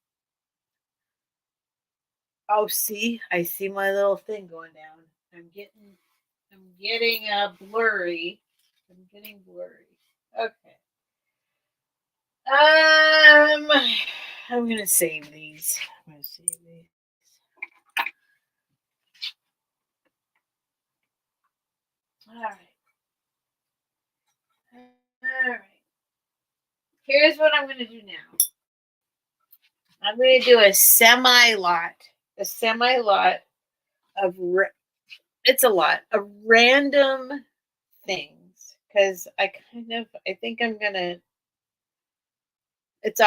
Oh, see, I see my little thing going down. I'm getting blurry. I'm getting blurry. Okay. Um, I'm gonna save these. I'm gonna save these. All right. All right. Here's what I'm gonna do now. I'm gonna do a semi lot. A semi lot of it's a lot of random things because I think I'm gonna. It's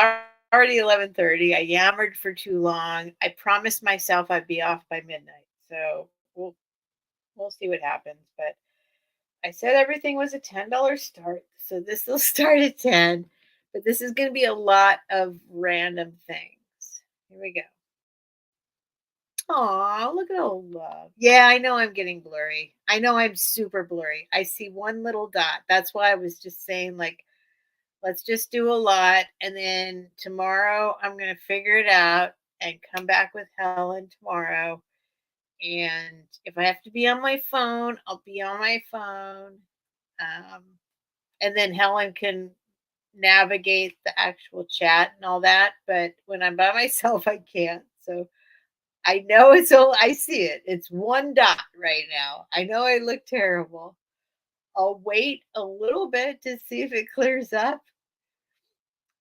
already 11:30. I yammered for too long. I promised myself I'd be off by midnight, so we'll see what happens. But I said everything was a $10 start, so this will start at 10. But this is going to be a lot of random things. Here we go. Aw, look at all the love. Yeah, I know I'm getting blurry. I know I'm super blurry. I see one little dot. That's why I was just saying, like, let's just do a lot. And then tomorrow I'm going to figure it out and come back with Helen tomorrow. And if I have to be on my phone, I'll be on my phone. Um, and then Helen can navigate the actual chat and all that. But when I'm by myself, I can't. So I know it's all, I see it. It's one dot right now. I know I look terrible. I'll wait a little bit to see if it clears up,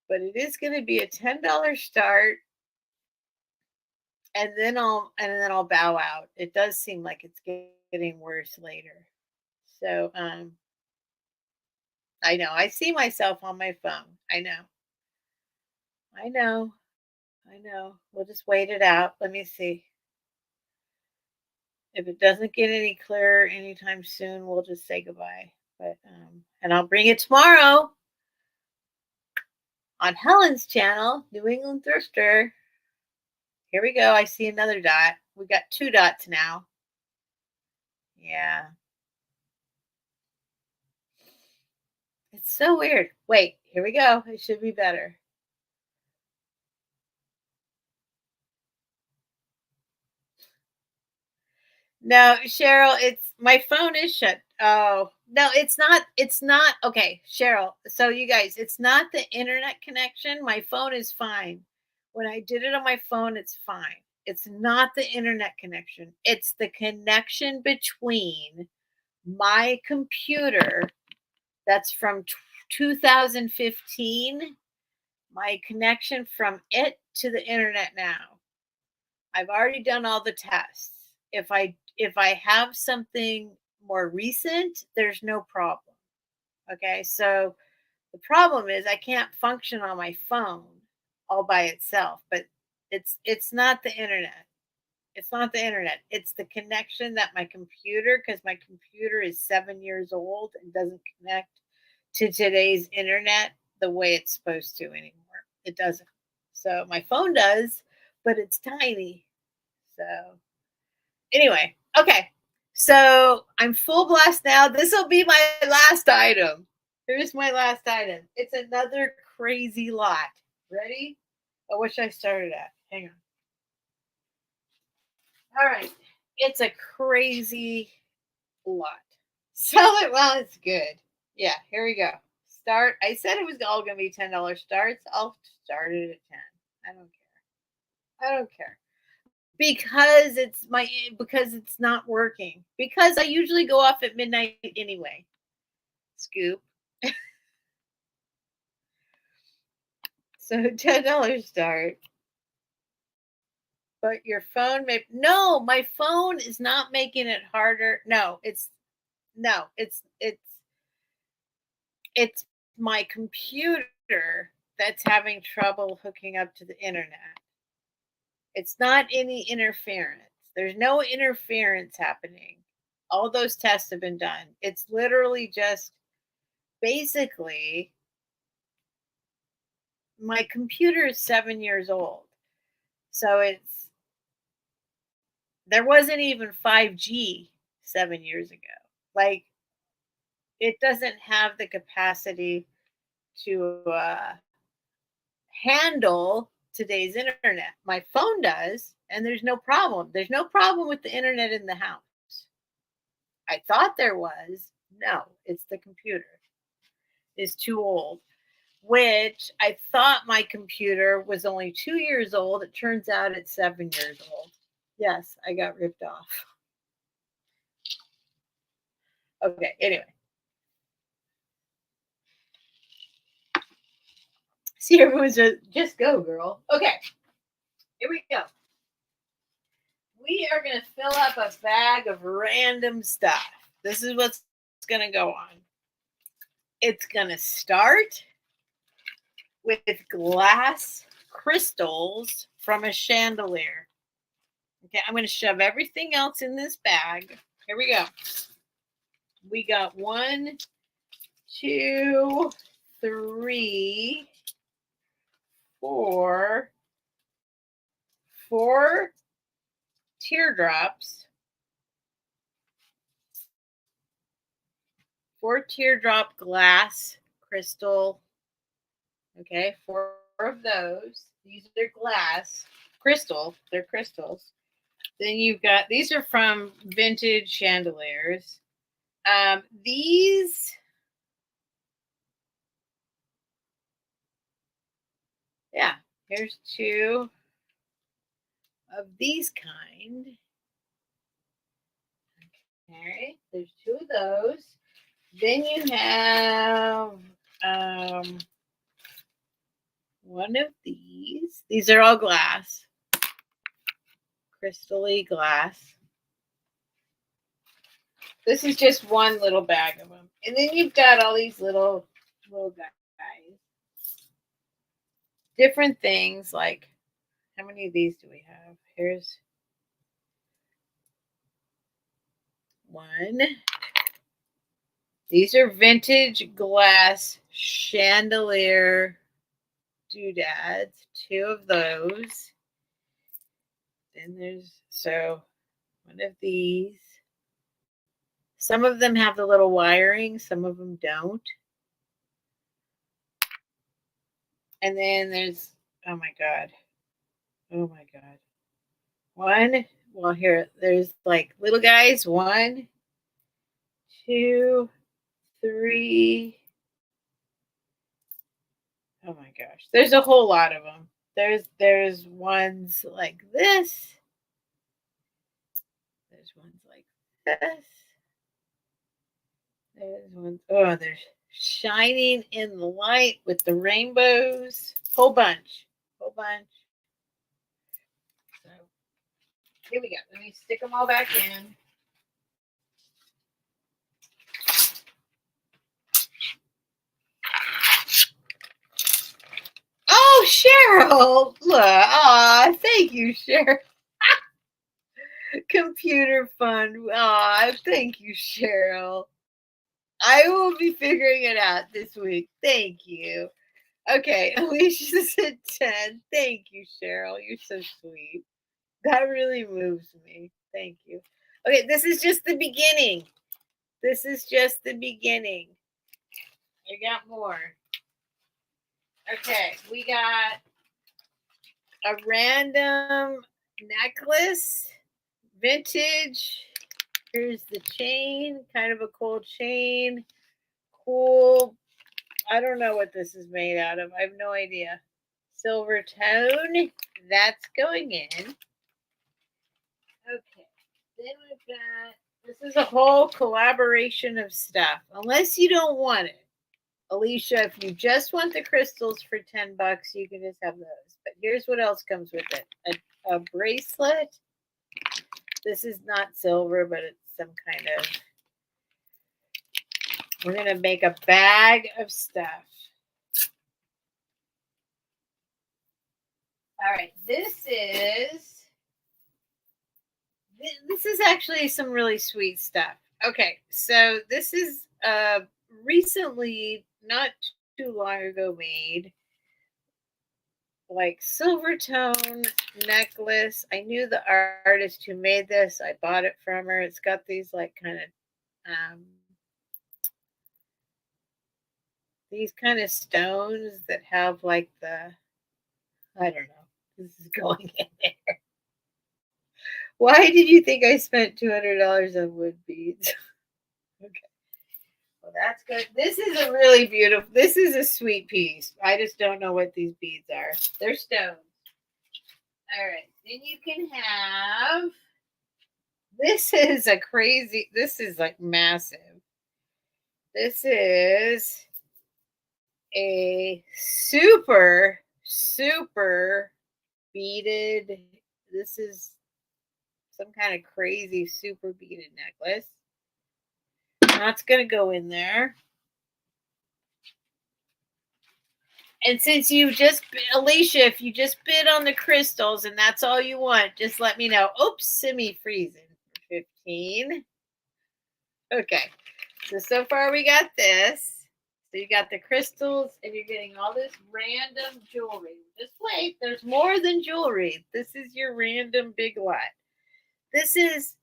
but it is going to be a $10 start, and then I'll bow out. It does seem like it's getting worse later. So I know. I see myself on my phone. I know. I know. I know. We'll just wait it out. Let me see. If it doesn't get any clearer anytime soon, we'll just say goodbye. But and I'll bring it tomorrow on Helen's channel, New England Thrifter. Here we go. I see another dot. We got two dots now. Yeah. It's so weird. Wait, here we go. It should be better. No, Cheryl, it's my phone is shut. Oh, no, it's not. It's not. Okay, Cheryl. So, you guys, it's not the internet connection. My phone is fine. When I did it on my phone, it's fine. It's not the internet connection. It's the connection between my computer that's from 2015, my connection from it to the internet now. I've already done all the tests. If I have something more recent, there's no problem. Okay? So the problem is I can't function on my phone all by itself, but it's not the internet. It's not the internet. It's the connection that my computer, because my computer is 7 years old and doesn't connect to today's internet the way it's supposed to anymore. It doesn't. So my phone does, but it's tiny. So anyway, okay. So I'm full blast now. This will be my last item. Here's my last item. It's another crazy lot. Ready? Oh, what should I started at? Hang on. All right. It's a crazy lot. Sell it while it's good. Yeah, here we go. Start. I said it was all going to be $10 starts. I'll start it at 10. I don't care. I don't care. Because it's not working. Because I usually go off at midnight anyway. Scoop. So $10 start. But your phone may no, my phone is not making it harder. It's my computer that's having trouble hooking up to the internet. It's not any interference. There's no interference happening. All those tests have been done. It's literally just basically my computer is 7 years old. So there wasn't even 5G 7 years ago. Like, it doesn't have the capacity to handle today's internet. My phone does, and there's no problem. There's no problem with the internet in the house. I thought there was. No, it's the computer. It's too old. Which I thought my computer was only 2 years old. It turns out it's 7 years old. Yes, I got ripped off. Okay, anyway. See, everyone's just go, girl. Okay, here we go. We are going to fill up a bag of random stuff. This is what's going to go on. It's going to start with glass crystals from a chandelier. Okay, I'm going to shove everything else in this bag. Here we go. We got 1, 2, 3, 4 teardrops. 4 teardrop glass crystal. Okay, 4 of those. These are glass crystal. They're crystals. Then you've got, these are from vintage chandeliers. These, yeah, here's 2 of these kind. Okay, there's 2 of those. Then you have 1 of these. These are all glass, crystal-y glass. This is just one little bag of them. And then you've got all these little guys. Different things, like, how many of these do we have? Here's 1. These are vintage glass chandelier doodads. 2 of those. Then there's, so 1 of these. Some of them have the little wiring, some of them don't. And then there's, oh my God. 1, well, here, there's like little guys. 1, 2, 3. Oh my gosh. There's a whole lot of them. There's ones like this. There's ones like this. There's ones, oh, they're shining in the light with the rainbows. Whole bunch. So here we go. Let me stick them all back in. Oh, Cheryl. Look. Aw, thank you, Cheryl. Computer fun. Aw, thank you, Cheryl. I will be figuring it out this week. Thank you. Okay, Alicia said 10. Thank you, Cheryl. You're so sweet. That really moves me. Thank you. Okay, this is just the beginning. This is just the beginning. I got more. Okay, we got a random necklace, vintage. Here's the chain, kind of a cool chain. Cool. I don't know what this is made out of. I have no idea. Silver tone. That's going in. Okay. Then we've got, this is a whole collaboration of stuff. Unless you don't want it. Alicia, if you just want the crystals for $10, you can just have those. But here's what else comes with it: a bracelet. This is not silver, but it's some kind of. We're gonna make a bag of stuff. All right, this is actually some really sweet stuff. Okay, so this is recently, not too long ago, made like silver tone necklace. I knew the artist who made this. I bought it from her. It's got these like these kind of stones that have like the, I don't know. This is going in there. Why did you think I spent $200 on wood beads? Okay. Well, that's good. This is a really beautiful, this is a sweet piece. I just don't know what these beads are. They're stones. All right. Then you can have, this is a crazy, this is like massive. This is a super, super beaded, this is some kind of crazy super beaded necklace. That's going to go in there. And since you just, Alicia, if you just bid on the crystals and that's all you want, just let me know. Oops, semi-freezing. 15. Okay. So far we got this. So you got the crystals and you're getting all this random jewelry. Just wait, there's more than jewelry. This is your random big lot. This is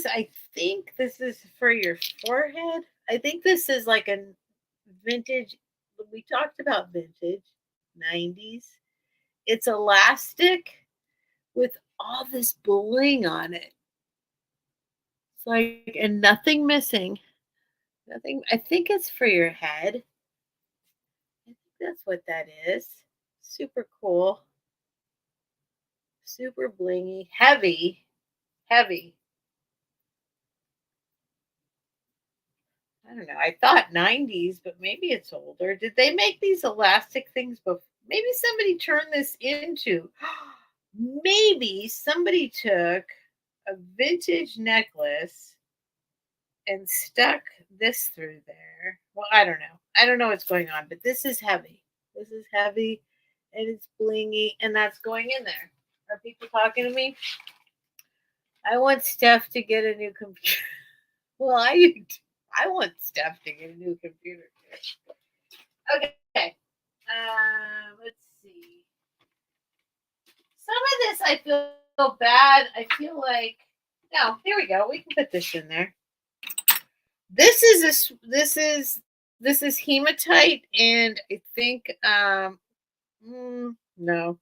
I think this is for your forehead. I think this is like a vintage. We talked about vintage 90s. It's elastic with all this bling on it. It's like, and nothing missing. Nothing. I think it's for your head. I think that's what that is. Super cool. Super blingy. Heavy. Heavy. I don't know. I thought 90s, but maybe it's older. Did they make these elastic things before? Maybe somebody turned this into. Maybe somebody took a vintage necklace and stuck this through there. Well, I don't know. I don't know what's going on, but this is heavy. This is heavy and it's blingy, and that's going in there. Are people talking to me? I want Steph to get a new computer. Well, I want Steph to get a new computer. Okay. Let's see. Some of this I feel bad. I feel like, no, here we go. We can put this in there. This is hematite, and I think no,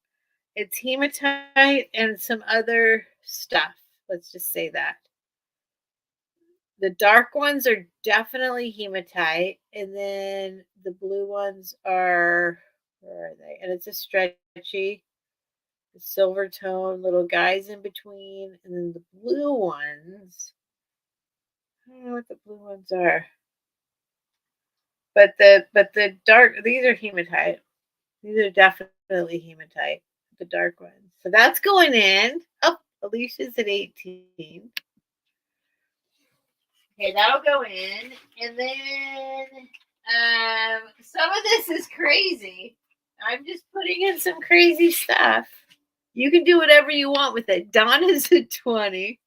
it's hematite and some other stuff. Let's just say that. The dark ones are definitely hematite, and then the blue ones are, where are they? And it's a stretchy, the silver tone, little guys in between, and then the blue ones. I don't know what the blue ones are. But the dark, these are hematite. These are definitely hematite, the dark ones. So that's going in. Oh, Alicia's at 18. Okay, that'll go in. And then some of this is crazy. I'm just putting in some crazy stuff. You can do whatever you want with it. Donna's at 20.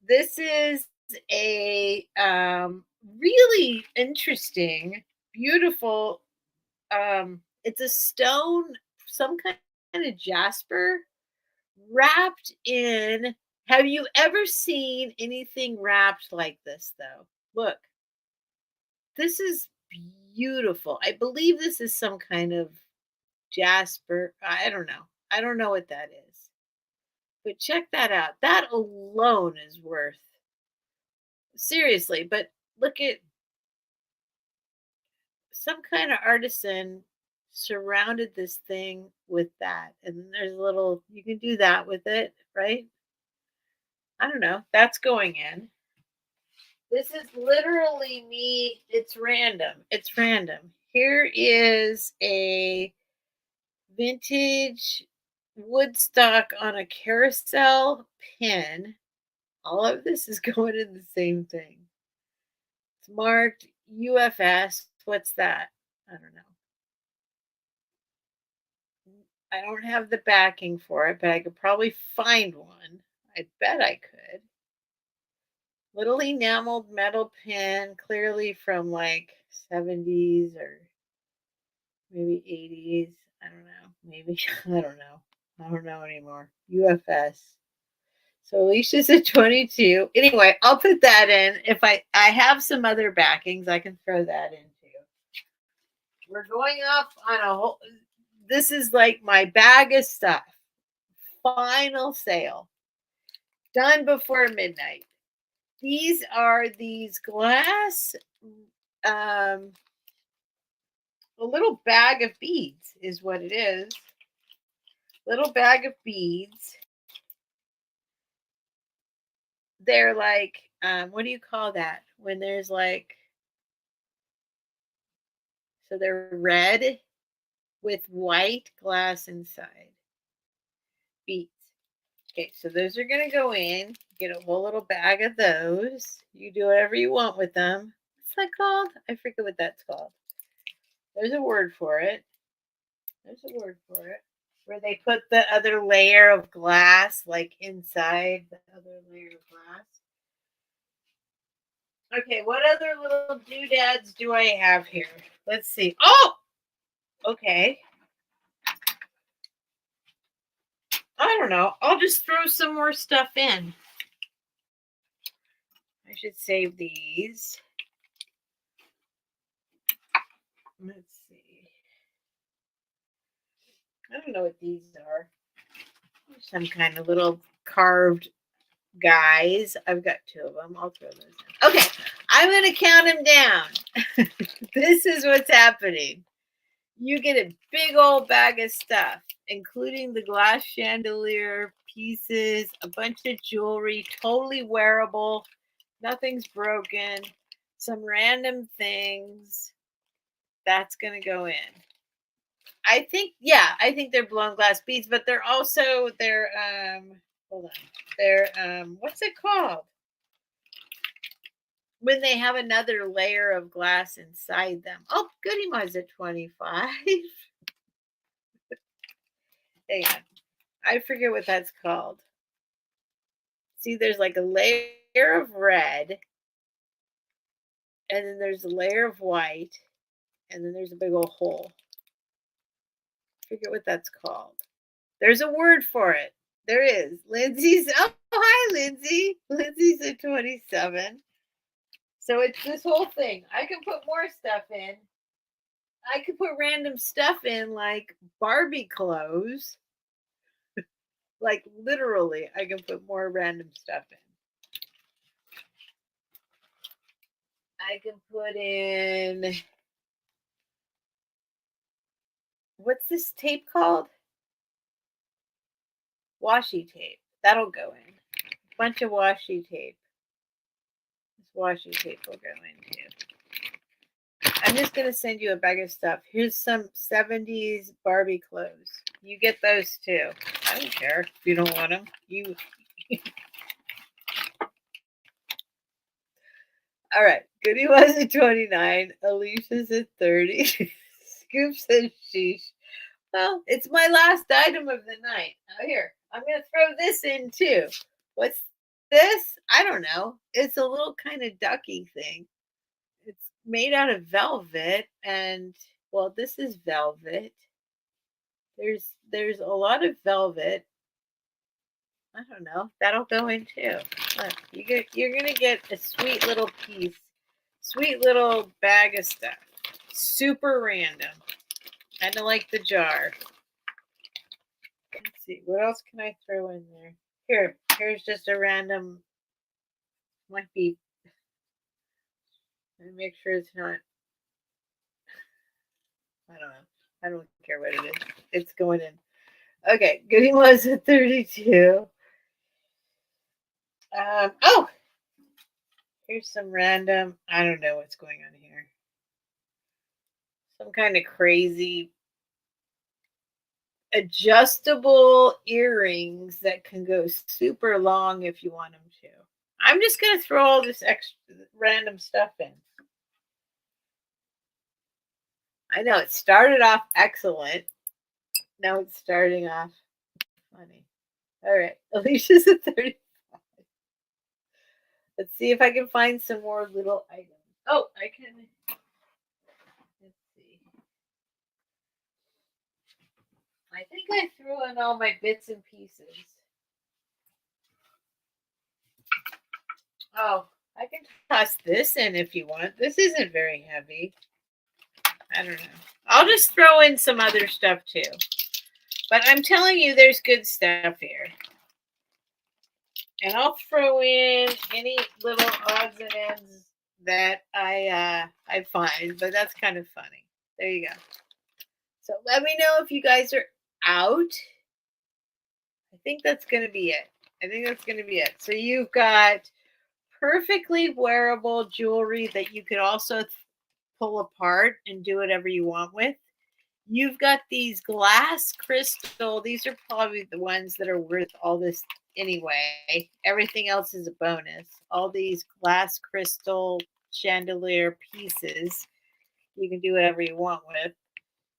This is a really interesting, beautiful, it's a stone, some kind of jasper wrapped in. Have you ever seen anything wrapped like this, though? Look, this is beautiful. I believe this is some kind of jasper. I don't know. I don't know what that is. But check that out. That alone is worth, seriously. But look at, some kind of artisan surrounded this thing with that. And then there's a little, you can do that with it, right? I don't know. That's going in. This is literally me. It's random. It's random. Here is a vintage Woodstock on a carousel pin. All of this is going in the same thing. It's marked UFS. What's that? I don't know. I don't have the backing for it, but I could probably find one. I bet I could. Little enameled metal pin, clearly from like 70s or maybe 80s. I don't know. Maybe. I don't know. I don't know anymore. UFS. So Alicia's at 22. Anyway, I'll put that in. If I have some other backings, I can throw that in too. We're going up on a whole. This is like my bag of stuff. Final sale. Done before midnight. These are these glass, a little bag of beads is what it is. Little bag of beads. They're like, what do you call that? When there's like, so they're red with white glass inside. Beads. Okay, so those are going to go in. Get a whole little bag of those. You do whatever you want with them. What's that called? I forget what that's called. There's a word for it. There's a word for it. Where they put the other layer of glass, like inside the other layer of glass. Okay, what other little doodads do I have here? Let's see. Oh! Okay. I don't know. I'll just throw some more stuff in. I should save these. Let's see. I don't know what these are. Some kind of little carved guys. I've got two of them. I'll throw those in. Okay, I'm going to count them down. This is what's happening. You get a big old bag of stuff, including the glass chandelier pieces, a bunch of jewelry, totally wearable. Nothing's broken. Some random things. That's going to go in. I think they're blown glass beads, but they're also hold on. They're what's it called? When they have another layer of glass inside them. Oh, Goody Ma's at 25. Hang on. I forget what that's called. See, there's like a layer of red, and then there's a layer of white, and then there's a big old hole. I forget what that's called. There's a word for it. There is. Lindsay's. Oh, hi, Lindsay. Lindsay's at 27. So it's this whole thing. I can put more stuff in. I could put random stuff in like Barbie clothes. Like literally, I can put more random stuff in. I can put in, what's this tape called? Washi tape. That'll go in. A bunch of washi tape. This washi tape will go in too. I'm just going to send you a bag of stuff. Here's some 70s Barbie clothes. You get those too. I don't care if you don't want them. You. All right. Goody was at 29. Alicia's at 30. Scoop says sheesh. Well, it's my last item of the night. Oh, here. I'm going to throw this in too. What's this? I don't know. It's a little kind of ducky thing. It's made out of velvet, and well, this is velvet. There's a lot of velvet. I don't know. That'll go in too. Look, you're gonna get a sweet little piece, sweet little bag of stuff. Super random. Kind of like the jar. Let's see. What else can I throw in there? Here's just a random. Might be. Let me make sure it's not. I don't know. I don't care what it is. It's going in. Okay, Goody was at 32. Oh, here's some random. I don't know what's going on here. Some kind of crazy adjustable earrings that can go super long if you want them to. I'm just going to throw all this extra random stuff in. I know it started off excellent. Now it's starting off funny. All right. Alicia's at 30. Let's see if I can find some more little items. Oh, I can. Let's see. I think I threw in all my bits and pieces. Oh, I can toss this in if you want. This isn't very heavy. I don't know. I'll just throw in some other stuff too. But I'm telling you, there's good stuff here. And I'll throw in any little odds and ends that I find. But that's kind of funny. There you go. So let me know if you guys are out. I think that's going to be it. So you've got perfectly wearable jewelry that you could also pull apart and do whatever you want with. You've got these glass crystal. These are probably the ones that are worth all this anyway. Everything else is a bonus. All these glass crystal chandelier pieces you can do whatever you want with.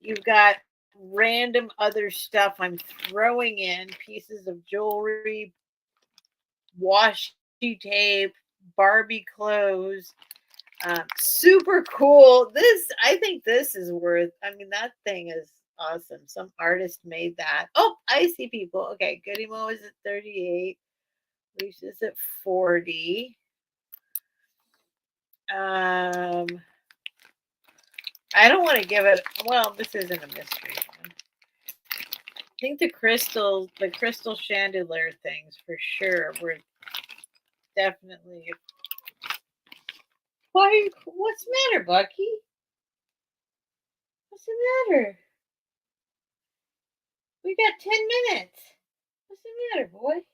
You've got random other stuff I'm throwing in, pieces of jewelry, washi tape, Barbie clothes. Super cool. I think this is worth, that thing is awesome. Some artist made that. Oh, I see people. Okay, Goody Mo is at 38. Lisa's at 40. I don't want to give it, well, this isn't a mystery one. I think the crystal chandelier things for sure were definitely. What's the matter, Bucky? What's the matter? We got 10 minutes. What's the matter, boy?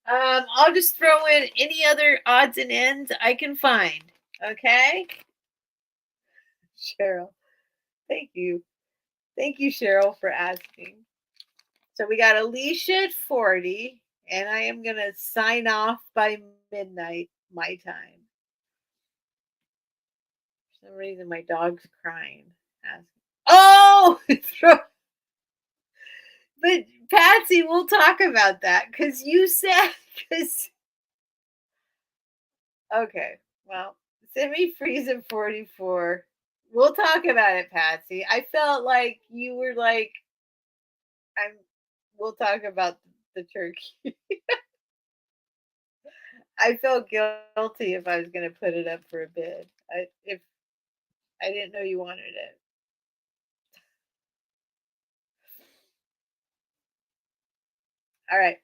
I'll just throw in any other odds and ends I can find. Okay? Cheryl. Thank you. Thank you, Cheryl, for asking. So we got Alicia at 40, and I am going to sign off by midnight, my time. For some reason, my dog's crying. Oh! But Patsy, we'll talk about that because you said, okay, well, semi-freeze at 44. We'll talk about it, Patsy. I felt like you were like, we'll talk about the turkey. I felt guilty if I was going to put it up for a bid. If I didn't know you wanted it. All right.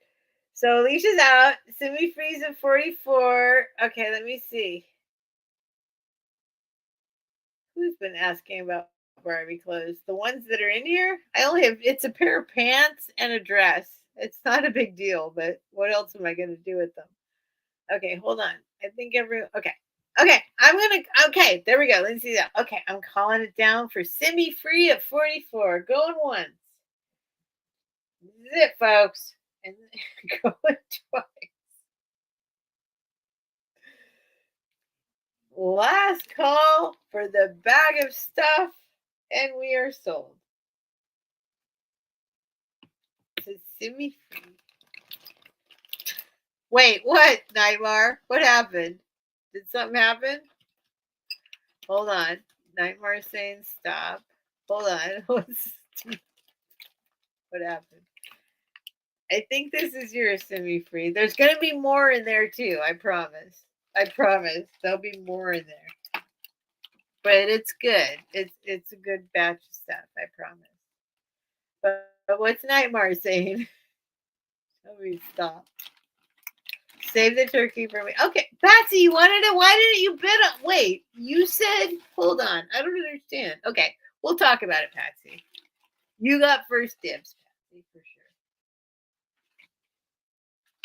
So Alicia's out. Semi-freeze at 44. Okay, let me see. Who's been asking about Barbie clothes? The ones that are in here? I only have, it's a pair of pants and a dress. It's not a big deal, but what else am I going to do with them? Okay, hold on. I think okay, okay, there we go. Let's see that. Okay, I'm calling it down for semi-free at 44. Going once. Zip, folks. And going twice. Last call for the bag of stuff, and we are sold. It's semi-free. Wait, what, Nightmare? What happened? Did something happen? Hold on. Nightmare saying stop. Hold on. What happened? I think this is your semi-free. There's going to be more in there too. I promise. There'll be more in there. But it's good. It's a good batch of stuff. I promise. But what's Nightmare saying? Let me stop. Save the turkey for me. Okay, Patsy, you wanted it. Why didn't you bid on? Wait, you said. Hold on. I don't understand. Okay, we'll talk about it, Patsy. You got first dibs, Patsy, for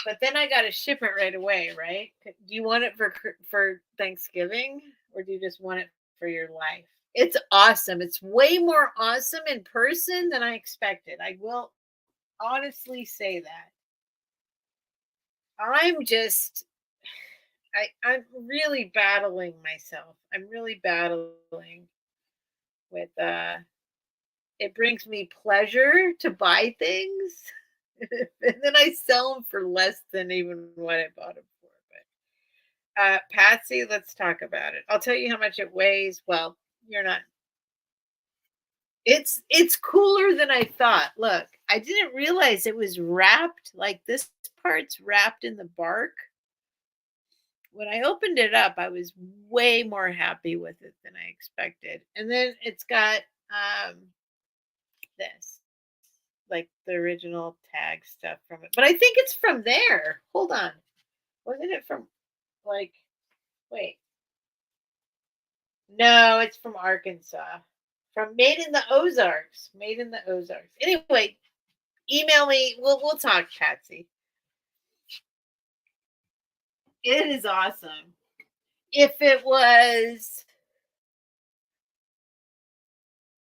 sure. But then I got to ship it right away, right? Do you want it for Thanksgiving, or do you just want it for your life? It's awesome. It's way more awesome in person than I expected. I will honestly say that. I'm just I'm really battling myself. I'm really battling with it brings me pleasure to buy things. And then I sell them for less than even what I bought them for. But Patsy, let's talk about it. I'll tell you how much it weighs. Well, you're not. It's cooler than I thought. Look, I didn't realize it was wrapped like this part's wrapped in the bark. When I opened it up, I was way more happy with it than I expected. And then it's got this, like the original tag stuff from it. But I think it's from there. Hold on. Wasn't it from like wait. No, it's from Arkansas. From Made in the Ozarks. Made in the Ozarks. Anyway, email me. We'll talk, Patsy. It is awesome. If it was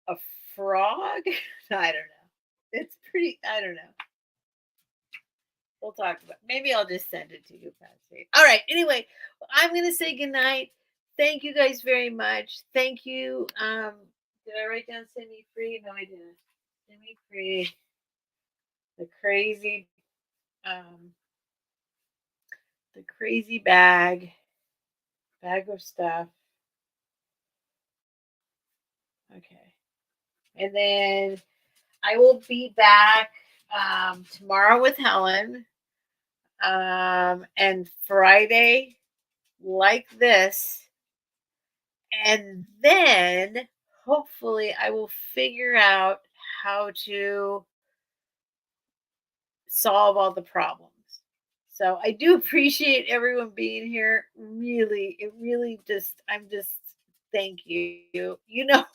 a frog, I don't know. It's pretty. I don't know. We'll talk about. Maybe I'll just send it to you, Patsy. All right. Anyway, I'm gonna say goodnight. Thank you guys very much. Thank you. Did I write down send me free? No, I didn't. Send me free. The crazy, um, the crazy bag of stuff. Okay, and then I will be back tomorrow with Helen, and Friday like this. And then hopefully I will figure out how to solve all the problems. So I do appreciate everyone being here. Really, it really just I'm just thank you. You know,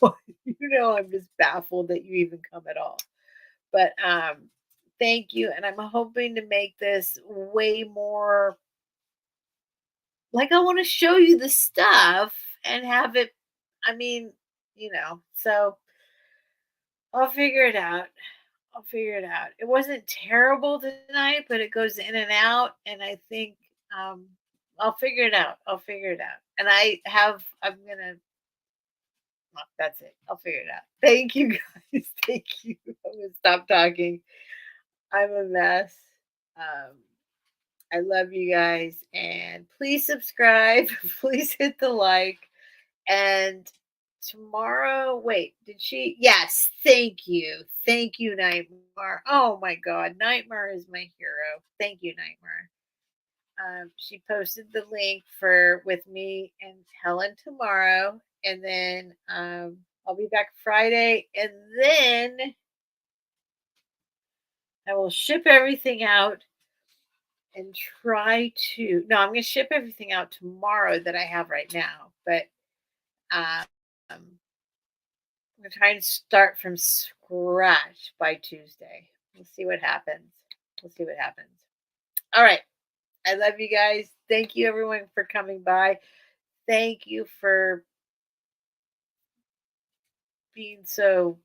you know I'm just baffled that you even come at all. But thank you, and I'm hoping to make this way more like I want to show you the stuff and have it I mean, so I'll figure it out. I'll figure it out. It wasn't terrible tonight, but it goes in and out, and I think um, I'll figure it out. I'll figure it out. And I'm gonna. Well, that's it. I'll figure it out. Thank you guys. Thank you. I'm gonna stop talking. I'm a mess. Um, I love you guys, and please subscribe. Please hit the like. And tomorrow, wait, did she? Yes, thank you. Thank you, Nightmare. Oh my God, Nightmare is my hero. Thank you, Nightmare. She posted the link for with me and Helen tomorrow, and then I'll be back Friday, and then I will ship everything out and try to. No, I'm going to ship everything out tomorrow that I have right now, but um, I'm trying to start from scratch by Tuesday. We'll see what happens. We'll see what happens. All right. I love you guys. Thank you, everyone, for coming by. Thank you for being so,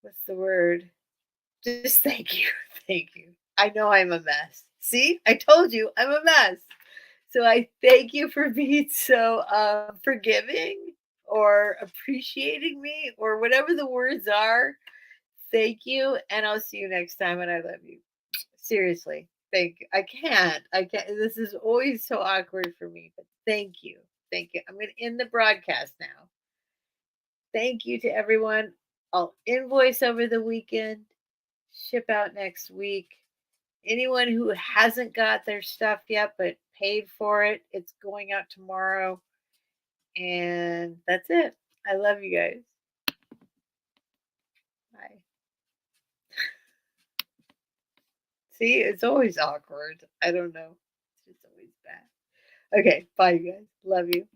what's the word? Just thank you. Thank you. I know I'm a mess. See, I told you I'm a mess. So I thank you for being so forgiving or appreciating me or whatever the words are. Thank you, and I'll see you next time, and I love you. Seriously, thank you. I can't. This is always so awkward for me, but thank you. Thank you. I'm going to end the broadcast now. Thank you to everyone. I'll invoice over the weekend, ship out next week. Anyone who hasn't got their stuff yet but paid for it, it's going out tomorrow. And that's it. I love you guys. Bye. See, it's always awkward. I don't know. It's just always bad. Okay, bye, you guys. Love you.